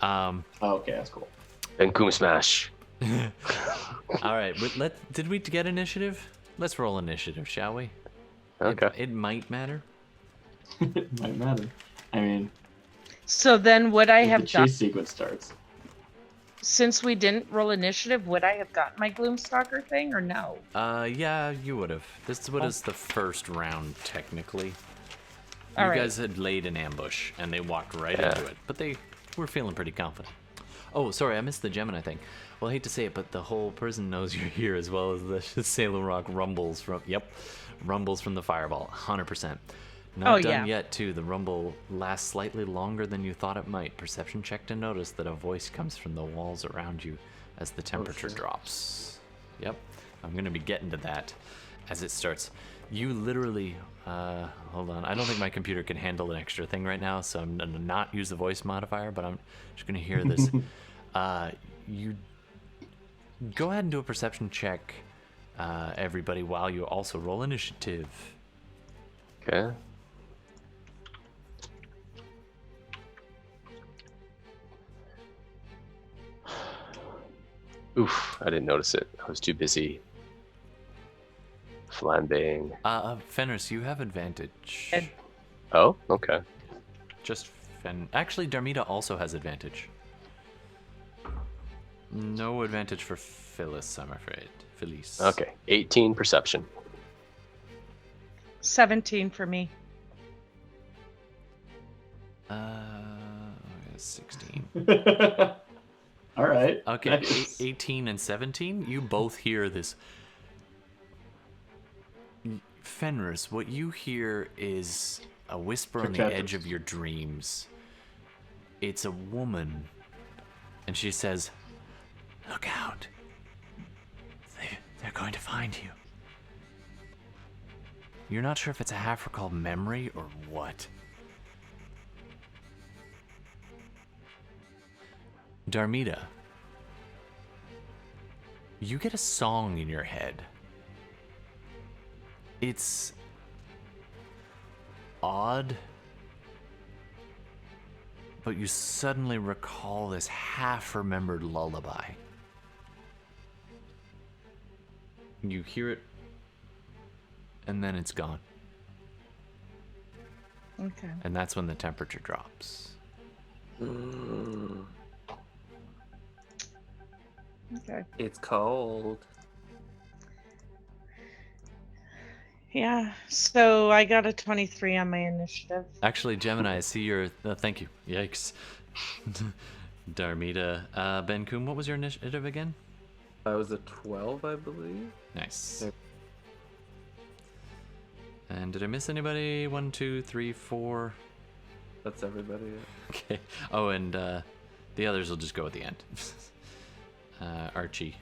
Oh, okay, that's cool. Benkuhm smash. All right, did we get initiative? Let's roll initiative, shall we? Okay. It might matter. It might matter. I mean, So then would I if the have done, chase sequence starts. since we didn't roll initiative, would I have gotten my Gloomstalker thing or no? Yeah, you would have. This was the first round, technically. All You right. guys had laid an ambush, and they walked right Yeah. into it. But they were feeling pretty confident. Oh, sorry, I missed the Gemini thing. Well, I hate to say it, but the whole prison knows you're here, as well as the Salem Rock rumbles from... Yep, rumbles from the fireball, 100%. Not Oh, done yeah. yet, too. The rumble lasts slightly longer than you thought it might. Perception check to notice that a voice comes from the walls around you as the temperature drops. Yep, I'm going to be getting to that as it starts. You literally... hold on. I don't think my computer can handle an extra thing right now, so I'm going to not use the voice modifier, but I'm just going to hear this. You go ahead and do a perception check, everybody, while you also roll initiative. Okay. Oof, I didn't notice it. I was too busy flambeing. Fenris, you have advantage. Ed- Oh, okay. Just Actually, Darmita also has advantage. No advantage for Phyllis, I'm afraid. Phyllis. Okay. 18 perception. 17 for me. 16. All right. Okay, Nice. 18 and 17, you both hear this. Fenris, what you hear is a whisper on the Protect edge us. of your dreams. It's a woman, and she says, "Look out. They're going to find you." You're not sure if it's a half recall memory or what. Darmita, you get a song in your head. It's odd, but you suddenly recall this half-remembered lullaby. You hear it, and then it's gone. Okay. And that's when the temperature drops. Okay. It's cold. Yeah. So I got a 23 on my initiative. Actually, Gemini, I see your... thank you. Yikes. Darmita. Benkuhm, what was your initiative again? I was a 12, I believe. Nice. And did I miss anybody? 1, 2, 3, 4. That's everybody. Okay. Oh, and the others will just go at the end. Archie.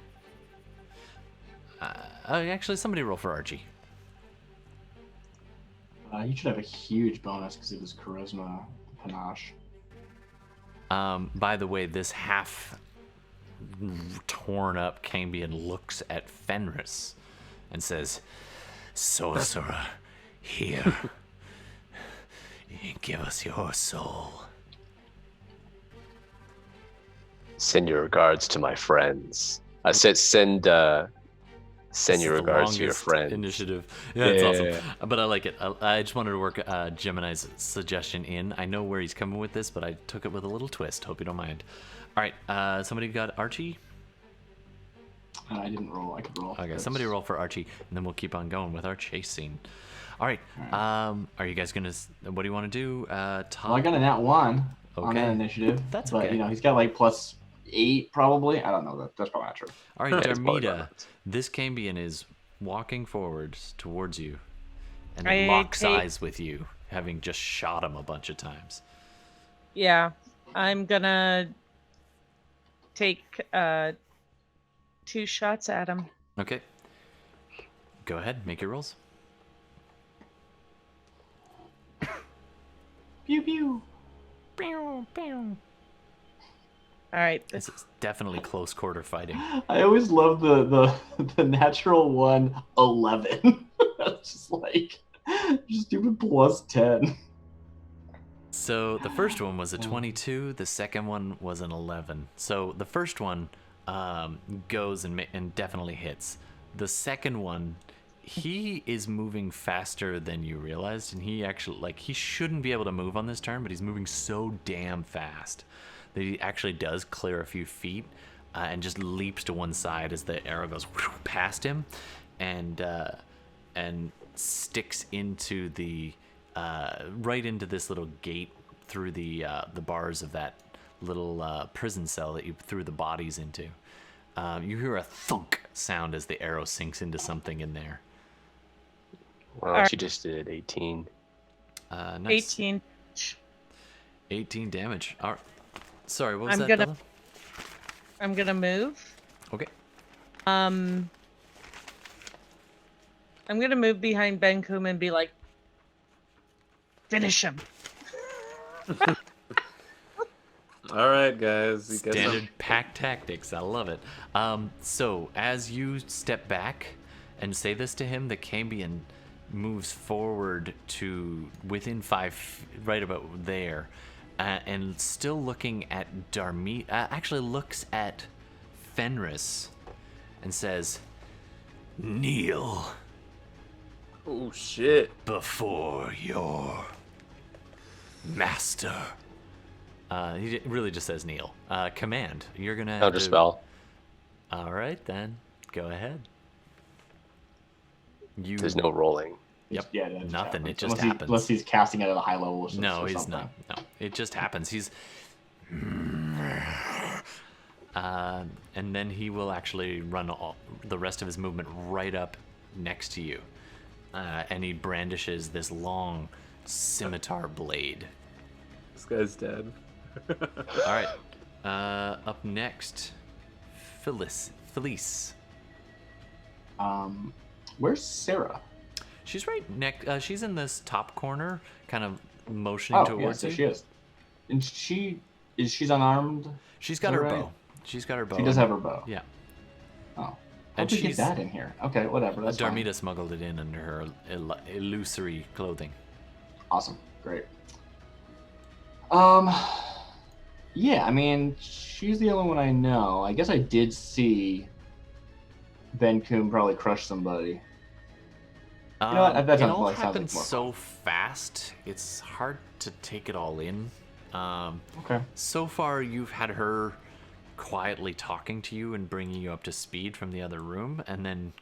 Actually, somebody roll for Archie. You should have a huge bonus because it was charisma panache. By the way, this half torn up Cambion looks at Fenris and says, "Sorcerer, here. Give us your soul." Send your regards to my friends. I said send your regards to your friends. Initiative. Yeah, it's awesome. But I like it. I just wanted to work Gemini's suggestion in. I know where he's coming with this, but I took it with a little twist. Hope you don't mind. All right, somebody got Archie? I didn't roll. I could roll. Okay, somebody roll for Archie, and then we'll keep on going with our chase scene. All right. Are you guys gonna? What do you want to do? Todd? Well, I got a nat 1 on Okay. that initiative. That's but, okay. you know, he's got like +8 probably. I don't know. That's probably not true. All right, It's probably Darmita. not. This Cambion is walking forwards towards you, and I it locks take- eyes with you, having just shot him a bunch of times. Yeah. I'm gonna take 2 shots at him. Okay. Go ahead, make your rolls. Pew pew. All right. This is definitely close quarter fighting. I always love the natural one 11. It's just like just stupid +10. So the first one was a 22. The second one was an 11. So the first one goes and definitely hits. The second one, he is moving faster than you realized, and he actually he shouldn't be able to move on this turn, but he's moving so damn fast that he actually does clear a few feet and just leaps to one side as the arrow goes past him, and sticks into the right into this little gate through the bars of that little prison cell that you threw the bodies into. You hear a thunk sound as the arrow sinks into something in there. Well, she just did 18. Nice. 18. 18 damage. All right. Sorry, what was I'm that, gonna- Bella? I'm gonna move. Okay. I'm gonna move behind Benkuhm and be like, finish him. All right, guys. You guys Standard pack tactics. I love it. So as you step back and say this to him, the Cambion moves forward to within 5, right about there, and still looking at Darmita. Actually looks at Fenris and says, "Kneel Oh shit! before your master." He really just says kneel. Command. You're gonna have to... Counterspell. All right, then. Go ahead. You. There's no rolling. Yep. Yeah, that just Nothing. happens. It just unless happens. unless he's casting it at a high level. Or No, or he's something. not. No, it just happens. He's. And then he will actually run the rest of his movement right up next to you, and he brandishes this long scimitar blade. This guy's dead. All right. Up next, Felice. Where's Sarah? She's right next. She's in this top corner, kind of motioning towards you. She is. And she's unarmed. She's got her bow. She's got her bow. She does have her bow. Yeah. Oh. How And did you she's get that in here? Okay, whatever. That's fine. Darmita smuggled it in under her illusory clothing. Awesome. Great. Yeah, I mean, she's the only one I know. I guess I did see Benkuhm probably crush somebody. You know what? That It all sounds happened like more so fast, it's hard to take it all in. Okay. So far, you've had her quietly talking to you and bringing you up to speed from the other room, and then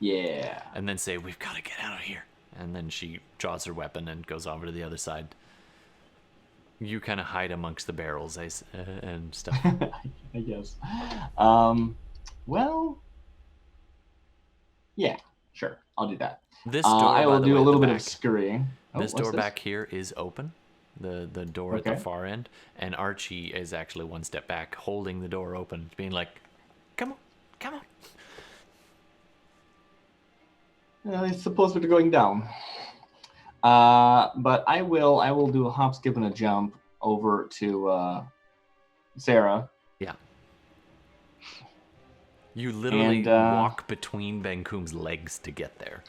say, "We've got to get out of here." And then she draws her weapon and goes over to the other side. You kind of hide amongst the barrels and stuff. I guess. Well, yeah, sure. I'll do that. This door, I by will the do way, a at little the bit back, of scurrying. This door back here is open. The door at the far end, and Archie is actually one step back, holding the door open, being like, "Come on, come on." It's supposed to be going down. But I will do a hop, skip, and a jump over to Sarah. Yeah. You literally walk between Benkuhm's legs to get there,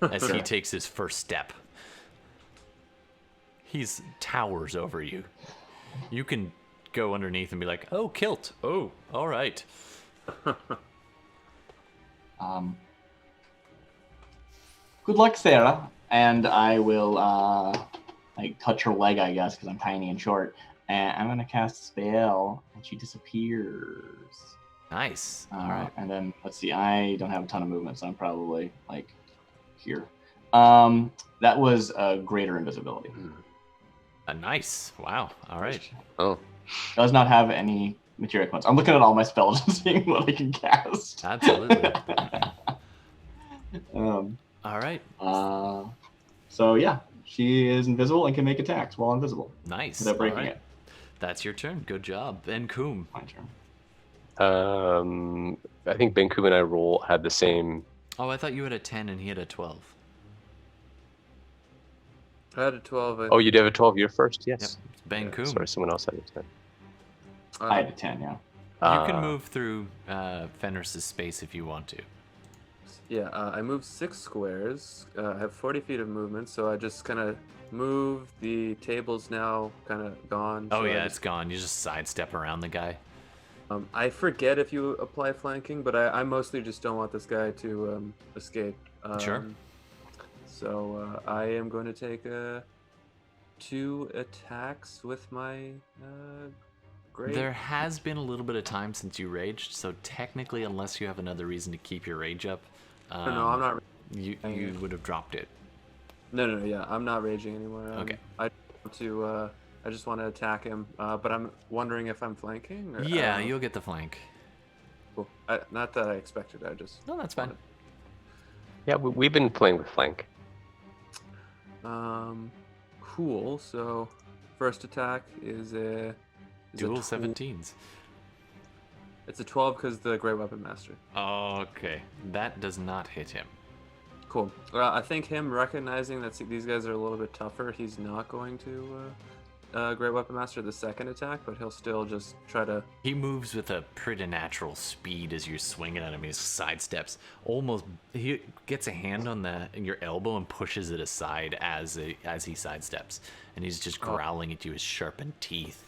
as he takes his first step. He's towers over you. You can go underneath and be like, "Oh, kilt. Oh, all right." Good luck, Sarah. And I will like touch her leg, I guess, because I'm tiny and short. And I'm gonna cast a spell, and she disappears. Nice. All right. And then let's see. I don't have a ton of movement, so I'm probably like here. That was greater invisibility. Nice. Wow. All right. Oh. Does not have any material points. I'm looking at all my spells and seeing what I can cast. Absolutely. All right. So yeah, she is invisible and can make attacks while invisible. Nice. Without breaking All right. it. That's your turn. Good job, Benkuhm. My turn. I think Benkuhm and I had the same. Oh, I thought you had a 10 and he had a 12. I had a 12. Oh, you did have a 12. You're first. Yes. Yep. Benkuhm. Sorry, someone else had a 10. I had a 10. Yeah. You can move through Fenris's space if you want to. Yeah, I moved 6 squares. I have 40 feet of movement, so I just kind of move. The table's now kind of gone. Oh, so yeah, it's gone. You just sidestep around the guy. I forget if you apply flanking, but I mostly just don't want this guy to escape. Sure. So I am going to take 2 attacks with my great. There has been a little bit of time since you raged, so technically, unless you have another reason to keep your rage up, no, I'm not. You would have dropped it. No, yeah, I'm not raging anymore. Okay. I just want to attack him, but I'm wondering if I'm flanking. Or, Yeah, you'll get the flank. Cool. Not that I expected. I just. No, that's fine. Yeah, we've been playing with flank. Cool. So, first attack is a. Dual 17s. It's a 12 because the Great Weapon Master. Okay, that does not hit him. Cool. I think him recognizing that these guys are a little bit tougher, he's not going to Great Weapon Master the second attack, but he'll still just try to. He moves with a preternatural speed as you're swinging at him. He sidesteps. He gets a hand on your elbow and pushes it aside as he sidesteps, and he's just growling at you with sharpened teeth.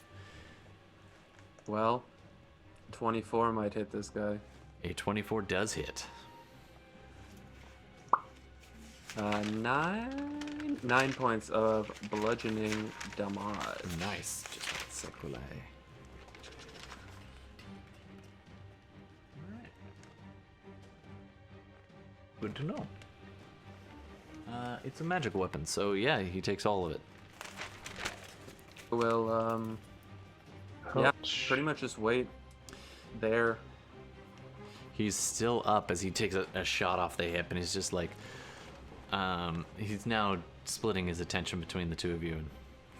Well, 24 might hit this guy. A 24 does hit. 9 points of bludgeoning damage. Nice. Just sacrilege. Alright. Good to know. It's a magical weapon, so yeah, he takes all of it. Well, yeah, pretty much just wait there. He's still up as he takes a shot off the hip, and he's just like, he's now splitting his attention between the two of you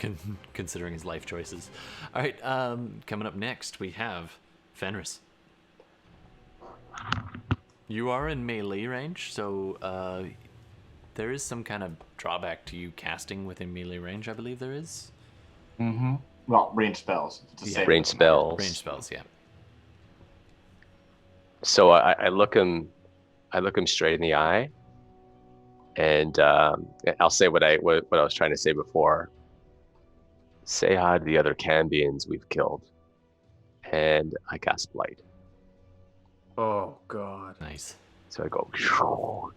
and considering his life choices. All right, coming up next, we have Fenris. You are in melee range, so there is some kind of drawback to you casting within melee range. I believe there is. Mm-hmm. Well, range spells. It's a Yeah. save Range doesn't matter. spells. Range spells, yeah. So I look him straight in the eye, and I'll say what I was trying to say before. Say hi to the other Cambians we've killed, and I cast Blight. Oh God. Nice. So I go.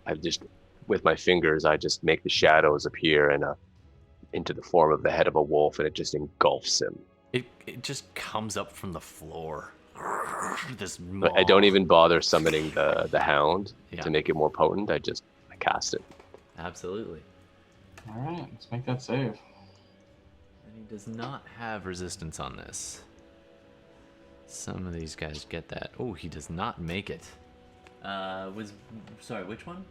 I just with my fingers, I just make the shadows appear into the form of the head of a wolf, and it just engulfs him. It just comes up from the floor. This But I don't even bother summoning the hound Yeah. to make it more potent. I cast it. Absolutely. All right, let's make that save. And he does not have resistance on this. Some of these guys get that. Oh, he does not make it. Sorry, which one?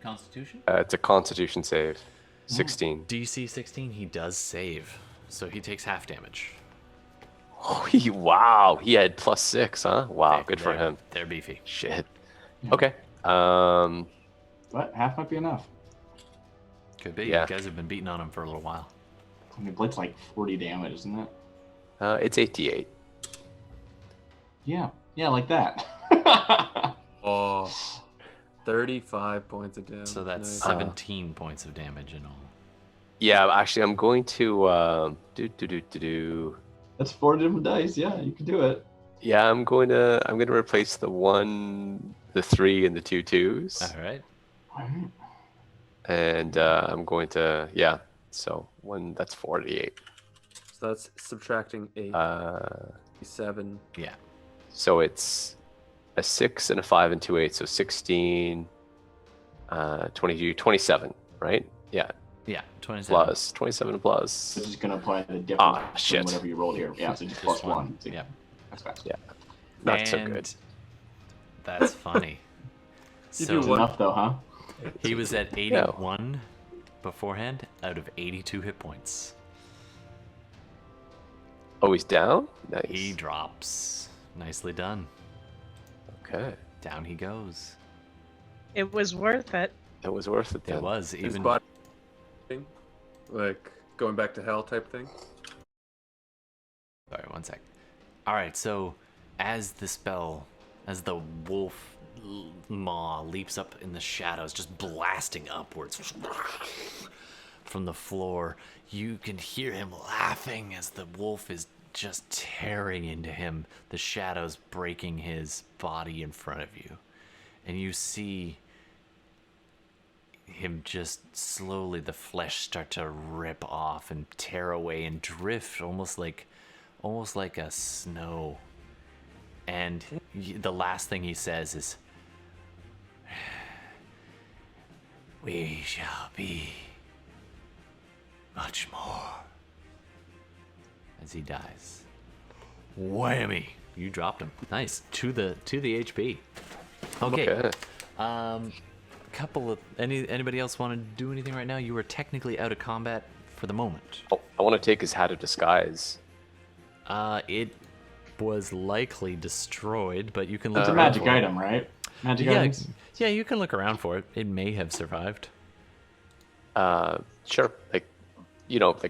Constitution? It's a Constitution save, 16. DC 16, he does save. So he takes half damage. Oh, wow, he had +6, huh? Wow, good for him. They're beefy. Shit. Yeah. Okay. But half might be enough. Could be. Yeah. You guys have been beating on him for a little while. I mean, Blight's like 40 damage, isn't it? It's 88. Yeah, like that. Oh, 35 points of damage. So that's Nice. 17 points of damage in all. Yeah, actually, I'm going to That's 4 different dice. Yeah, you can do it. Yeah, I'm going to replace the 3, and the 2 2s, All right. All right. and I'm going to So that's 48. So that's subtracting 8, Uh, 7. Yeah. so it's a 6 and a 5 and 2 8, so 16, 22, 27, right? Yeah, Yeah. 27. plus 27 plus. So just gonna apply the difference Ah, between shit. whatever you rolled here. Yeah, so just plus 1. So Yeah. that's fast. Yeah. Not so And good. That's funny. You So do one- Enough though, huh? he was at 81 beforehand out of 82 hit points. Oh, he's down? Nice. He drops. Nicely done. Okay. Down he goes. It was worth it. That was worth it then. It was His even. body thing, like going back to hell type thing. Sorry, one sec. All right, so as the wolf maw leaps up in the shadows, just blasting upwards from the floor, you can hear him laughing as the wolf is just tearing into him, the shadows breaking his body in front of you. And you see him just slowly, the flesh start to rip off and tear away and drift almost like a snow. And the last thing he says is, "We shall be much more," as he dies. Whammy! You dropped him. Nice. To the HP. Okay. Couple of anybody else want to do anything right now? You were technically out of combat for the moment. Oh, I want to take his hat of disguise. It was likely destroyed, but you can look It's a around magic for it. item, right? Magic Yeah, items. yeah, you can look around for it. It may have survived. Sure. Like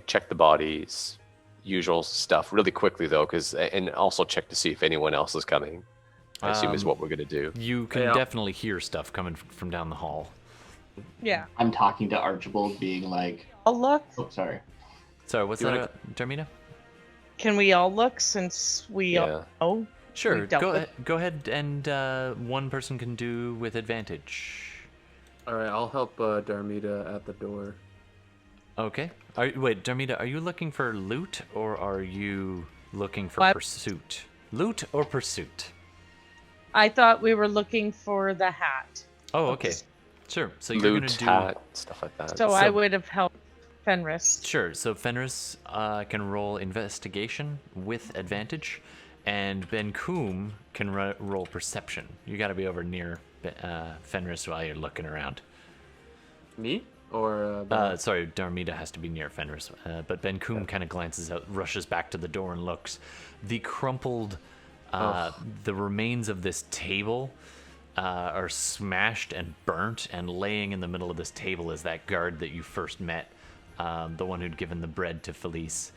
check the bodies, usual stuff really quickly though, and also check to see if anyone else is coming. I assume is what we're gonna do. You can Yeah. definitely hear stuff coming from down the hall. Yeah. I'm talking to Archibald, being like, I'll look. "Oh, sorry." Sorry, what's You that, wanna- Darmita? Can we all look since we Yeah. all know? Sure, We've dealt with- go ahead, and one person can do with advantage. All right, I'll help Darmita at the door. Okay. Wait, Darmita, are you looking for loot or are you looking for What? pursuit? Loot or pursuit? I thought we were looking for the hat. Oh, okay. Sure. So you're Loot, gonna do. hat, stuff like that. So I would have helped Fenris. Sure. So Fenris can roll investigation with advantage, and Benkuhm can roll perception. You got to be over near Fenris while you're looking around. Me or Bela? Sorry, Darmita has to be near Fenris, but Benkuhm kind of glances out, rushes back to the door, and looks. The crumpled, the remains of this table are smashed and burnt, and laying in the middle of this table is that guard that you first met, the one who'd given the bread to Felice.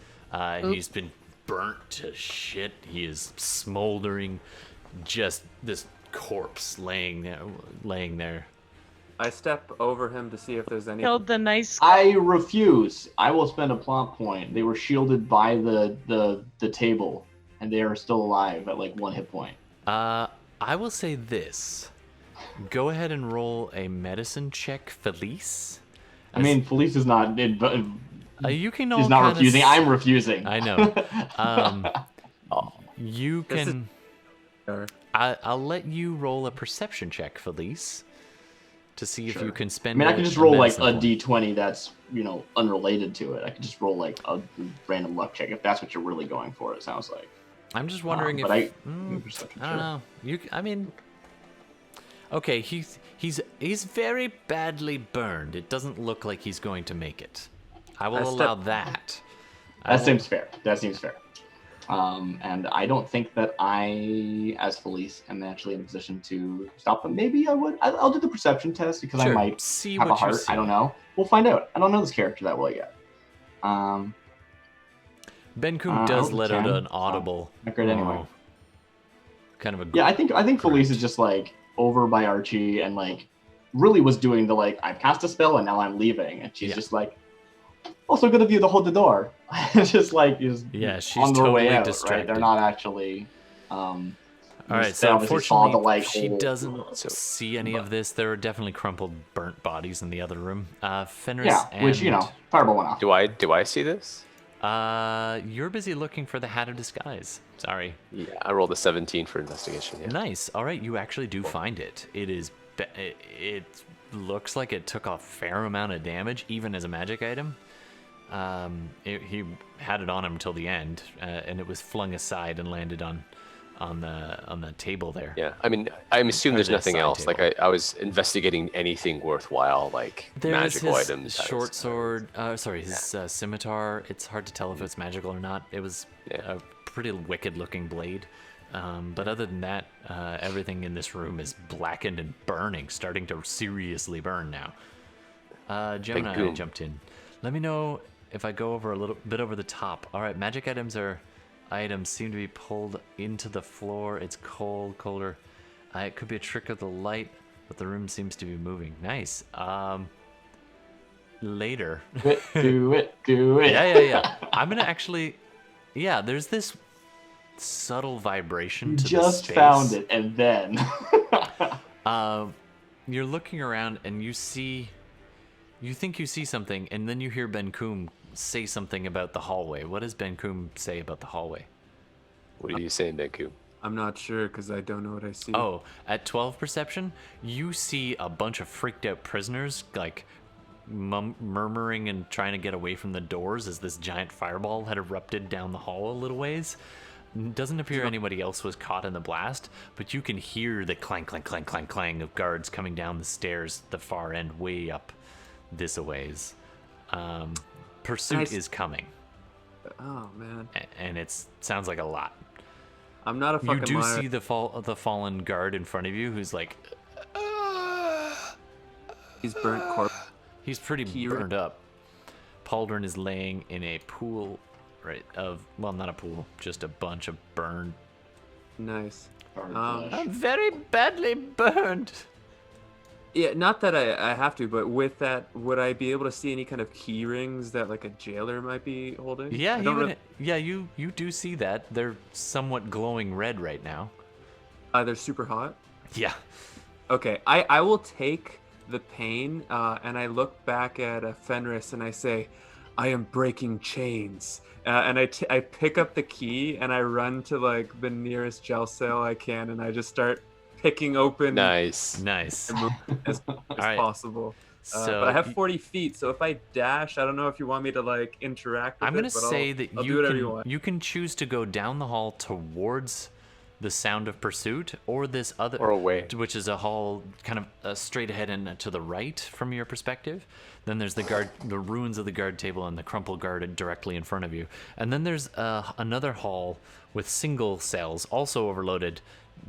He's been burnt to shit. He is smoldering, just this corpse laying there. I step over him to see if there's any. Killed the nice. I refuse. I will spend a plot point. They were shielded by the table, and they are still alive at like 1 hit point. I will say this. Go ahead and roll a medicine check, Felice. I mean, Felice is not. You can all He's not kinda refusing. I'm refusing. I know. You can. I'll let you roll a perception check, Felice, to see if you can spend. I mean, I can just roll like a d20 that's unrelated to it. I could just roll like a random luck check if that's what you're really going for. It sounds like. I'm just wondering if I don't know. I mean, okay, he's very badly burned. It doesn't look like he's going to make it. I will allow that. Seems fair. That seems fair. And I don't think that I, as Felice, am actually in a position to stop them. Maybe I would. I'll do the perception test because I might see have what a heart. you see. I don't know. We'll find out. I don't know this character that well yet. Benkuhm does let out an audible. Not great anyway. Kind of a. Yeah, I think Felice is just like over by Archie and like really was doing the like I've cast a spell and now I'm leaving, and she's just like also good of you to hold the door. It's just like she's on their way out, distracted. right? They're not actually. All right, so unfortunately, she doesn't see any of this. There are definitely crumpled, burnt bodies in the other room. Fenris, which fireball went off. Do I see this? You're busy looking for the hat of disguise. Sorry. Yeah, I rolled a 17 for investigation. Yeah. Nice. All right, you actually do find it. It looks like it took a fair amount of damage, even as a magic item. He had it on him till the end, and it was flung aside and landed on the table there. Yeah, I mean, I'm assuming there's nothing else. Table. Like I was investigating anything worthwhile, like magical items. Short sword. His scimitar. It's hard to tell if it's magical or not. It was a pretty wicked-looking blade. But other than that, everything in this room is blackened and burning, starting to seriously burn now. Gemini jumped in. Let me know if I go over a little bit over the top. All right, magic items seem to be pulled into the floor. It's colder. It could be a trick of the light, but the room seems to be moving. Nice. Later. Do it. Yeah. I'm gonna actually. Yeah, there's this subtle vibration to the space. Just found it, and then. You're looking around, and you think you see something, and then you hear Benkuhm say something about the hallway. What does Benkuhm say about the hallway? What are you saying, Benkuhm? I'm not sure because I don't know what I see. Oh, at 12 perception, you see a bunch of freaked out prisoners, like murmuring and trying to get away from the doors as this giant fireball had erupted down the hall a little ways. Doesn't appear anybody else was caught in the blast, but you can hear the clang, clang, clang, clang, clang of guards coming down the stairs, the far end, way up this a ways. Pursuit is coming. Oh man! And it sounds like a lot. I'm not a fucking You do liar. see the fallen guard in front of you, who's like, He's burnt corpse. he's pretty burned up. Pauldron is laying in a pool, not a pool, just a bunch of burned. Nice. I'm very badly burned. Yeah, not that I have to, but with that, would I be able to see any kind of key rings that like a jailer might be holding? Yeah, you do see that. They're somewhat glowing red right now. They're super hot. Yeah. Okay, I will take the pain, and I look back at Fenris and I say, I am breaking chains. And I pick up the key and I run to like the nearest jail cell I can, and I just start picking open Nice. as possible. So but I have 40 feet, so if I dash, I don't know if you want me to like interact with I'm gonna say that you can choose to go down the hall towards the sound of pursuit, or this other, or away, which is a hall kind of straight ahead and to the right from your perspective. Then there's the ruins of the guard table and the crumpled guard directly in front of you. And then there's another hall with single cells, also overloaded,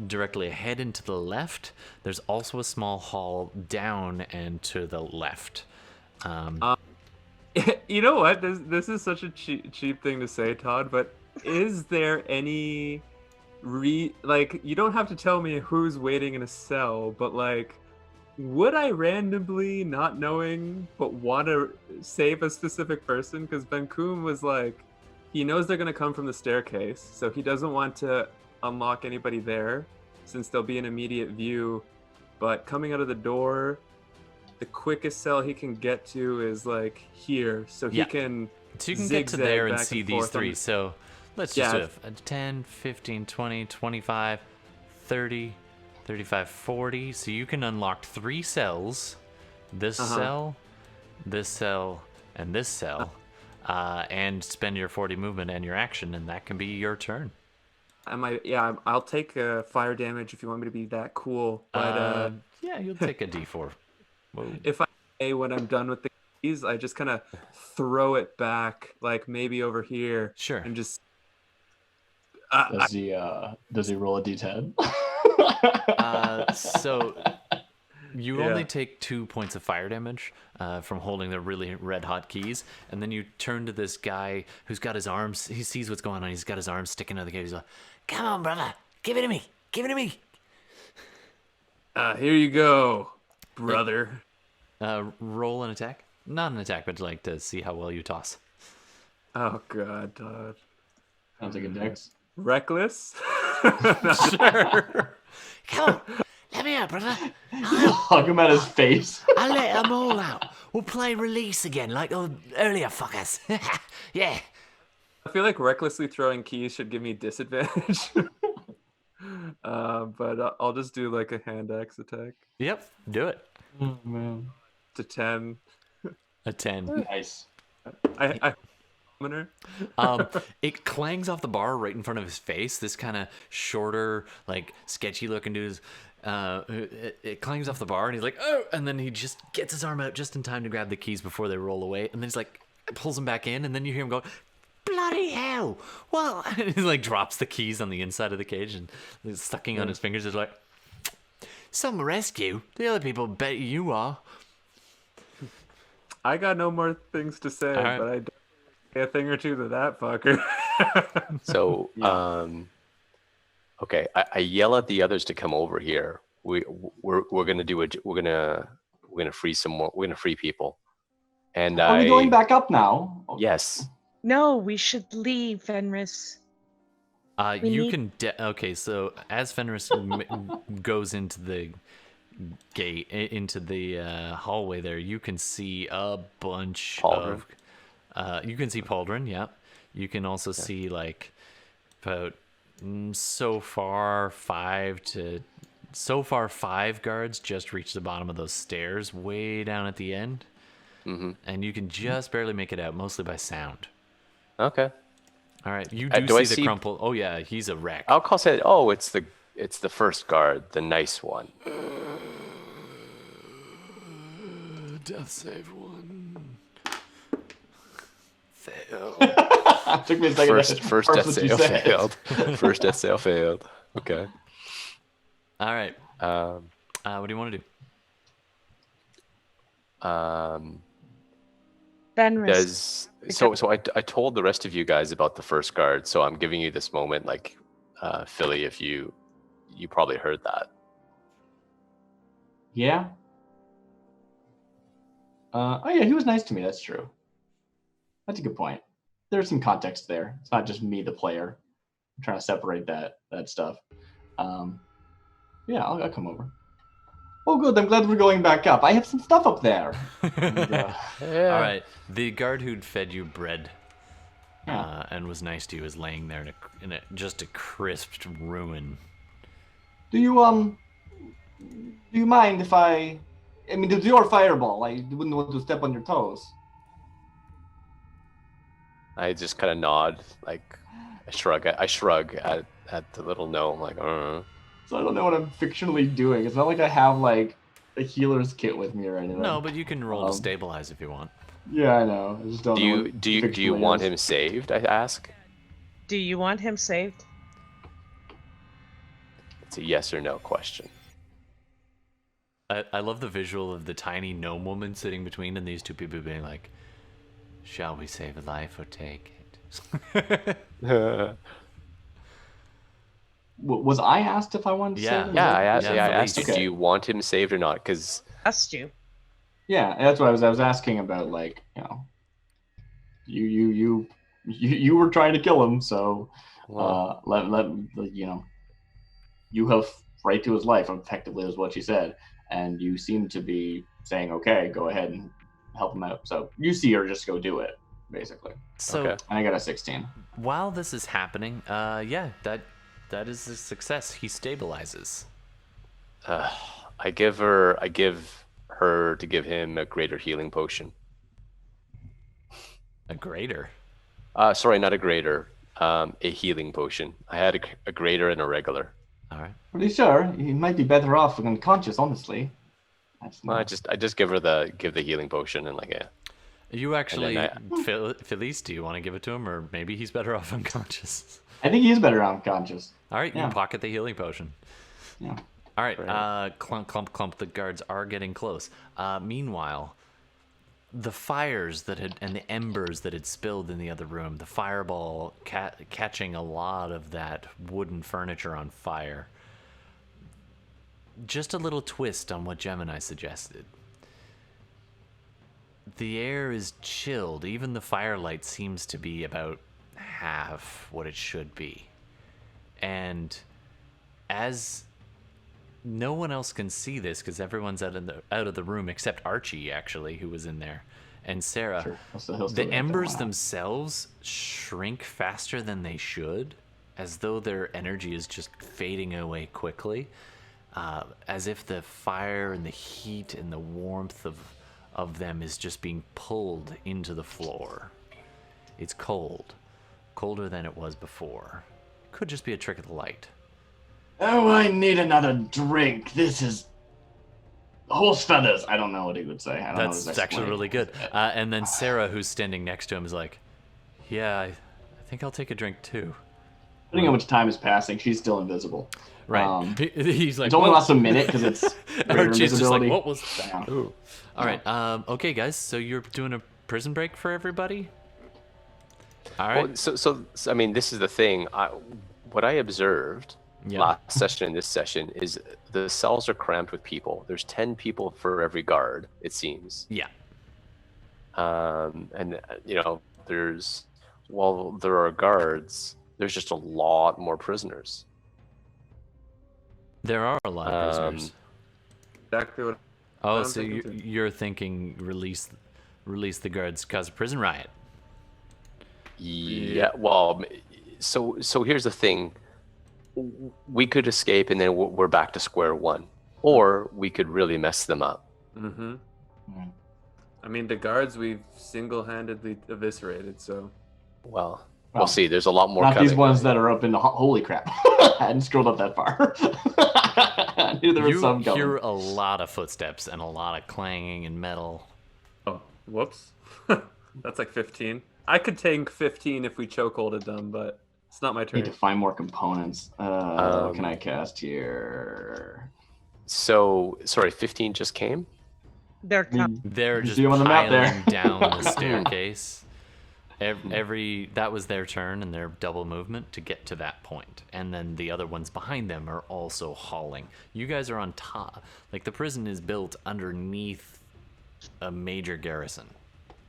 directly ahead and to the left. There's also a small hall down and to the left. You know what? This is such a cheap thing to say, Todd, but is there any like, you don't have to tell me who's waiting in a cell, but like, would I randomly, not knowing, but want to save a specific person? Because Benkuhm was like, he knows they're going to come from the staircase, so he doesn't want to unlock anybody there since they'll be in immediate view. But coming out of the door, the quickest cell he can get to is like here, so he can So you can get to there and see these three. On... So let's just do it. 10, 15, 20, 25, 30, 35, 40. So you can unlock 3 cells. This cell, this cell, and this cell. And spend your 40 movement and your action, and that can be your turn. I'll take fire damage if you want me to be that cool. But yeah, you'll take a D4. Whoa. If when I'm done with the keys, I just kind of throw it back, like maybe over here. Sure. And just. Does he roll a D10? So you only take 2 points of fire damage from holding the really red hot keys, and then you turn to this guy who's got his arms. He sees what's going on. He's got his arms sticking out of the cage. He's like, "Come on, brother, give it to me, give it to me." Here you go, brother. Roll an attack. Not an attack, but like to see how well you toss. Oh God, Todd. Sounds like a dex. Reckless. Sure. Come on. Let me out, brother. Hug him at his face. I'll let them all out. We'll play release again, like the earlier fuckers. Yeah. I feel like recklessly throwing keys should give me disadvantage. But I'll just do like a hand axe attack. Yep, do it. Oh, man. To 10. A 10. Nice. It clangs off the bar right in front of his face. This kind of shorter, like sketchy looking dude. It clangs off the bar, and he's like, "Oh!" And then he just gets his arm out just in time to grab the keys before they roll away. And then he's like, pulls them back in, and then you hear him go, "Bloody hell! Well," and he like drops the keys on the inside of the cage, and he's sucking on his fingers. He's like, "Some rescue. The other people bet you are." I got no more things to say, right. but I don't say a thing or two to that fucker. So, okay, I yell at the others to come over here. We're gonna do we're gonna free some more. We're gonna free people. And Are we going back up now? Yes. No, we should leave, Fenris. Okay, so as Fenris goes into the gate, into the hallway there, you can see a bunch of... you can see Pauldron, yeah. You can also see, like, about so far 5 guards just reach the bottom of those stairs way down at the end. Mm-hmm. And you can just barely make it out, mostly by sound. Okay. All right, you see the crumple. Oh yeah, he's a wreck. I'll call it. Oh, it's the first guard, the nice one. Death save 1. Fail. Took me a second. First death save failed. First death save failed. Okay. All right. What do you want to do? Fenris. So I told the rest of you guys about the first guard, so I'm giving you this moment, like, Philly, if you probably heard that. Yeah. Oh yeah, he was nice to me. That's true. That's a good point. There's some context there. It's not just me, the player. I'm trying to separate that stuff. Yeah, I'll come over. Oh, good. I'm glad we're going back up. I have some stuff up there. All right. The guard who'd fed you bread and was nice to you is laying there in just a crisped ruin. Do you mind if I mean, it's your fireball. I wouldn't want to step on your toes. I just kind of nod, like I shrug at the little gnome, like, So I don't know what I'm fictionally doing. It's not like I have like a healer's kit with me or anything. No, but you can roll to stabilize if you want. Yeah, I know. I just don't know. Do you want him saved? I ask. Do you want him saved? It's a yes or no question. I love the visual of the tiny gnome woman sitting between and these two people being like, shall we save a life or take it? Was I asked if I wanted to Yeah. save him? Yeah, Is that- I asked you, Okay. do you want him saved or not? Because Asked you. Yeah, that's what I was asking about. Like, you were trying to kill him, so let you have right to his life. Effectively, is what she said, and you seem to be saying, okay, go ahead and help him out. So you see her just go do it, basically. So Okay. And I got a 16. while this is happening, that is a success. He stabilizes. I give her to give him a greater healing potion. A greater. Sorry, not a greater. A healing potion. I had a greater and a regular. All right. Pretty sure he might be better off unconscious, honestly. Well, I just give the healing potion and like You actually, then Felice, do you want to give it to him, or maybe he's better off unconscious? I think he's better unconscious. All right, Yeah. you pocket the healing potion. Yeah. All right, Right. clump, clump, clump. The guards are getting close. Meanwhile, the fires and the embers that had spilled in the other room, the fireball catching a lot of that wooden furniture on fire. Just a little twist on what Gemini suggested. The air is chilled. Even the firelight seems to be about half what it should be. And as no one else can see this because everyone's out of the room except Archie, actually, who was in there, and Sarah. Sure. He'll still The get embers that one out. themselves shrink faster than they should, as though their energy is just fading away quickly, as if the fire and the heat and the warmth of them is just being pulled into the floor. It's cold, colder than it was before. Could just be a trick of the light. Oh, I need another drink. This is horse feathers. I don't know what he would say. I don't know That's his actually explanation. really good. And then Sarah, who's standing next to him, is like, yeah, I think I'll take a drink too. Depending on how much time is passing, she's still invisible. Right. He's like, It only "Whoa." lasts a minute because it's greater Archie's just like, invisibility. what was that? Yeah. Ooh. All right. Okay, guys. So you're doing a prison break for everybody? All right. Well, so I mean, this is the thing. What I observed Yeah. last session and this session is the cells are crammed with people. There's 10 people for every guard, it seems. Yeah. And while there are guards, there's just a lot more prisoners. There are a lot of prisoners. Exactly what. Oh, I'm so thinking too. you're thinking release the guards, cause a prison riot. Yeah. Well, so here's the thing. We could escape and then we're back to square one, or we could really mess them up. Mm-hmm. Mm. I mean, the guards we've single-handedly eviscerated, so. Well, Well, we'll see. There's a lot more Not coming. these ones that are up in the holy crap. I hadn't scrolled up that far. I knew there was You some coming. hear a lot of footsteps and a lot of clanging and metal. Oh, whoops. That's like 15. I could take 15 if we chokeholded them, but it's not my Need turn. to find more components. What can I cast here? So, sorry, 15 just came? They're coming. They're You just see them on the map piling there. down the staircase. Every that was their turn and their double movement to get to that point, and then the other ones behind them are also hauling. You guys are on top. Like, the prison is built underneath a major garrison.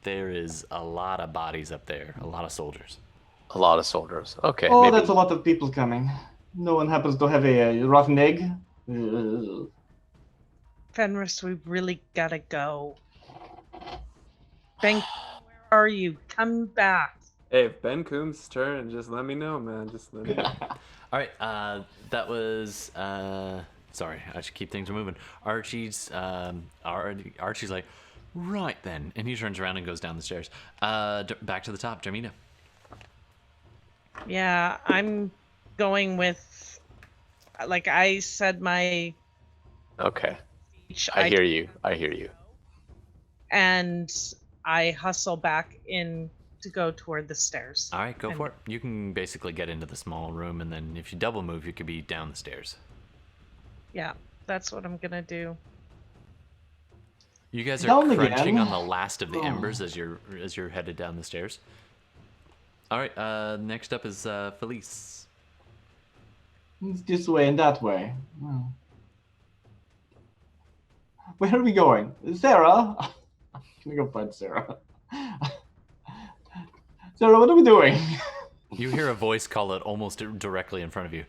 There is a lot of bodies up there, a lot of soldiers. A lot of soldiers. Okay. Oh, maybe. that's a lot of people coming. No one happens to have a rotten egg. Fenris, we really gotta go. Where are you? Come back. Hey, if Benkuhm's turn, just let me know, man. Just let me know. All right, that was sorry, I should keep things moving. Archie's like, right then, and he turns around and goes down the stairs. Back to the top, Darmita. Yeah, I'm going with, like I said, my Okay. speech. I hear you. I hear you. And I hustle back in to go toward the stairs. All right, go And- for it. You can basically get into the small room, and then if you double move, you could be down the stairs. Yeah, that's what I'm gonna do. You guys are Down crunching again. on the last of the Oh. embers as you're headed down the stairs. All right. Next up is Felice. It's this way and that way. Oh. Where are we going? Sarah? Can we go find Sarah? Sarah, what are we doing? You hear a voice call it almost directly in front of you.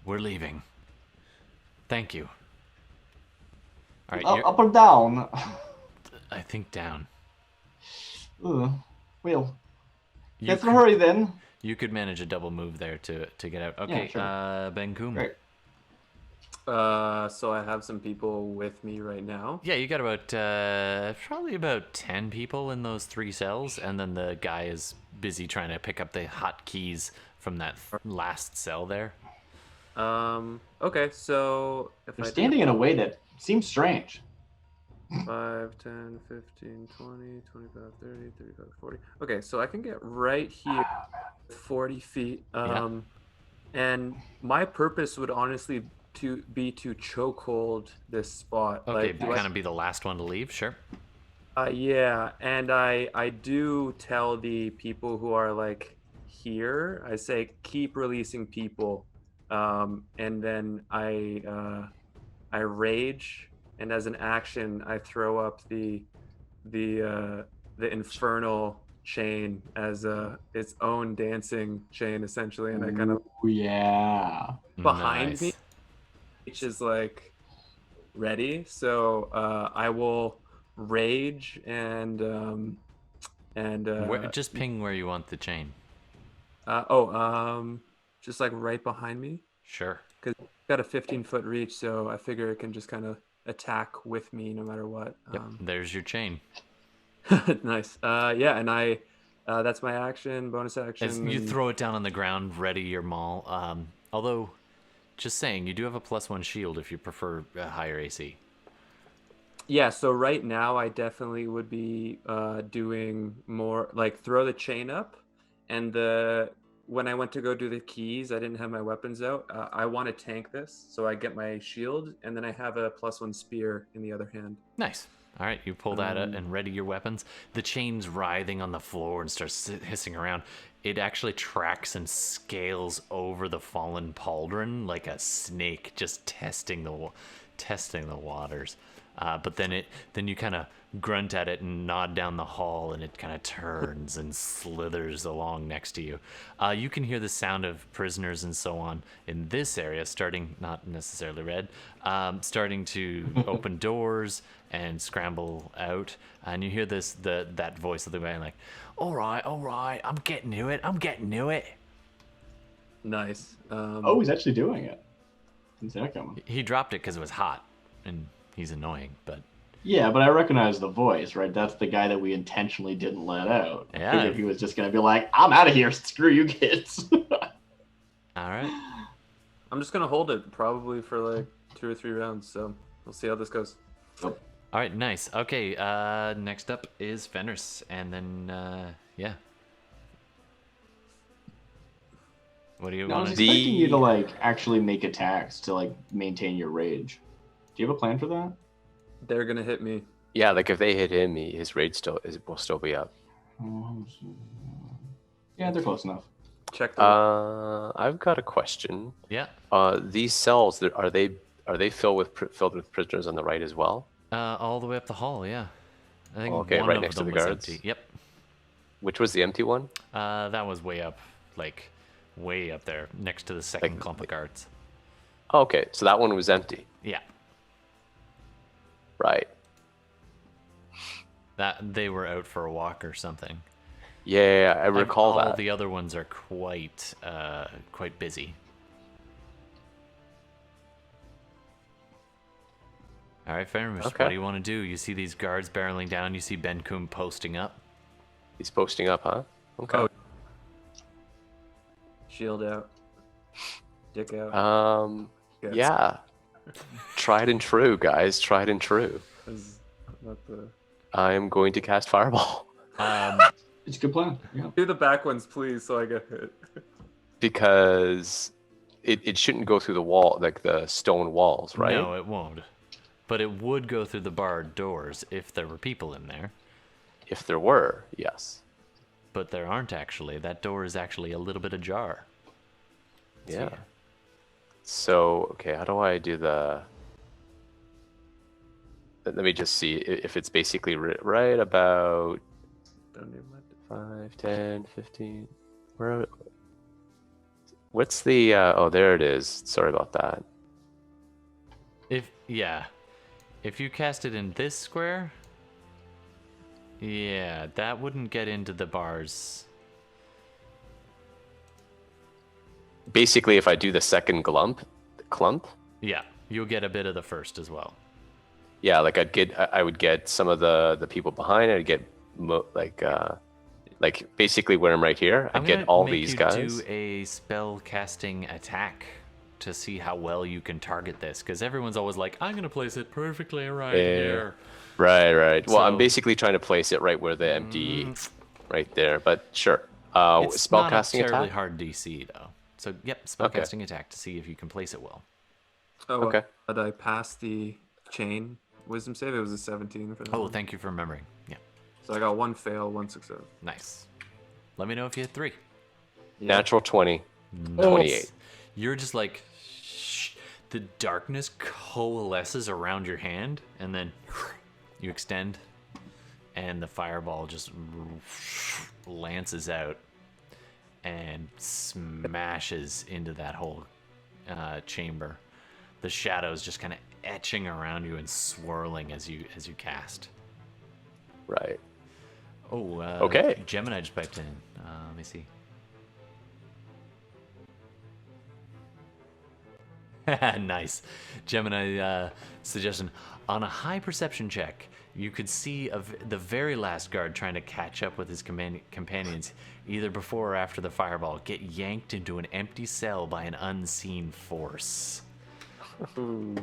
We're leaving. Thank you. All right. Up or down? I think down. Well, You let's could, hurry then. you could manage a double move there to get out. Okay. sure. Benkuhm. Great. So I have some people with me right now. Yeah, you got about probably about 10 people in those 3 cells, and then the guy is busy trying to pick up the hotkeys from that last cell there. Okay, so if They're I standing in a way that seems strange. 5, 10, 15, 20, 25, 30, 35, 40. Okay, so I can get right here, 40 feet. And my purpose would honestly be to chokehold this spot. Okay, Like, kind of be the last one to leave, sure. yeah, and I do tell the people who are like here, I say keep releasing people, and then I rage, and as an action I throw up the infernal chain as its own dancing chain essentially, and I kind of Oh, yeah. behind Nice. me, which is like ready. So I will rage and Just ping where you want the chain. just like right behind me, Sure. because it's got a 15-foot reach, so I figure it can just kind of attack with me no matter what. Yep. There's your chain. Nice. Yeah, and I that's my action, bonus action. As you and- throw it down on the ground, ready your maul. Although, just saying, you do have a +1 shield if you prefer a higher AC. Yeah, so right now I definitely would be doing more like throw the chain up, and when I went to go do the keys, I didn't have my weapons out. I want to tank this, so I get my shield, and then I have a +1 spear in the other hand. Nice. All right, you pull that out and ready your weapons. The chain's writhing on the floor and starts hissing around. It actually tracks and scales over the fallen pauldron like a snake, just testing the waters. But then you kind of grunt at it and nod down the hall, and it kind of turns and slithers along next to you. You can hear the sound of prisoners and so on in this area, starting, not necessarily red, starting to open doors and scramble out. And you hear that voice of the guy like, all right, I'm getting to it. Nice. Oh, he's actually doing it. Didn't see that coming. He dropped it because it was hot, and he's annoying, but... Yeah, but I recognize the voice, right? That's the guy that we intentionally didn't let out. I Yeah. figured he was just going to be like, I'm out of here. Screw you kids. All right. I'm just gonna hold it probably for like 2 or 3 rounds, so we'll see how this goes. All right, nice. Okay, next up is Fenris, and then, yeah. What do you No, I was want to do? expecting you to, like, actually make attacks to, like, maintain your rage. Do you have a plan for that? They're gonna hit me. Yeah, like if they hit him, his rage will still be up. Yeah, they're close enough. Check the I've got a question. Yeah. These cells, are they filled with prisoners on the right as well? All the way up the hall, yeah. I think Okay, one right of next to them the was guards? empty. Yep. Which was the empty one? That was way up, like, way up there, next to the second Like- clump of guards. Oh, okay, so that one was empty. Yeah. Right. That they were out for a walk or something. Yeah, I recall all that. the other ones are quite busy. All right, Fenris, Okay. what do you want to do? You see these guards barreling down. You see Benkuhm posting up. He's posting up, huh? Okay. Oh. Shield out. Dick out. Yes. Yeah. Tried and true, guys. Tried and true. Is not the... I am going to cast Fireball It's a good plan. Yeah. Do the back ones, please, so I get hit. because it shouldn't go through the wall, like the stone walls, right? No, it won't. But it would go through the barred doors if there were people in there. If there were, yes. But there aren't actually. That door is actually a little bit ajar. Yeah. So, okay, how do I do the... Let me just see if it's basically right about Don't even mind. 5, 10, 15. What's the... oh, there it is. Sorry about that. If you cast it in this square, yeah, that wouldn't get into the bars. Basically, if I do the second clump, Yeah, you'll get a bit of the first as well. yeah, like I would get some of the people behind it. I'd get like basically where I'm right here. I'd get all these guys. Do a spell casting attack to see how well you can target this, because everyone's always like, I'm gonna place it perfectly right here. Right. Well, I'm So- basically trying to place it right where the empty, right there. But sure. It's Spell not casting a terribly attack. hard DC though. So yep, spellcasting attack to see if you can place it well. Oh, Okay. Did I pass the chain wisdom save? It was a 17 for that Oh, one. thank you for remembering. Yeah, So I got 1 fail, 1 success. nice. Let me know if you hit 3. Natural 20. Nice. 28. You're just like, shh. The darkness coalesces around your hand, and then you extend, and the fireball just lances out and smashes into that whole chamber. The shadows just kind of etching around you and swirling as you cast. Right. Oh, Okay. Gemini just piped in. Let me see. Nice. Gemini suggestion. On a high perception check, you could see the very last guard trying to catch up with his companions, either before or after the fireball, get yanked into an empty cell by an unseen force.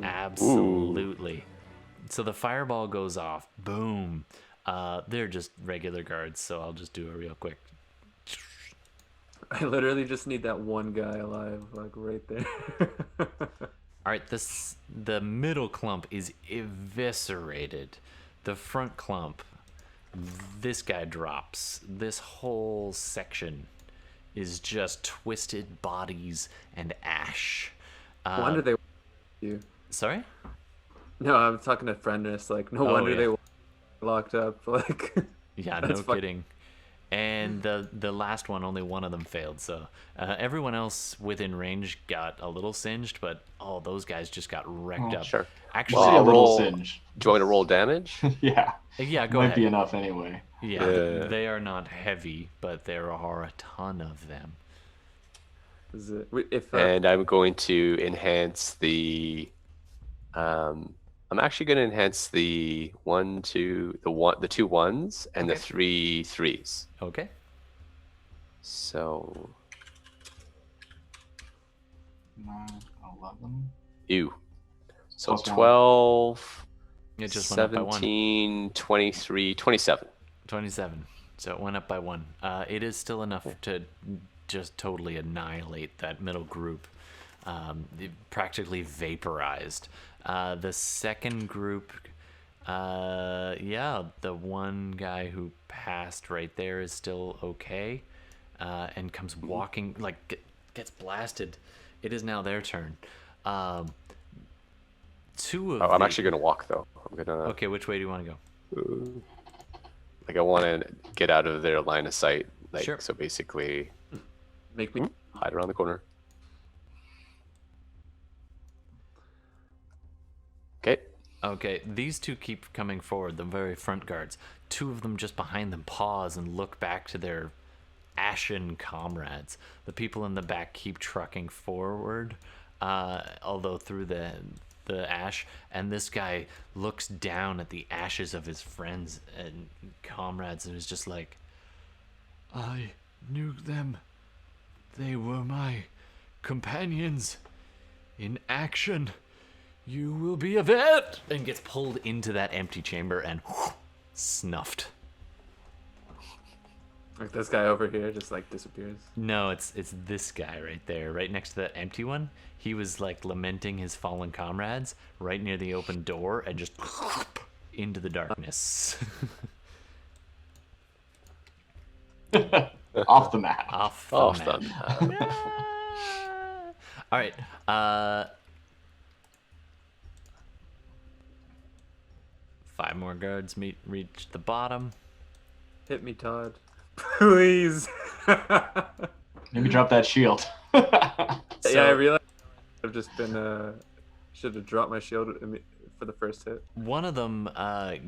Absolutely. So the fireball goes off. Boom. They're just regular guards, so I'll just do it real quick. I literally just need that one guy alive, like right there. All right, the middle clump is eviscerated. The front clump, this guy drops. This whole section is just twisted bodies and ash. Wonder they you. Sorry? No, I'm talking to Fenris. Like, no wonder yeah. they were locked up. Like, Yeah, That's no fun. kidding. And the last one, only one of them failed. So everyone else within range got a little singed, but those guys just got wrecked Oh, up. sure. Actually, Well, See a I'll little roll- singe. Do you want me to roll damage? Yeah. yeah, go Might ahead. be enough anyway. Yeah, Yeah. they are not heavy, but there are a ton of them. is it? If And I'm going to enhance the. I'm actually going to enhance the the 2 1s and the Okay. 3 3s. Okay. So 9, 11. ew. So Plus one. 12, It just went up by 1. 17, 23, 27. 27. So it went up by 1. It is still enough to just totally annihilate that middle group. It practically vaporized. The second group, the one guy who passed right there is still okay, and comes walking, gets blasted. It is now their turn. Two of Oh, I'm the- actually going to walk though. I'm going to Okay, which way do you want to go? like I want to get out of their line of sight. Like Sure. so basically make me. hide around the corner. Okay. Okay, these two keep coming forward, the very front guards. 2 of them just behind them pause and look back to their ashen comrades. The people in the back keep trucking forward, although through the ash, and this guy looks down at the ashes of his friends and comrades and is just like, I knew them. They were my companions in action. You will be a vet! And gets pulled into that empty chamber and snuffed. Like this guy over here just like disappears. No, it's this guy right there, right next to that empty one. He was like lamenting his fallen comrades right near the open door and just into the darkness. Off the map. Off the Off map. the map. All right. 5 more guards reach the bottom. Hit me, Todd. Please. Maybe drop that shield. Yeah, I realized I've just been should have dropped my shield for the first hit. One of them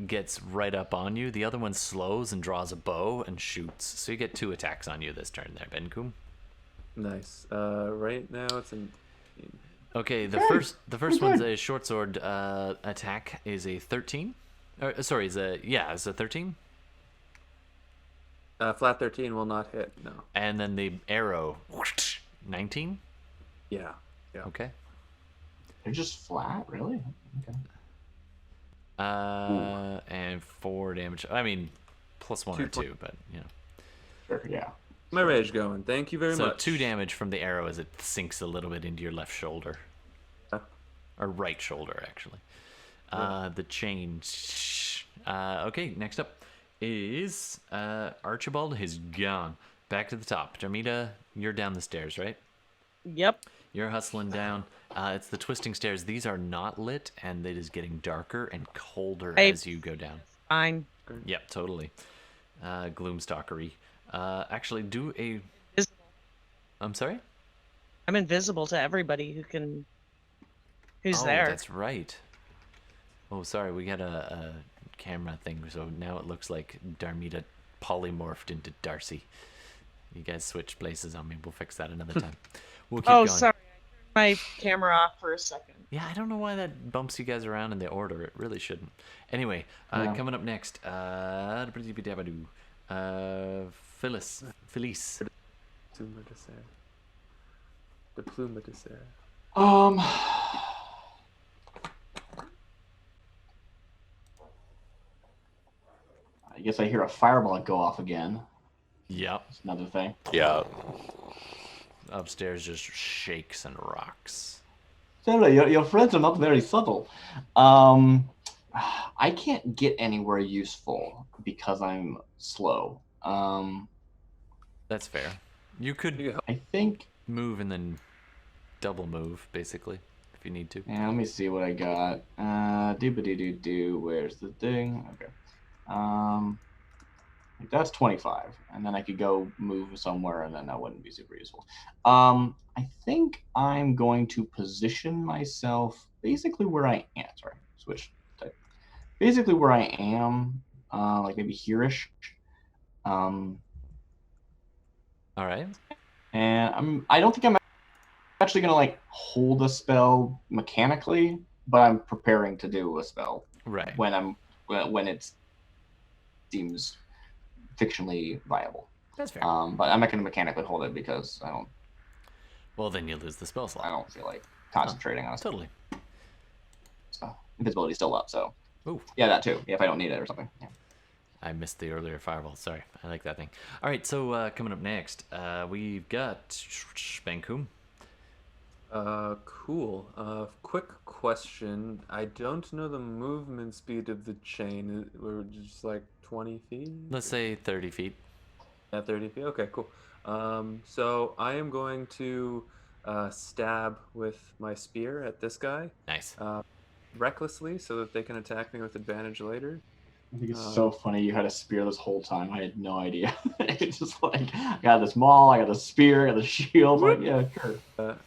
gets right up on you. The other one slows and draws a bow and shoots. So you get 2 attacks on you this turn there, Benkuhm. Nice. Right now it's in. Okay, the first one's a short sword attack is a 13. Or, sorry, it's a 13. Flat 13 will not hit. No. And then the arrow, 19. Yeah. Yeah. Okay. They're just flat, really? Okay. And 4 damage. I mean, plus 1 or 2, but you know. Sure, yeah. My rage going. Thank you very So much. 2 damage from the arrow as it sinks a little bit into your left shoulder. Or right shoulder, actually. The chain. Okay, next up is Archibald is gone. Back to the top. Darmita, you're down the stairs, right? Yep. You're hustling down. It's the twisting stairs. These are not lit, and it is getting darker and colder as you go down. Fine. Yep, totally. Gloomstalkery. Actually, do a... Visible. I'm sorry? I'm invisible to everybody who's there. That's right. Oh, sorry, we got a camera thing, so now it looks like Darmita polymorphed into Darcy. You guys switch places on me. We'll fix that another time. We'll keep going. Sorry. I turned my camera off for a second. Yeah, I don't know why that bumps you guys around in the order. It really shouldn't. Anyway, coming up next, Phyllis. The plume de serre. I guess I hear a fireball go off again. Yep. That's another thing. Yeah. Upstairs just shakes and rocks. Sarah, your friends are not very subtle. I can't get anywhere useful because I'm slow. That's fair. You could I think. move and then double move, basically, if you need to. Yeah, let me see what I got. Do. Where's the thing? Okay. That's 25, and then I could go move somewhere, and then that wouldn't be super useful. I think I'm going to position myself basically where I am. Sorry, switch type. Basically where I am, like maybe here-ish. All right. And I don't think I'm actually gonna like hold a spell mechanically, but I'm preparing to do a spell Right. when it seems fictionally viable. That's fair. But I'm not going to mechanically hold it because I Well, then you lose the spell slot. don't feel like concentrating on it. Totally. So invisibility's still up, so Ooh. yeah, that too. Yeah, if I don't need it or something. Yeah. I missed the earlier fireball. Sorry. I like that thing. All right, so coming up next, we've got Benkuhm. Cool. Quick question. I don't know the movement speed of the chain. We're just like 20 feet? Let's say 30 feet. Yeah, 30 feet. Okay, cool. So I am going to stab with my spear at this guy. Nice. Recklessly, so that they can attack me with advantage later. I think it's so funny you had a spear this whole time. I had no idea. It's just like, I got this maul, I got the spear, I got the shield. Like, yeah, sure.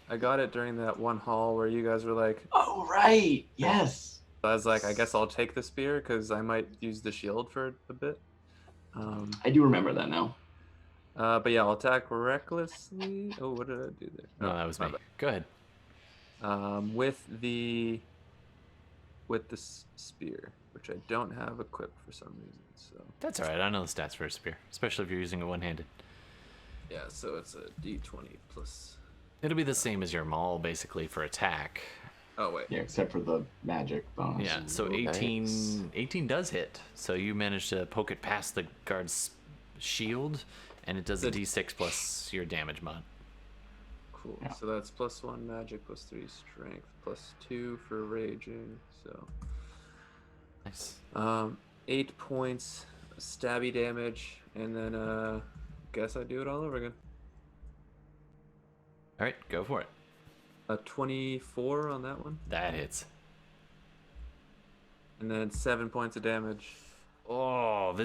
I got it during that one haul where you guys were like, Oh, right. Yes. I was like, I guess I'll take the spear because I might use the shield for a bit. I do remember that now. But yeah, I'll attack recklessly. Oh, what did I do there? No, that was me. Go ahead. With the spear, which I don't have equipped for some reason. So That's all right. I know the stats for a spear, especially if you're using it one-handed. yeah, so it's a d20 plus. It'll be the same as your maul, basically, for attack. Oh wait. Yeah, except for the magic bonus. Yeah, so 18 does hit. So you managed to poke it past the guard's shield and it does a d6 plus your damage mod. Cool. Yeah. So that's +1 magic, +3 strength, +2 for raging. So Nice. 8 points stabby damage, and then guess I do it all over again. All right, go for it. 24 on that one, That hits. and then 7 points of damage. Oh,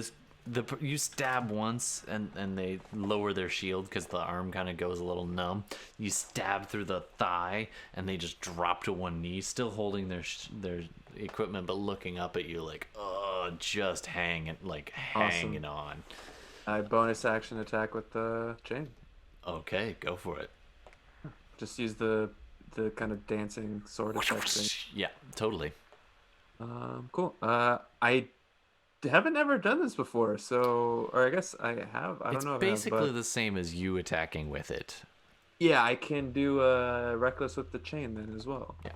you stab once and they lower their shield because the arm kind of goes a little numb. You stab through the thigh and they just drop to one knee, still holding their equipment but looking up at you like, oh, just hanging on. I bonus action attack with the chain. Okay, go for it. Just use the kind of dancing sword effect thing. Yeah, totally. Cool. I haven't ever done this before, so, or I guess I have. I don't know. It's basically the same as you attacking with it. Yeah, I can do reckless with the chain then as well. Yeah.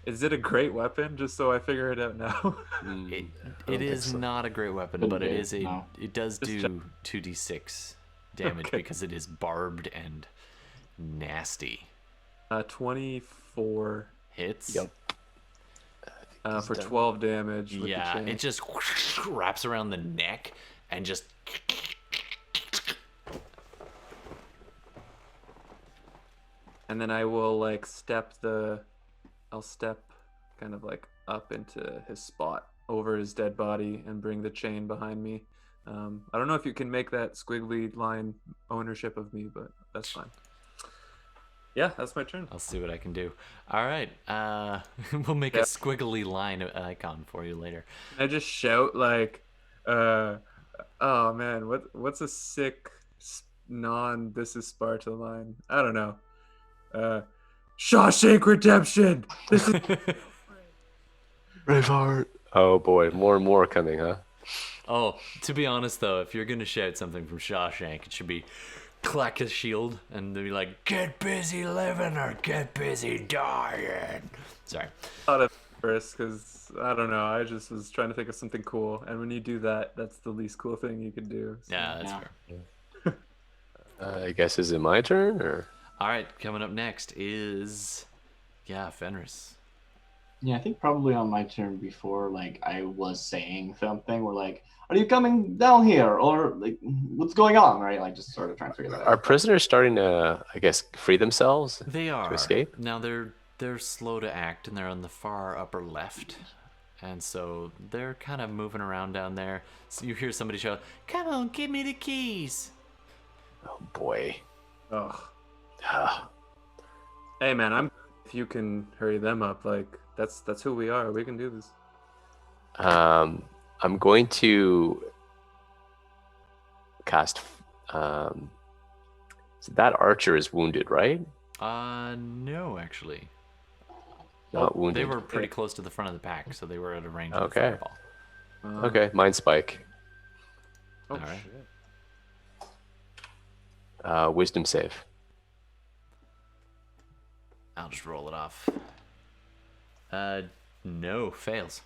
Is it a great weapon? Just so I figure it out now. It is not a great weapon, but it does Just do 2d6 damage because it is barbed and nasty. 24 Hits. Yep. for 12 damage. With Yeah, the chain. it just wraps around the neck and just. And then I will I'll step kind of like up into his spot over his dead body and bring the chain behind me. I don't know if you can make that squiggly line ownership of me, but that's fine. Yeah, that's my turn. I'll see what I can do. All right. We'll make a squiggly line icon for you later. I just shout like, oh man, what's a sick this is Sparta line? I don't know. Shawshank Redemption. This is Braveheart. Oh boy, more and more coming, huh? Oh, to be honest though, if you're gonna shout something from Shawshank, it should be clack his shield and they'll be like, "Get busy living or get busy dying." Sorry. thought of first because I don't know. I just was trying to think of something cool, and when you do that, that's the least cool thing you can do. So. Yeah, that's fair. I guess is it my turn or? All right, coming up next is, Fenris. Yeah, I think probably on my turn before, like, I was saying something where, like, are you coming down here? Or, like, what's going on, right? Like, just sort of trying to figure that out. Are prisoners starting to, I guess, free themselves? They are. To escape? Now they're slow to act and they're on the far upper left. And so they're kind of moving around down there. So you hear somebody shout, "Come on, give me the keys." Oh boy. Ugh. Ah. Hey man, if you can hurry them up, like that's who we are. We can do this. I'm going to cast. So that archer is wounded, right? No, actually. Not wounded. They were pretty close to the front of the pack, so they were at a range of the Okay. fireball. Okay, mind spike. Oh, All right. shit. Wisdom save. I'll just roll it off. No, fails.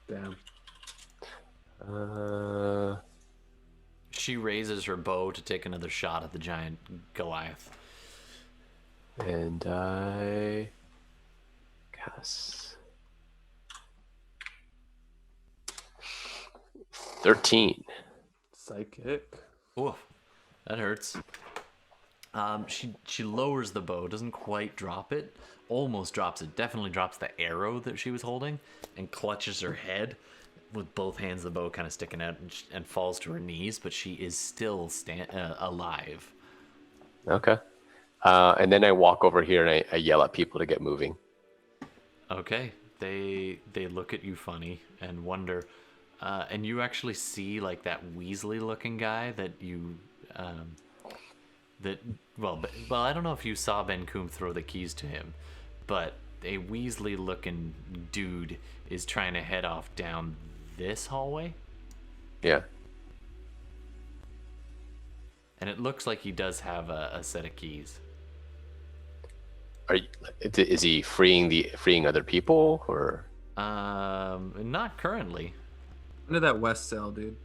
Damn. She raises her bow to take another shot at the giant Goliath. And I cast 13. Psychic. Oof, that hurts. She lowers the bow, doesn't quite drop it, almost drops it, definitely drops the arrow that she was holding, and clutches her head with both hands of the bow kind of sticking out and falls to her knees, but she is still alive. Okay. And then I walk over here and I yell at people to get moving. Okay, they look at you funny and wonder, and you actually see like that Weasley-looking guy that you, well, I don't know if you saw Benkuhm throw the keys to him, but a Weasley-looking dude is trying to head off down this hallway, Yeah. and it looks like he does have a set of keys. Is he freeing other people or? Not currently. Into that west cell, dude.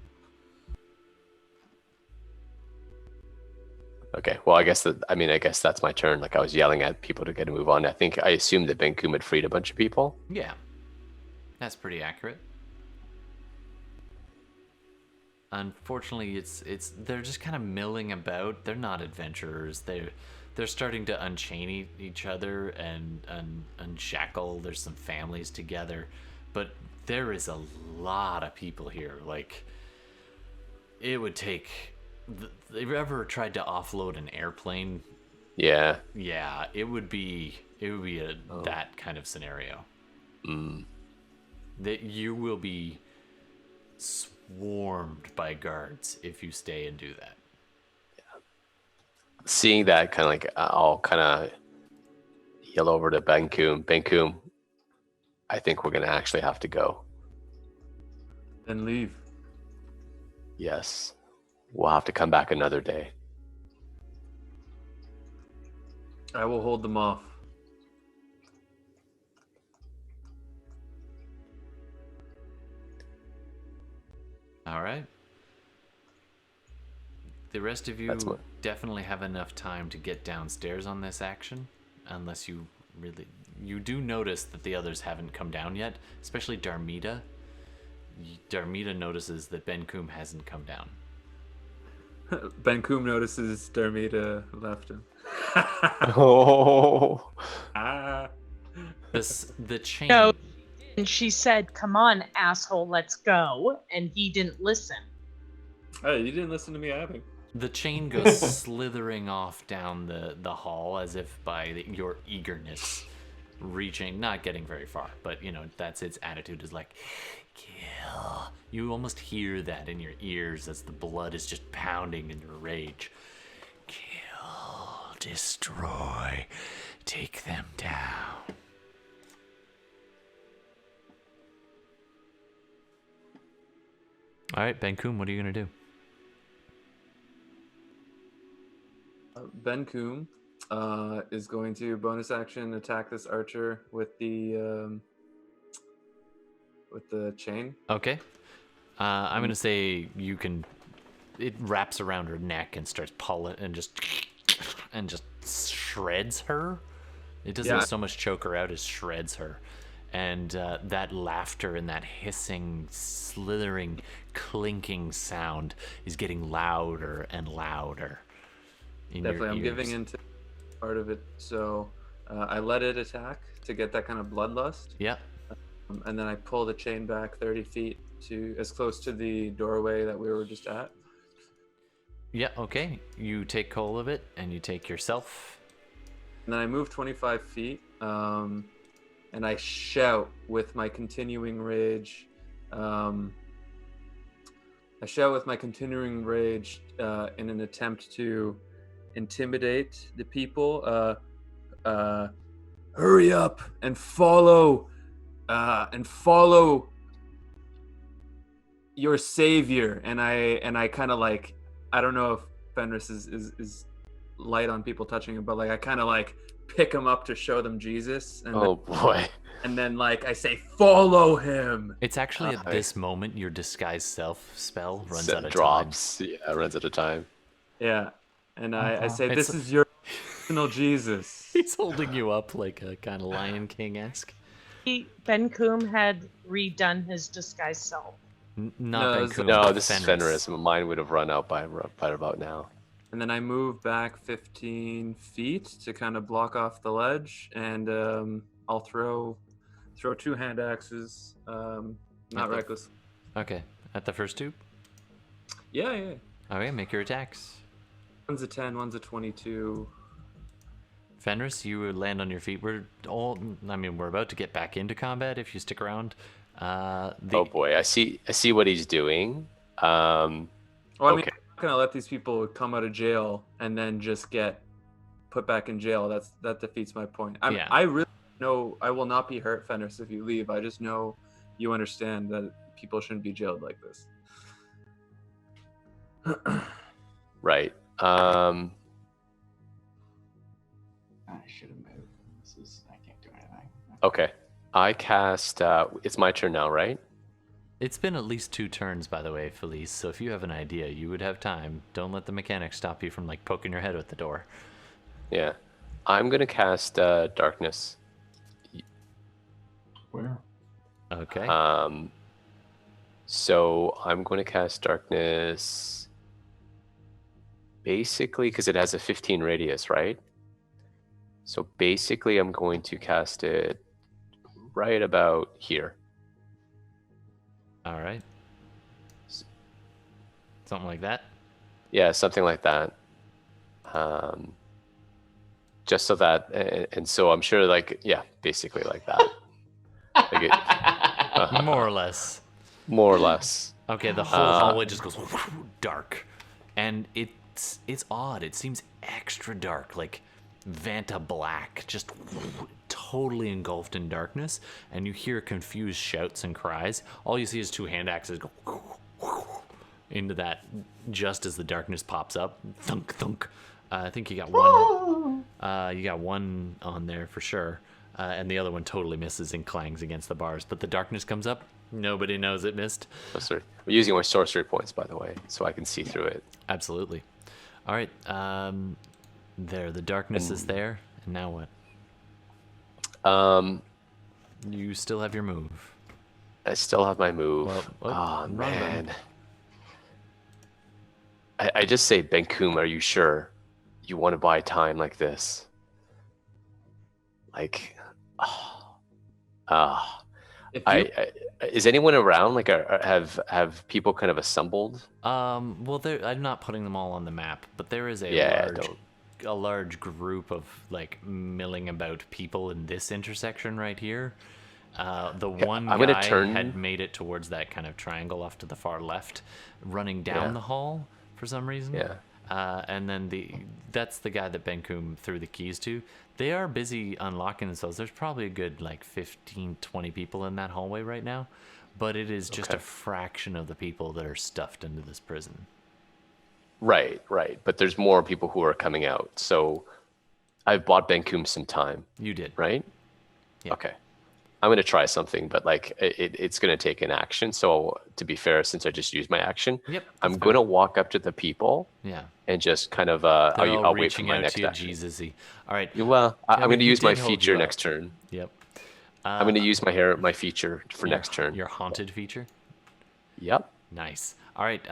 Okay. Well, I guess that's my turn. Like I was yelling at people to get a move on. I assumed that Benkuhm had freed a bunch of people. Yeah, that's pretty accurate. Unfortunately, it's they're just kind of milling about. They're not adventurers. They're starting to unchain each other and unshackle. There's some families together, but there is a lot of people here. Like, it would take. They've ever tried to offload an airplane? Yeah. Yeah, it would be that kind of scenario. That you will be swarmed by guards if you stay and do that. Seeing that, kind of like I'll kind of yell over to Benkuhm. Benkuhm, I think we're gonna actually have to go. Then leave. Yes, we'll have to come back another day. I will hold them off. All right. The rest of you definitely have enough time to get downstairs on this action, unless you do notice that the others haven't come down yet, especially Darmita. Darmita notices that Benkuhm hasn't come down. Benkuhm notices Darmita left him. Oh. The chain. No, and she said, "Come on, asshole, let's go," and he didn't listen. Hey, you didn't listen to me either. The chain goes slithering off down the hall as if by your eagerness reaching, not getting very far, but that's its attitude, is like, kill. You almost hear that in your ears as the blood is just pounding in your rage. Kill, destroy, take them down. All right, Benkuhm, what are you going to do? Benkuhm is going to bonus action attack this archer with the chain. Okay. I'm gonna say you can. It wraps around her neck and starts pulling and just shreds her. It doesn't so much choke her out as shreds her, and that laughter and that hissing, slithering, clinking sound is getting louder and louder. Definitely, I'm giving into part of it, so I let it attack to get that kind of bloodlust. Yeah. And then I pull the chain back 30 feet to as close to the doorway that we were just at. Yeah, okay. You take hold of it, and you take yourself. And then I move 25 feet, and I shout with my continuing rage. In an attempt to intimidate the people. Hurry up and follow your savior. And I kind of like, I don't know if Fenris is light on people touching him, but like I kind of like pick him up to show them Jesus. And boy. And then like I say, follow him. It's actually at this moment your disguise self spell runs out of drops. time. Yeah, runs out of time. Yeah. And I say, this is your personal Jesus. He's holding you up like a kind of Lion King-esque. Benkuhm had redone his disguise self. Not Benkuhm. No, this is Fenris. Mine would have run out by about now. And then I move back 15 feet to kind of block off the ledge, and I'll throw 2 hand axes, not reckless. Okay, at the first two? Yeah. Okay, make your attacks. One's a 10, one's a 22. Fenris, you land on your feet. We're about to get back into combat if you stick around. Oh boy, I see what he's doing. I'm not gonna let these people come out of jail and then just get put back in jail. That defeats my point. I really know I will not be hurt, Fenris, if you leave. I just know you understand that people shouldn't be jailed like this. Right. I should have moved. I can't do anything. Okay. I cast. It's my turn now, right? It's been at least 2 turns, by the way, Felice. So if you have an idea, you would have time. Don't let the mechanics stop you from like poking your head at the door. Yeah. I'm gonna cast darkness. Where? Okay. So I'm going to cast darkness basically because it has a 15 radius, right? So basically I'm going to cast it right about here. All right. Something like that. Yeah, something like that. Just so that, and so I'm sure, like, yeah, basically like that. Like it, More or less. more or less. Okay, the whole hallway just goes dark, and it's odd. It seems extra dark, like Vanta black, just totally engulfed in darkness. And you hear confused shouts and cries. All you see is 2 hand axes go into that just as the darkness pops up. Thunk thunk. I think you got one. You got one on there for sure, and the other one totally misses and clangs against the bars. But the darkness comes up. Nobody knows it missed. Sorcery. I'm using my sorcery points, by the way, so I can see through it. Absolutely. All right. There, the darkness is there. And now what? You still have your move. I still have my move. Well, oh, run man. them. I just say, Benkuhm, are you sure you want to buy time like this? Like, is anyone around? Like, have people kind of assembled? Well, I'm not putting them all on the map, but there is a large group of like milling about people in this intersection right here. One guy had made it towards that kind of triangle off to the far left, running down the hall for some reason. Yeah. And then that's the guy that Benkuhm threw the keys to. They are busy unlocking themselves. There's probably a good like 15, 20 people in that hallway right now, but it is just a fraction of the people that are stuffed into this prison. Right. But there's more people who are coming out. So I've bought Benkuhm some time. You did. Right? Yeah. Okay. I'm going to try something, but like it's going to take an action. So to be fair, since I just used my action, I'm going to walk up to the people and just kind of, I'll wait for my next action. Jesus-y. All right. Well, I'm going to use my feature next turn. Yep. I'm going to use my feature for next turn. Your haunted feature? Yep. Nice. All right.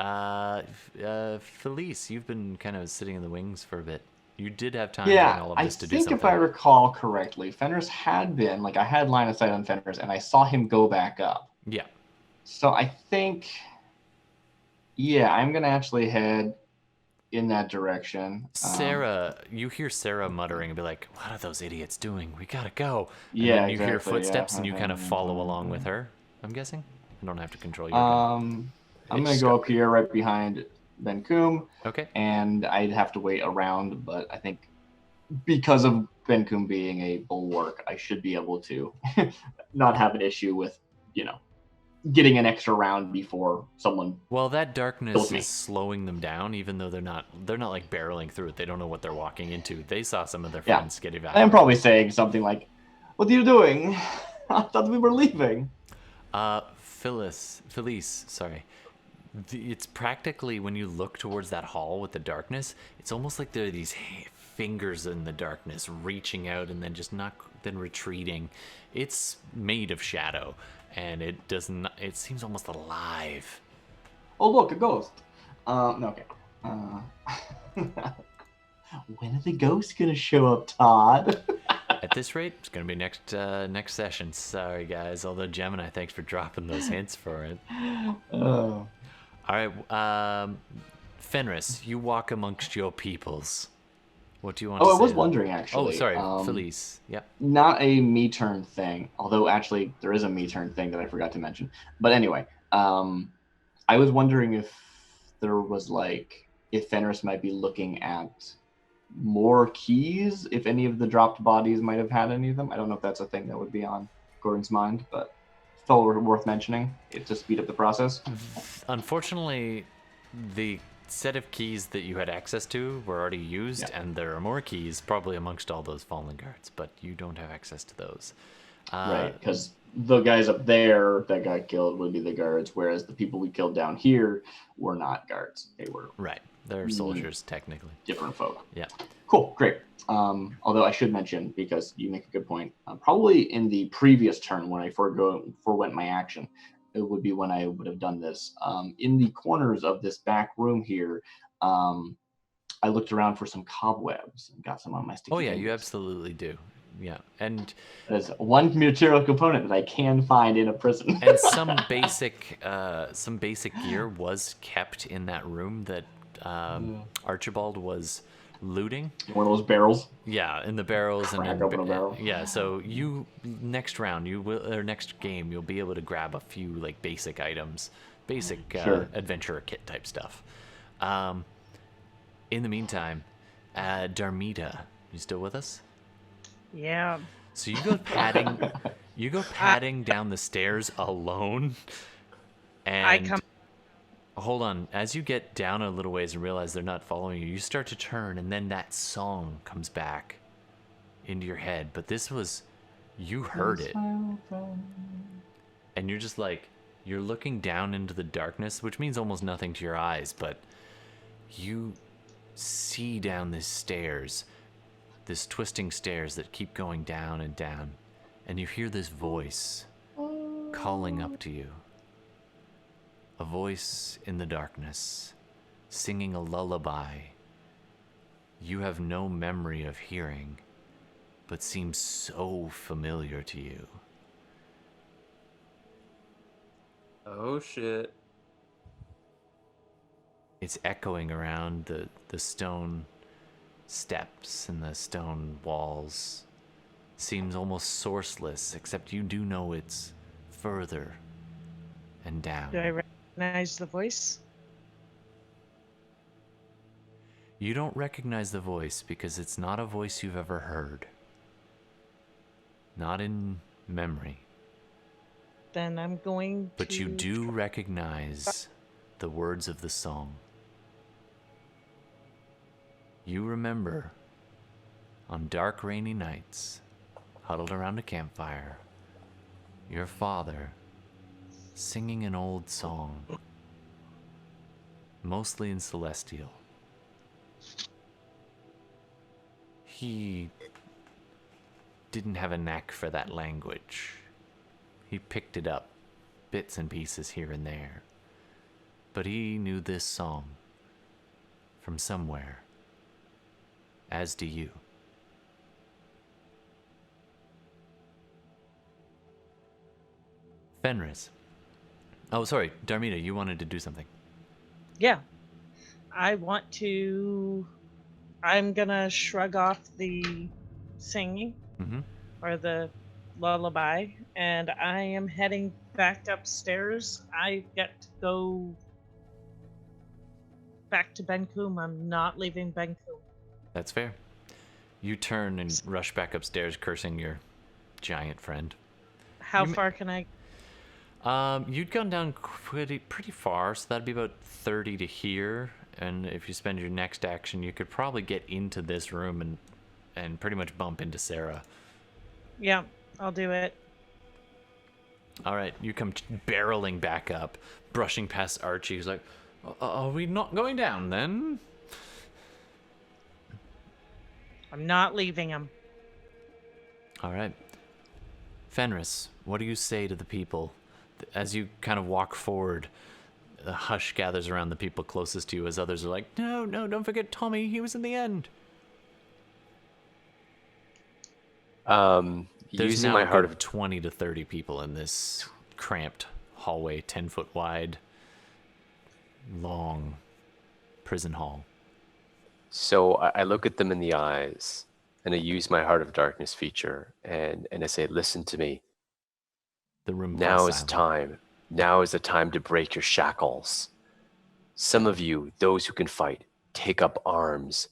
Felice, you've been kind of sitting in the wings for a bit. You did have time during all of this to do something. I think if I recall correctly, Fenris had been, like, I had line of sight on Fenris, and I saw him go back up. Yeah. So I think, I'm going to actually head in that direction. Sarah, you hear Sarah muttering and be like, what are those idiots doing? We got to go. And yeah, then you hear footsteps and you kind of follow along with her, I'm guessing? I don't have to control your gun. I'm going to go up here right behind Benkuhm. Okay. And I'd have to wait around, but I think because of Benkuhm being a bulwark, I should be able to not have an issue with, getting an extra round before someone. Well, that darkness is slowing them down, even though they're not like barreling through it. They don't know what they're walking into. They saw some of their friends get evacuated. I'm probably saying something like, "What are you doing? I thought we were leaving." Felice, sorry. It's practically, when you look towards that hall with the darkness, it's almost like there are these fingers in the darkness reaching out and then then retreating. It's made of shadow, and it seems almost alive. Oh, look, a ghost. Okay. When are the ghosts gonna show up, Todd? At this rate, it's gonna be next session. Sorry, guys. Although Gemini, thanks for dropping those hints for it. Oh. All right, Fenris, you walk amongst your peoples. What do you want to say? I was wondering, actually. Oh, sorry, Felice. Yep. Not a me turn thing, although actually there is a me turn thing that I forgot to mention. But anyway, I was wondering if there was if Fenris might be looking at more keys, if any of the dropped bodies might have had any of them. I don't know if that's a thing that would be on Gordon's mind, but still worth mentioning to speed up the process. Unfortunately, the set of keys that you had access to were already used, and there are more keys probably amongst all those fallen guards, but you don't have access to those. Right, because the guys up there that got killed would be the guards, whereas the people we killed down here were not guards. They were Right. They're soldiers, technically. different folk. Yeah. Cool, great. Although I should mention, because you make a good point, probably in the previous turn when I forewent my action, it would be when I would have done this. In the corners of this back room here, I looked around for some cobwebs and got some on my sticky Oh, yeah, fingers. you absolutely do. Yeah. And There's one material component that I can find in a prison. and some basic gear was kept in that room that Archibald was looting. One of those barrels. Yeah, in the barrels and Crack open a barrel. yeah. So you next round or next game you'll be able to grab a few like basic items, basic Sure. adventurer kit type stuff. In the meantime, Darmita, you still with us? Yeah. So you go padding down the stairs alone, and I come. hold on. As you get down a little ways and realize they're not following you, you start to turn, and then that song comes back into your head. But this was, you heard it, and you're just like, you're looking down into the darkness, which means almost nothing to your eyes, but you see down these stairs, this twisting stairs that keep going down and down, and you hear this voice calling up to you. A voice in the darkness, singing a lullaby you have no memory of hearing, but seems so familiar to you. Oh shit. It's echoing around the stone steps and the stone walls. Seems almost sourceless, except you do know it's further and down. Do I recognize the voice? You don't recognize the voice because it's not a voice you've ever heard. Not in memory. Then I'm going But to. you do recognize the words of the song. You remember, on dark rainy nights, huddled around a campfire, your father singing an old song, mostly in Celestial. He didn't have a knack for that language. He picked it up, bits and pieces here and there. But he knew this song from somewhere, as do you. Fenris. Oh, sorry, Darmita, you wanted to do something. Yeah. I want to. I'm gonna shrug off the singing Mm-hmm. or the lullaby, and I am heading back upstairs. I get to go back to Benkuhm. I'm not leaving Benkuhm. That's fair. You turn and rush back upstairs, cursing your giant friend. How You ma- far can I? You'd gone down pretty far, so that'd be about 30 to here. And if you spend your next action, you could probably get into this room and pretty much bump into Sarah. Yeah, I'll do it. All right, you come barreling back up, brushing past Archie, who's like, are we not going down then? I'm not leaving him. All right. Fenris, what do you say to the people? As you kind of walk forward, a hush gathers around the people closest to you as others are like, no, don't forget Tommy, he was in the end. There's Using now my a heart good of 20 to 30 people in this cramped hallway, 10 foot wide, long prison hall. So I look at them in the eyes and I use my Heart of Darkness feature and I say, listen to me. The room Now falls is silent. time. Now is the time to break your shackles. Some of you, those who can fight, take up arms.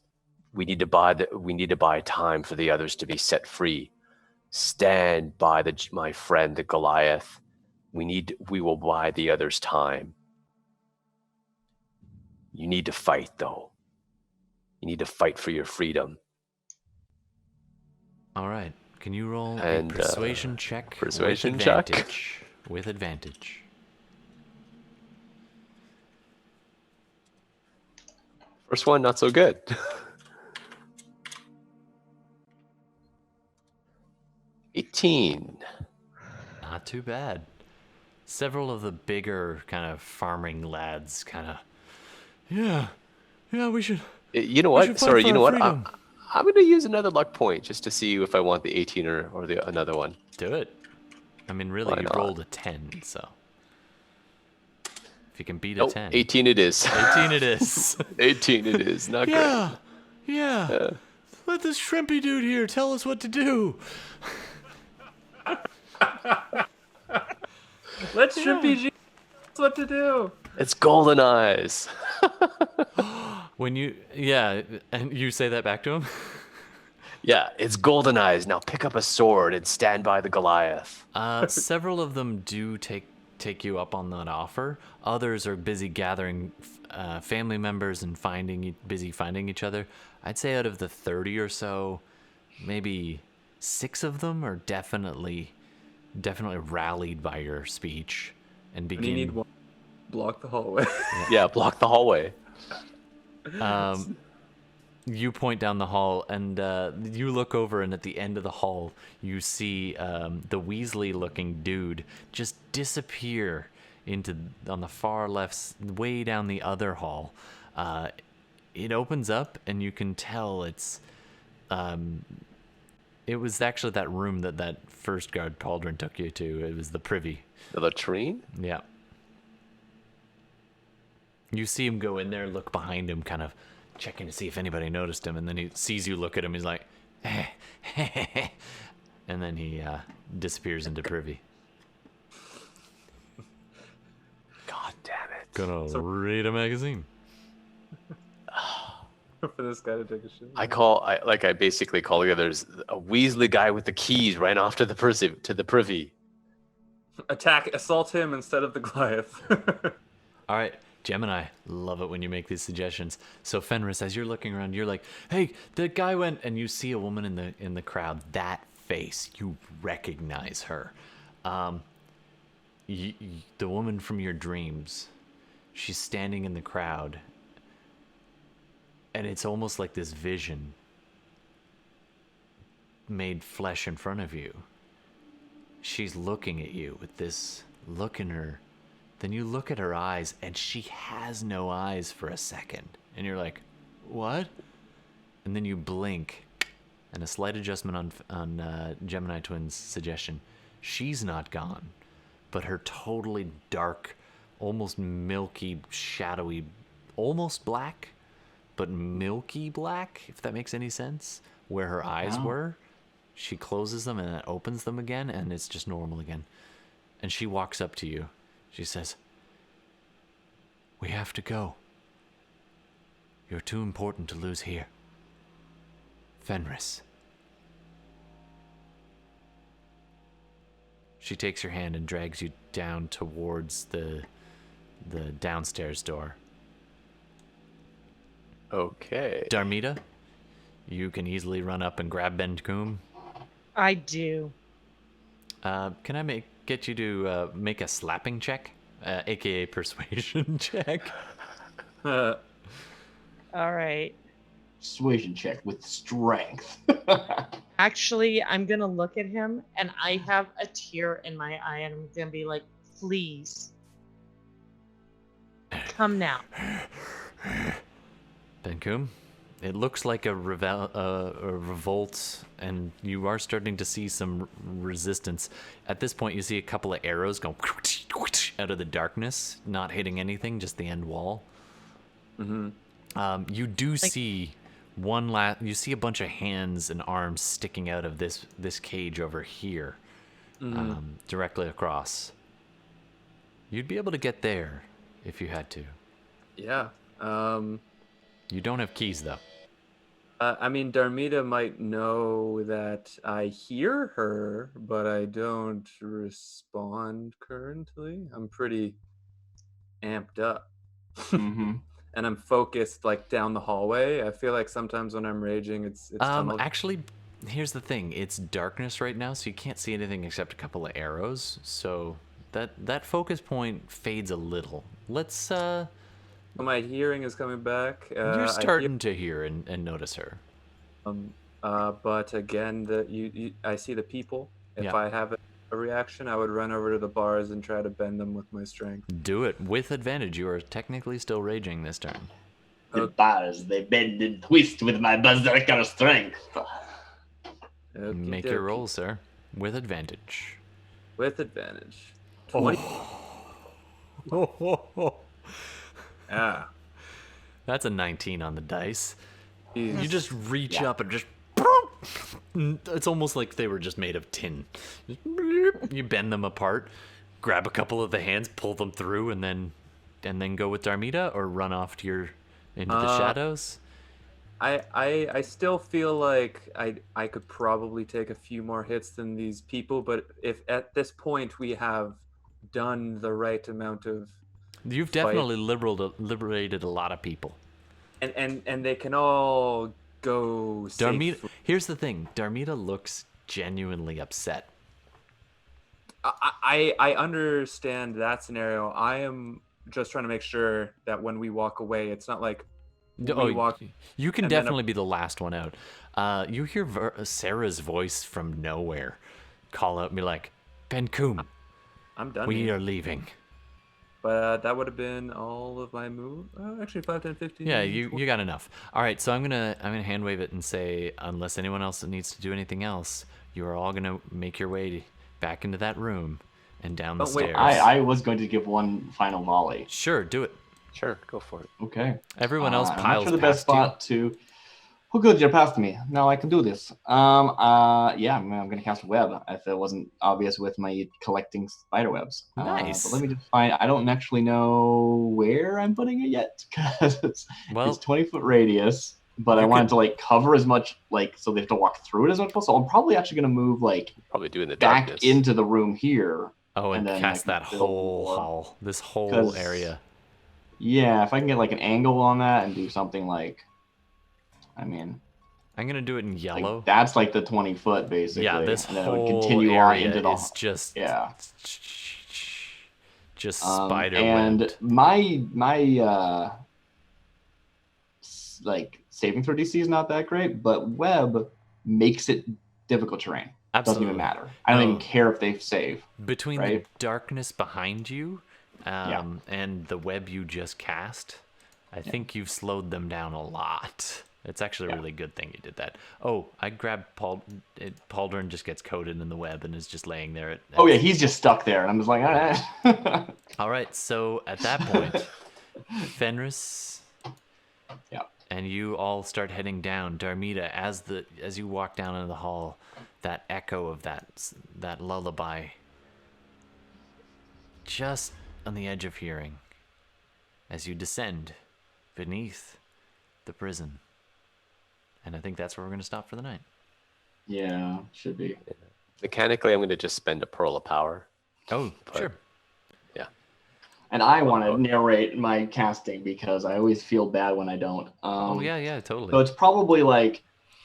We need to buy time for the others to be set free. Stand by my friend the Goliath. We will buy the others time. You need to fight though. You need to fight for your freedom. All right. Can you roll And, a persuasion check? persuasion with check? advantage? With advantage. First one, not so good. 18. Not too bad. Several of the bigger kind of farming lads kind of, yeah, we should. You know We what? should fight Sorry, for you know our what? freedom. I'm going to use another luck point just to see if I want the 18 or another one. Do it. I mean, really, Why you not? rolled a 10, so if you can beat a Oh, 10. 18 it is. 18 it is. 18 it is. Not Yeah. great. Let this shrimpy dude here tell us what to do. Let Shrimpy G tell us what to do. It's golden eyes. When you, and you say that back to him? Yeah, it's golden eyes. Now pick up a sword and stand by the Goliath. Several of them do take you up on that offer. Others are busy gathering family members and busy finding each other. I'd say out of the 30 or so, maybe 6 of them are definitely rallied by your speech and And begin. you need one. Block the hallway. Yeah, block the hallway. You point down the hall, and you look over, and at the end of the hall, you see the Weasley-looking dude just disappear on the far left, way down the other hall. It opens up, and you can tell it's. It was actually that room that first guard cauldron took you to. It was the privy. The latrine? Yeah. You see him go in there, look behind him, kind of checking to see if anybody noticed him, and then he sees you look at him. He's like, and then he disappears into privy. God damn it. Gonna read a magazine. For this guy to take a shit. I basically call the others a Weasley guy with the keys ran off to the privy. Assault him instead of the Goliath. All right, Gemini, love it when you make these suggestions. So Fenris, as you're looking around, you're like, "Hey, the guy went," and you see a woman in the crowd. That face, you recognize her. The woman from your dreams. She's standing in the crowd, and it's almost like this vision made flesh in front of you. She's looking at you with this look in her. Then you look at her eyes, and she has no eyes for a second. And you're like, what? And then you blink, and a slight adjustment on Gemini Twins' suggestion. She's not gone, but her totally dark, almost milky, shadowy, almost black, but milky black, if that makes any sense, where her eyes were. She closes them and then opens them again, and it's just normal again. And she walks up to you. She says, "We have to go. You're too important to lose here. Fenris." She takes your hand and drags you down towards the downstairs door. Okay. Darmita, you can easily run up and grab Benkuhm. I do. Can I get you to make a slapping check, aka persuasion check? All right. Persuasion check with strength. Actually, I'm going to look at him, and I have a tear in my eye, and I'm going to be like, please. Come now. Benkuhm, it looks like a revolt, and you are starting to see some resistance. At this point, you see a couple of arrows go out of the darkness, not hitting anything, just the end wall. Mm-hmm. You do see you see a bunch of hands and arms sticking out of this cage over here, directly across. You'd be able to get there if you had to. Yeah. You don't have keys, though. I mean, Darmita might know that I hear her, but I don't respond currently. I'm pretty amped up. Mm-hmm. And I'm focused like down the hallway. I feel like sometimes when I'm raging, it's tunnel. Actually, here's the thing. It's darkness right now, so you can't see anything except a couple of arrows. So that focus point fades a little. Let's My hearing is coming back. you're starting to hear and notice her. But again, I see the people. If Yeah. I have a reaction, I would run over to the bars and try to bend them with my strength. Do it with advantage. You are technically still raging this turn. The bars, they bend and twist with my berserker strength. Make your roll, sir, with advantage. With advantage. 20. Ah. That's a 19 on the dice. Jeez. You just reach up and just. It's almost like they were just made of tin. You bend them apart, grab a couple of the hands, pull them through, and then go with Darmita or run off to into the shadows. I still feel like I could probably take a few more hits than these people, but if at this point we have done the right amount of You've fight, definitely liberated a lot of people. and they can all go Darmita. safe. Here's the thing. Darmita looks genuinely upset. I understand that scenario. I am just trying to make sure that when we walk away, it's not like we walk. You can and then definitely be the last one out. You hear Sarah's voice from nowhere call out and be like, Benkuhm, I'm done. we here. are leaving. But that would have been all of my move. Actually, 5, 10, 15. Yeah, you got enough. All right, so I'm gonna hand wave it and say, unless anyone else needs to do anything else, you are all gonna make your way back into that room and down the Oh, wait, stairs. I was going to give one final volley. Sure, do it. Sure, go for it. Okay. Everyone else I'm not piles sure the best past you. spot to. Oh, good, you're past me. Now I can do this. Yeah, I'm gonna cast web if it wasn't obvious with my collecting spider webs. Nice. But let me just find. I don't actually know where I'm putting it yet because it's Well, 20-foot radius. But I you wanted could- to like cover as much so they have to walk through it as much possible. So I'm probably actually gonna move Probably do in the back darkness. into the room here. oh, and and then cast I can that build whole more. hall, this whole 'Cause- area. Yeah, if I can get an angle on that and do something I'm gonna do it in yellow. that's the 20-foot basically. Yeah, this and then it would whole continue on area into the is just yeah. just spider And webbed. my saving throw DC is not that great, but web makes it difficult terrain. Doesn't even matter. I don't No. even care if they save. Between the right? darkness behind you and the web you just cast, I think you've slowed them down a lot. It's actually a really good thing you did that. Oh, I grabbed Paul. Pauldron just gets coated in the web and is just laying there. Oh yeah, he's just stuck there, and I'm just like, all right. All right, so at that point, Fenris. Yeah. And you all start heading down. Darmita, as you walk down into the hall, that echo of that lullaby, just on the edge of hearing, as you descend beneath the prison. And I think that's where we're going to stop for the night. Yeah, should be. Mechanically, I'm going to just spend a pearl of power. Oh, sure. Yeah. And I want to narrate my casting because I always feel bad when I don't. Oh yeah, totally. So it's probably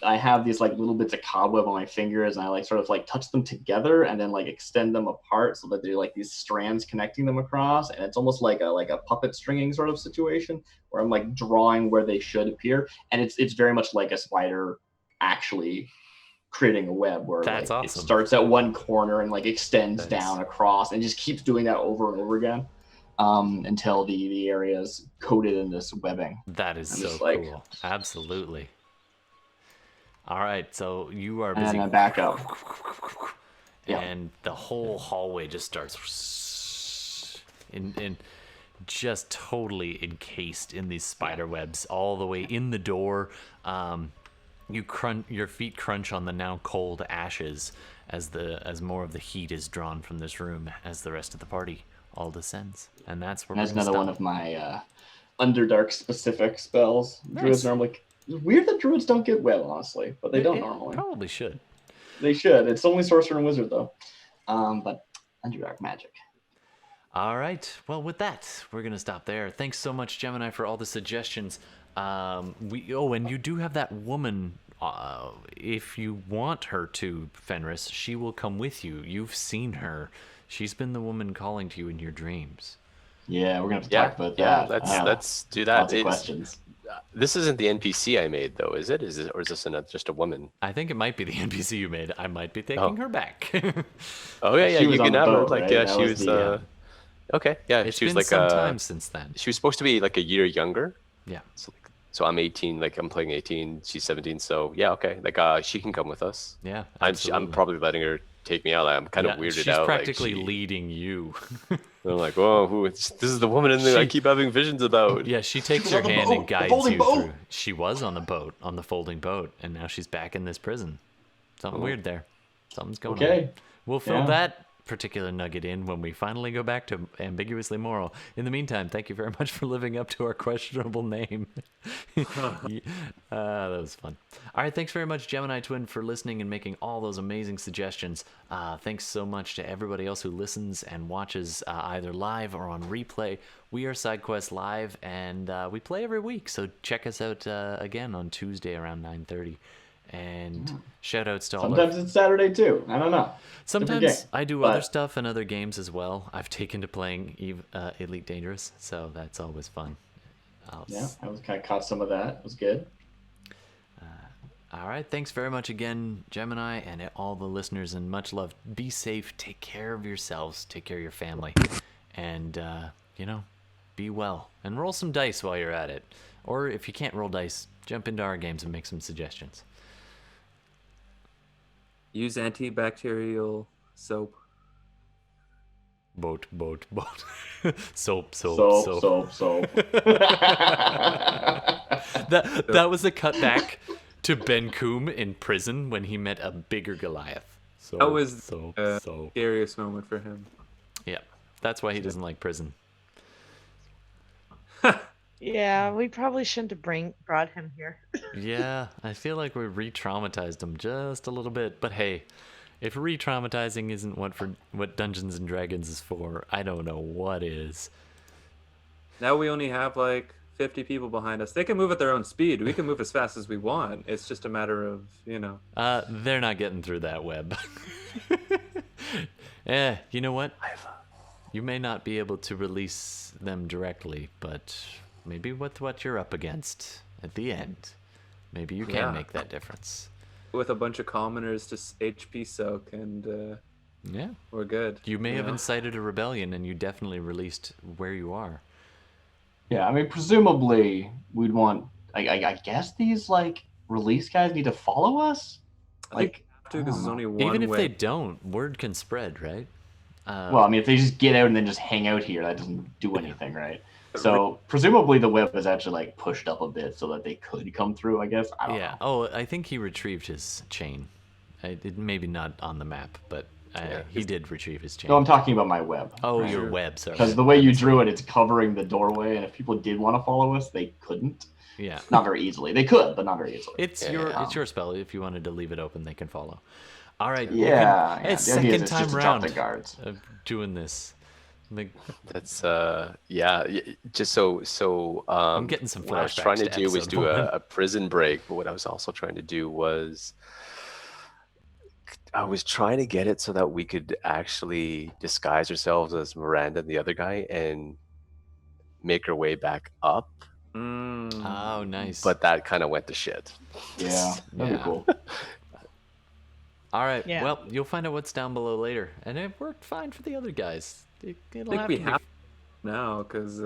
I have these little bits of cobweb on my fingers, and I sort of touch them together and then extend them apart so that they're these strands connecting them across, and it's almost like a puppet stringing sort of situation where I'm drawing where they should appear, and it's very much like a spider actually creating a web where That's it awesome. starts at one corner and extends Nice. down across and just keeps doing that over and over again until the area is coated in this webbing. That is I'm so just cool. Absolutely. All right, so you are And busy. then I back up. Yeah. And the whole hallway just starts in just totally encased in these spider webs all the way in the door. Your feet crunch on the now cold ashes as more of the heat is drawn from this room as the rest of the party all descends. And that's where That's we're gonna another one stop. of my Underdark specific spells. Nice. Druids normally. It's weird that druids don't get web, honestly, but they don't normally. Probably should. They should. It's only sorcerer and wizard though. But Underdark magic. All right. Well, with that, we're gonna stop there. Thanks so much, Gemini, for all the suggestions. And you do have that woman if you want her to, Fenris, she will come with you. You've seen her. She's been the woman calling to you in your dreams. Yeah, we're gonna have to Yeah, talk about yeah. that. Let's do that. Lots of questions. This isn't the NPC I made, though, is it? Or is this just a woman? I think it might be the NPC you made. I might be taking Oh. her back. Oh yeah, She was you on can the have her. boat, Like right? yeah, That she was was. the, Okay, yeah, It's she was been like some time since then. She was supposed to be like a year younger. Yeah. So I'm 18. Like I'm playing 18. She's 17. So yeah, okay. Like she can come with us. Yeah, I'm absolutely. probably letting her take me out. I'm kind of weirded she's out. She's practically like, leading you. I'm like, oh, this is the woman I keep having visions about. Yeah, she takes your hand and guides you through. She was on the boat, on the folding boat, and now she's back in this prison. Something weird there. Something's going on. We'll fill that particular nugget in when we finally go back to Ambiguously Moral. In the meantime, thank you very much for living up to our questionable name. That was fun. All right, thanks very much, Gemini Twin, for listening and making all those amazing suggestions. Thanks so much to everybody else who listens and watches either live or on replay. We are SideQuests Live, and we play every week, so check us out again on Tuesday around 9:30. And shout outs to all Sometimes it's Saturday too. I don't know. Sometimes I do other stuff and other games as well. I've taken to playing Elite Dangerous, so that's always fun. Yeah, I was kind of caught some of that. It was good. All right, thanks very much again, Gemini, and all the listeners, and much love. Be safe, take care of yourselves, take care of your family, and be well. And roll some dice while you're at it. Or if you can't roll dice, jump into our games and make some suggestions. Use antibacterial soap. Boat. Soap. That was a cutback to Benkuhm in prison when he met a bigger Goliath. That was the scariest moment for him. Yeah, that's why he doesn't like prison. Yeah, we probably shouldn't have brought him here. Yeah, I feel like we re-traumatized him just a little bit. But hey, if re-traumatizing isn't what Dungeons and Dragons is for, I don't know what is. Now we only have like 50 people behind us. They can move at their own speed. We can move as fast as we want. It's just a matter of, they're not getting through that web. You know what? You may not be able to release them directly, but maybe with what you're up against at the end, maybe you can make that difference. With a bunch of commoners to HP soak, and we're good. You may have incited a rebellion, and you definitely released where you are. Yeah, I mean, presumably we'd want. I guess these release guys need to follow us. Because there's only one. Even if they don't, word can spread, right? Well, I mean, if they just get out and then just hang out here, that doesn't do anything, right? So presumably the web is actually pushed up a bit so that they could come through, I guess. I don't know. Oh, I think he retrieved his chain. Maybe not on the map, but he did retrieve his chain. No, I'm talking about my web. Oh, right? Your web, sorry. Because the way you drew it, it's covering the doorway, and if people did want to follow us, they couldn't. Yeah. Not very easily. They could, but not very easily. It's your spell. If you wanted to leave it open, they can follow. All right. Yeah. It's the idea is second time just to round drop the guards. of doing this. That's just so I'm getting some flashbacks. What I was trying to do was do a prison break, but what I was also trying to do was I was trying to get it so that we could actually disguise ourselves as Miranda and the other guy and make our way back up. Oh, nice. But that kind of went to shit. Yeah, that'd be cool. All right. Yeah. Well, you'll find out what's down below later, and it worked fine for the other guys. I think we have now because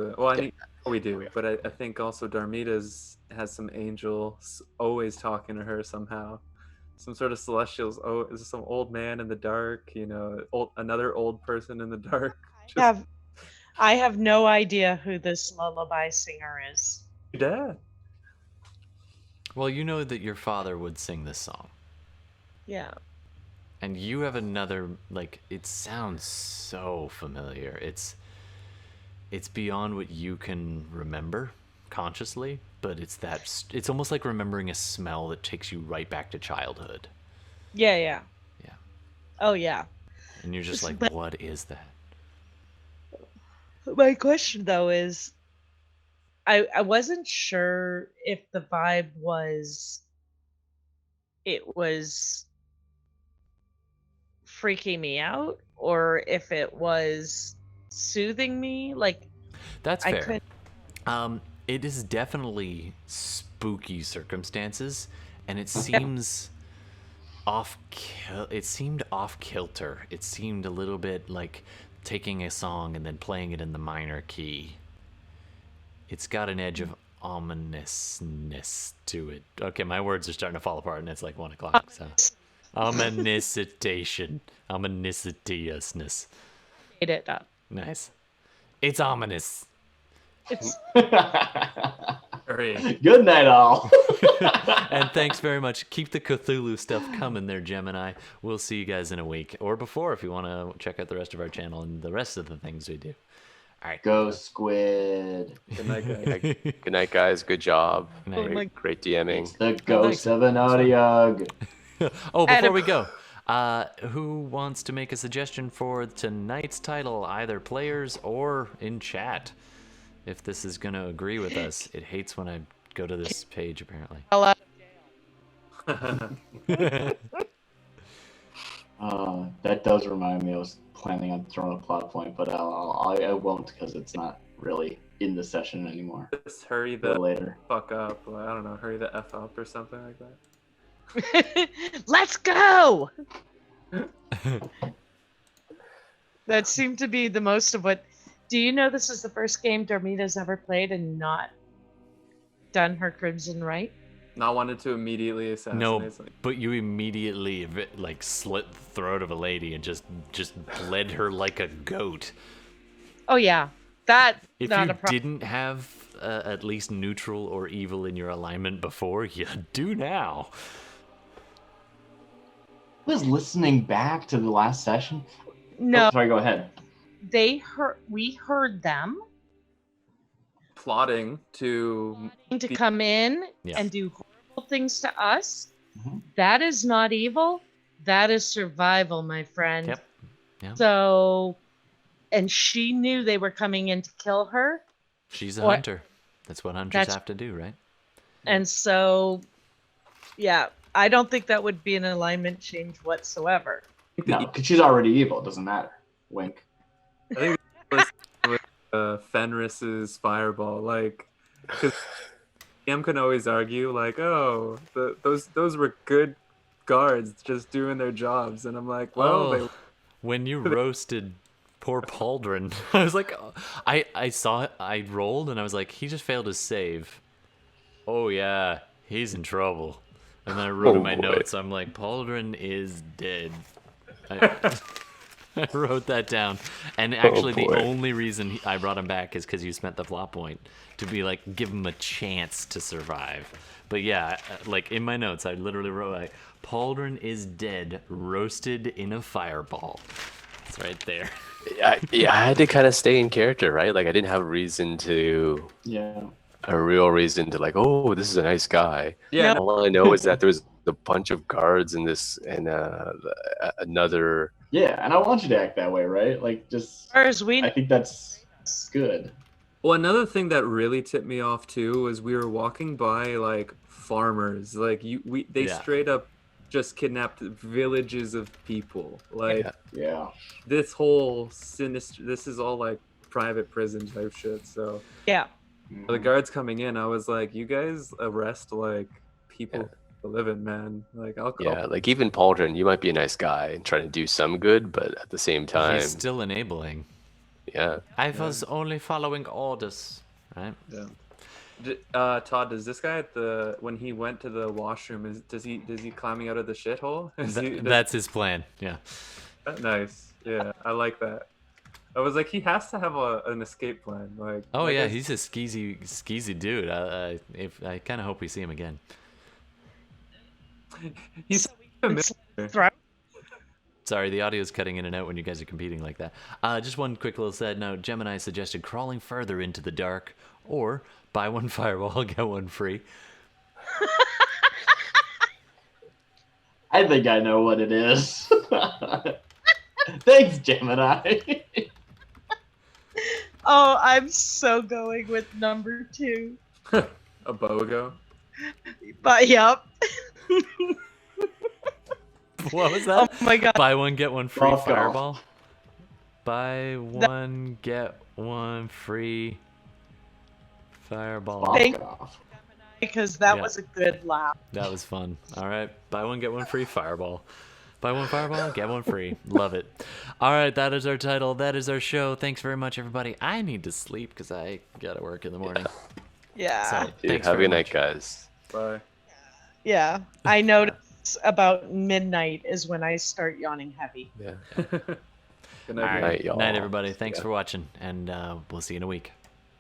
we do, but I think also Darmita has some angels always talking to her somehow, some sort of celestials. Oh, is some old man in the dark? Another old person in the dark. I have no idea who this lullaby singer is. Your dad. Well, you know that your father would sing this song. Yeah. And you have another, it sounds so familiar. It's beyond what you can remember consciously, but it's almost like remembering a smell that takes you right back to childhood. Yeah. Oh, yeah. And you're just like, what is that? My question, though, is I wasn't sure if the vibe was it was freaking me out or if it was soothing me. Like, That's I fair. couldn't. It is definitely spooky circumstances, and it seems it seemed off kilter. It seemed a little bit like taking a song and then playing it in the minor key. It's got an edge of ominousness to it. Okay, my words are starting to fall apart, and it's like 1 o'clock. So, ominicitation, ominitousness. Made it up. Nice. It's ominous. It's Hurry. Good night, all. And thanks very much. Keep the Cthulhu stuff coming there, Gemini. We'll see you guys in a week, or before if you want to check out the rest of our channel and the rest of the things we do. All right. Go Squid. Good night, guys. Good night, guys. Good job. Night. Great, great DMing. It's the ghost of an Audiog. Oh, before we go, who wants to make a suggestion for tonight's title, either players or in chat? If this is going to agree with us. It hates when I go to this page, apparently. That does remind me. I was planning on throwing a plot point, but I won't because it's not really in the session anymore. Just hurry Go the later. fuck up. I don't know, hurry the F up or something like that. Let's go. That seemed to be the most of what. Do you know this is the first game Darmita's ever played and not done her Crimson Rite? Not wanted to immediately assassinate. No, but you immediately like slit the throat of a lady and just bled her like a goat. Oh yeah, that If not you a problem. didn't have at least neutral or evil in your alignment before, you do now. I was listening back to the last session. No, Oh, sorry, go ahead. we heard them Plotting to to come in Yeah. and do horrible things to us. Mhm. That is not evil. That is survival, my friend. Yep. Yeah. So, and she knew they were coming in to kill her. She's a Or- hunter. That's what hunters That's- have to do, right? And so, yeah, I don't think that would be an alignment change whatsoever. No, because she's already evil. It doesn't matter. Wink. I think with Fenris's fireball, like, because DM can always argue, like, oh, those were good guards just doing their jobs, and I'm like, well, Oh, when you roasted poor Pauldron, I was like, I saw it, I rolled, and I was like, he just failed his save. Oh yeah, he's in trouble. And then I wrote in my boy. notes, I'm like, Pauldron is dead. I wrote that down. And actually, the boy. only reason I brought him back is because you spent the flop point to be like, give him a chance to survive. But yeah, like in my notes, I literally wrote, like, Pauldron is dead, roasted in a fireball. It's right there. I had to kind of stay in character, right? Like I didn't have a reason to, Yeah. a real reason to like, oh, this is a nice guy. yeah, No. All I know is that there's a bunch of guards in this, and another. Yeah, and I want you to act that way, right? Like, just. As far as we I think that's good. Well, another thing that really tipped me off too was we were walking by like farmers, like they Yeah. straight up just kidnapped villages of people. Like Yeah. Yeah. this whole sinister, this is all like private prison type shit. So yeah. the guards coming in, I was like, you guys arrest like people for living, man. Like I'll call. Yeah, like even Pauldron, you might be a nice guy and trying to do some good, but at the same time, He's still enabling. yeah. I was only following orders, right? Yeah. Todd, does this guy when he went to the washroom, does he climbing out of the shithole? That's his plan. Yeah. Nice. Yeah, I like that. I was like, he has to have an escape plan. Like, Oh like yeah, I- he's a skeezy dude. I kind of hope we see him again. he's Throw- Sorry, the audio's cutting in and out when you guys are competing like that. Just one quick little side note. Gemini suggested crawling further into the dark, or buy one fireball, get one free. I think I know what it is. Thanks, Gemini. Oh, I'm so going with number 2. a BOGO. But yep. What was that? Oh my god. Buy one, get one free Rock off. fireball. Buy one, get one free fireball. Thank- Fuck it off. Because that Yeah. was a good laugh. That was fun. All right. Buy one, get one free fireball. Buy one fireball, get one free. Love it. All right. That is our title. That is our show. Thanks very much, everybody. I need to sleep because I got to work in the morning. Yeah. So, Dude, thanks have a very good night, much. guys. Bye. Yeah. I notice about midnight is when I start yawning heavy. Yeah. Good All night. right. Night, y'all. Night, everybody. Thanks Yeah. for watching, and we'll see you in a week.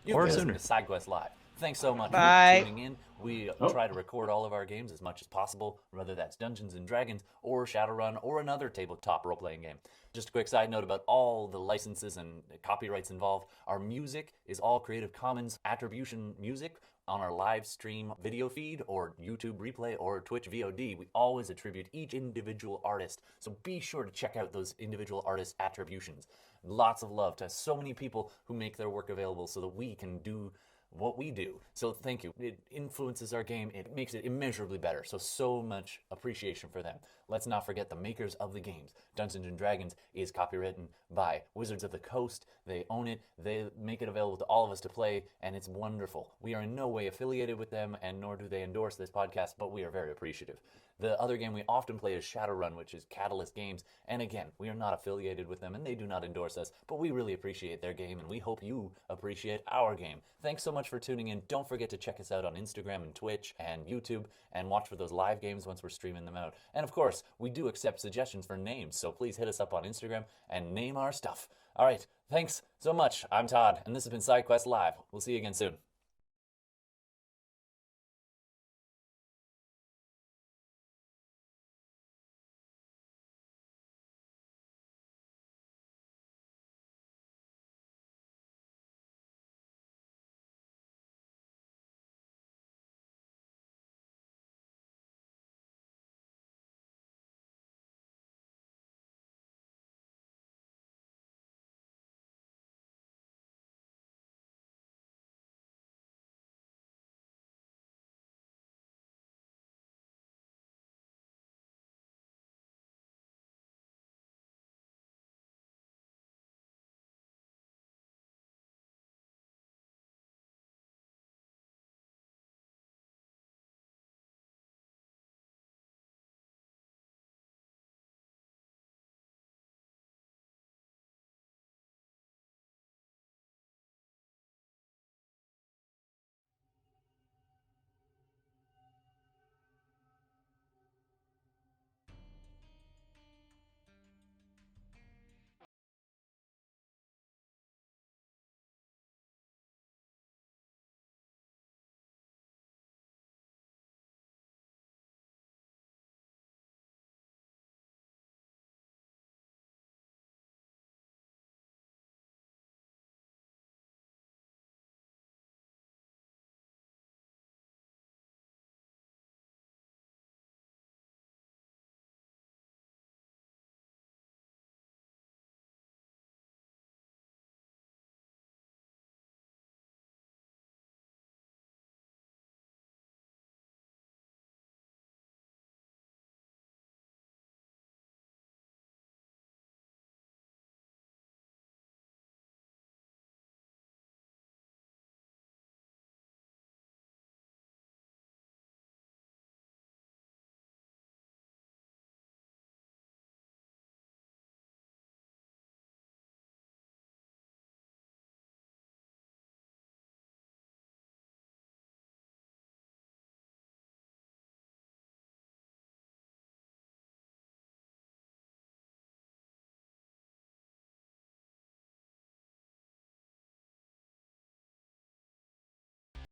You've Or been listening sooner. to SideQuests Live. Thanks so much Bye. for tuning in. We Oh. try to record all of our games as much as possible, whether that's Dungeons and Dragons or Shadowrun or another tabletop role-playing game. Just a quick side note about all the licenses and copyrights involved. Our music is all Creative Commons attribution music on our live stream video feed or YouTube replay or Twitch VOD. We always attribute each individual artist, so be sure to check out those individual artist attributions. Lots of love to so many people who make their work available so that we can do what we do. So thank you. It influences our game. It makes it immeasurably better. So much appreciation for them. Let's not forget the makers of the games. Dungeons and Dragons is copywritten by Wizards of the Coast. They own it. They make it available to all of us to play, and it's wonderful. We are in no way affiliated with them, and nor do they endorse this podcast, but we are very appreciative. The other game we often play is Shadowrun, which is Catalyst Games. And again, we are not affiliated with them and they do not endorse us, but we really appreciate their game and we hope you appreciate our game. Thanks so much for tuning in. Don't forget to check us out on Instagram and Twitch and YouTube and watch for those live games once we're streaming them out. And of course, we do accept suggestions for names, so please hit us up on Instagram and name our stuff. All right, thanks so much. I'm Todd, and this has been SideQuests Live. We'll see you again soon.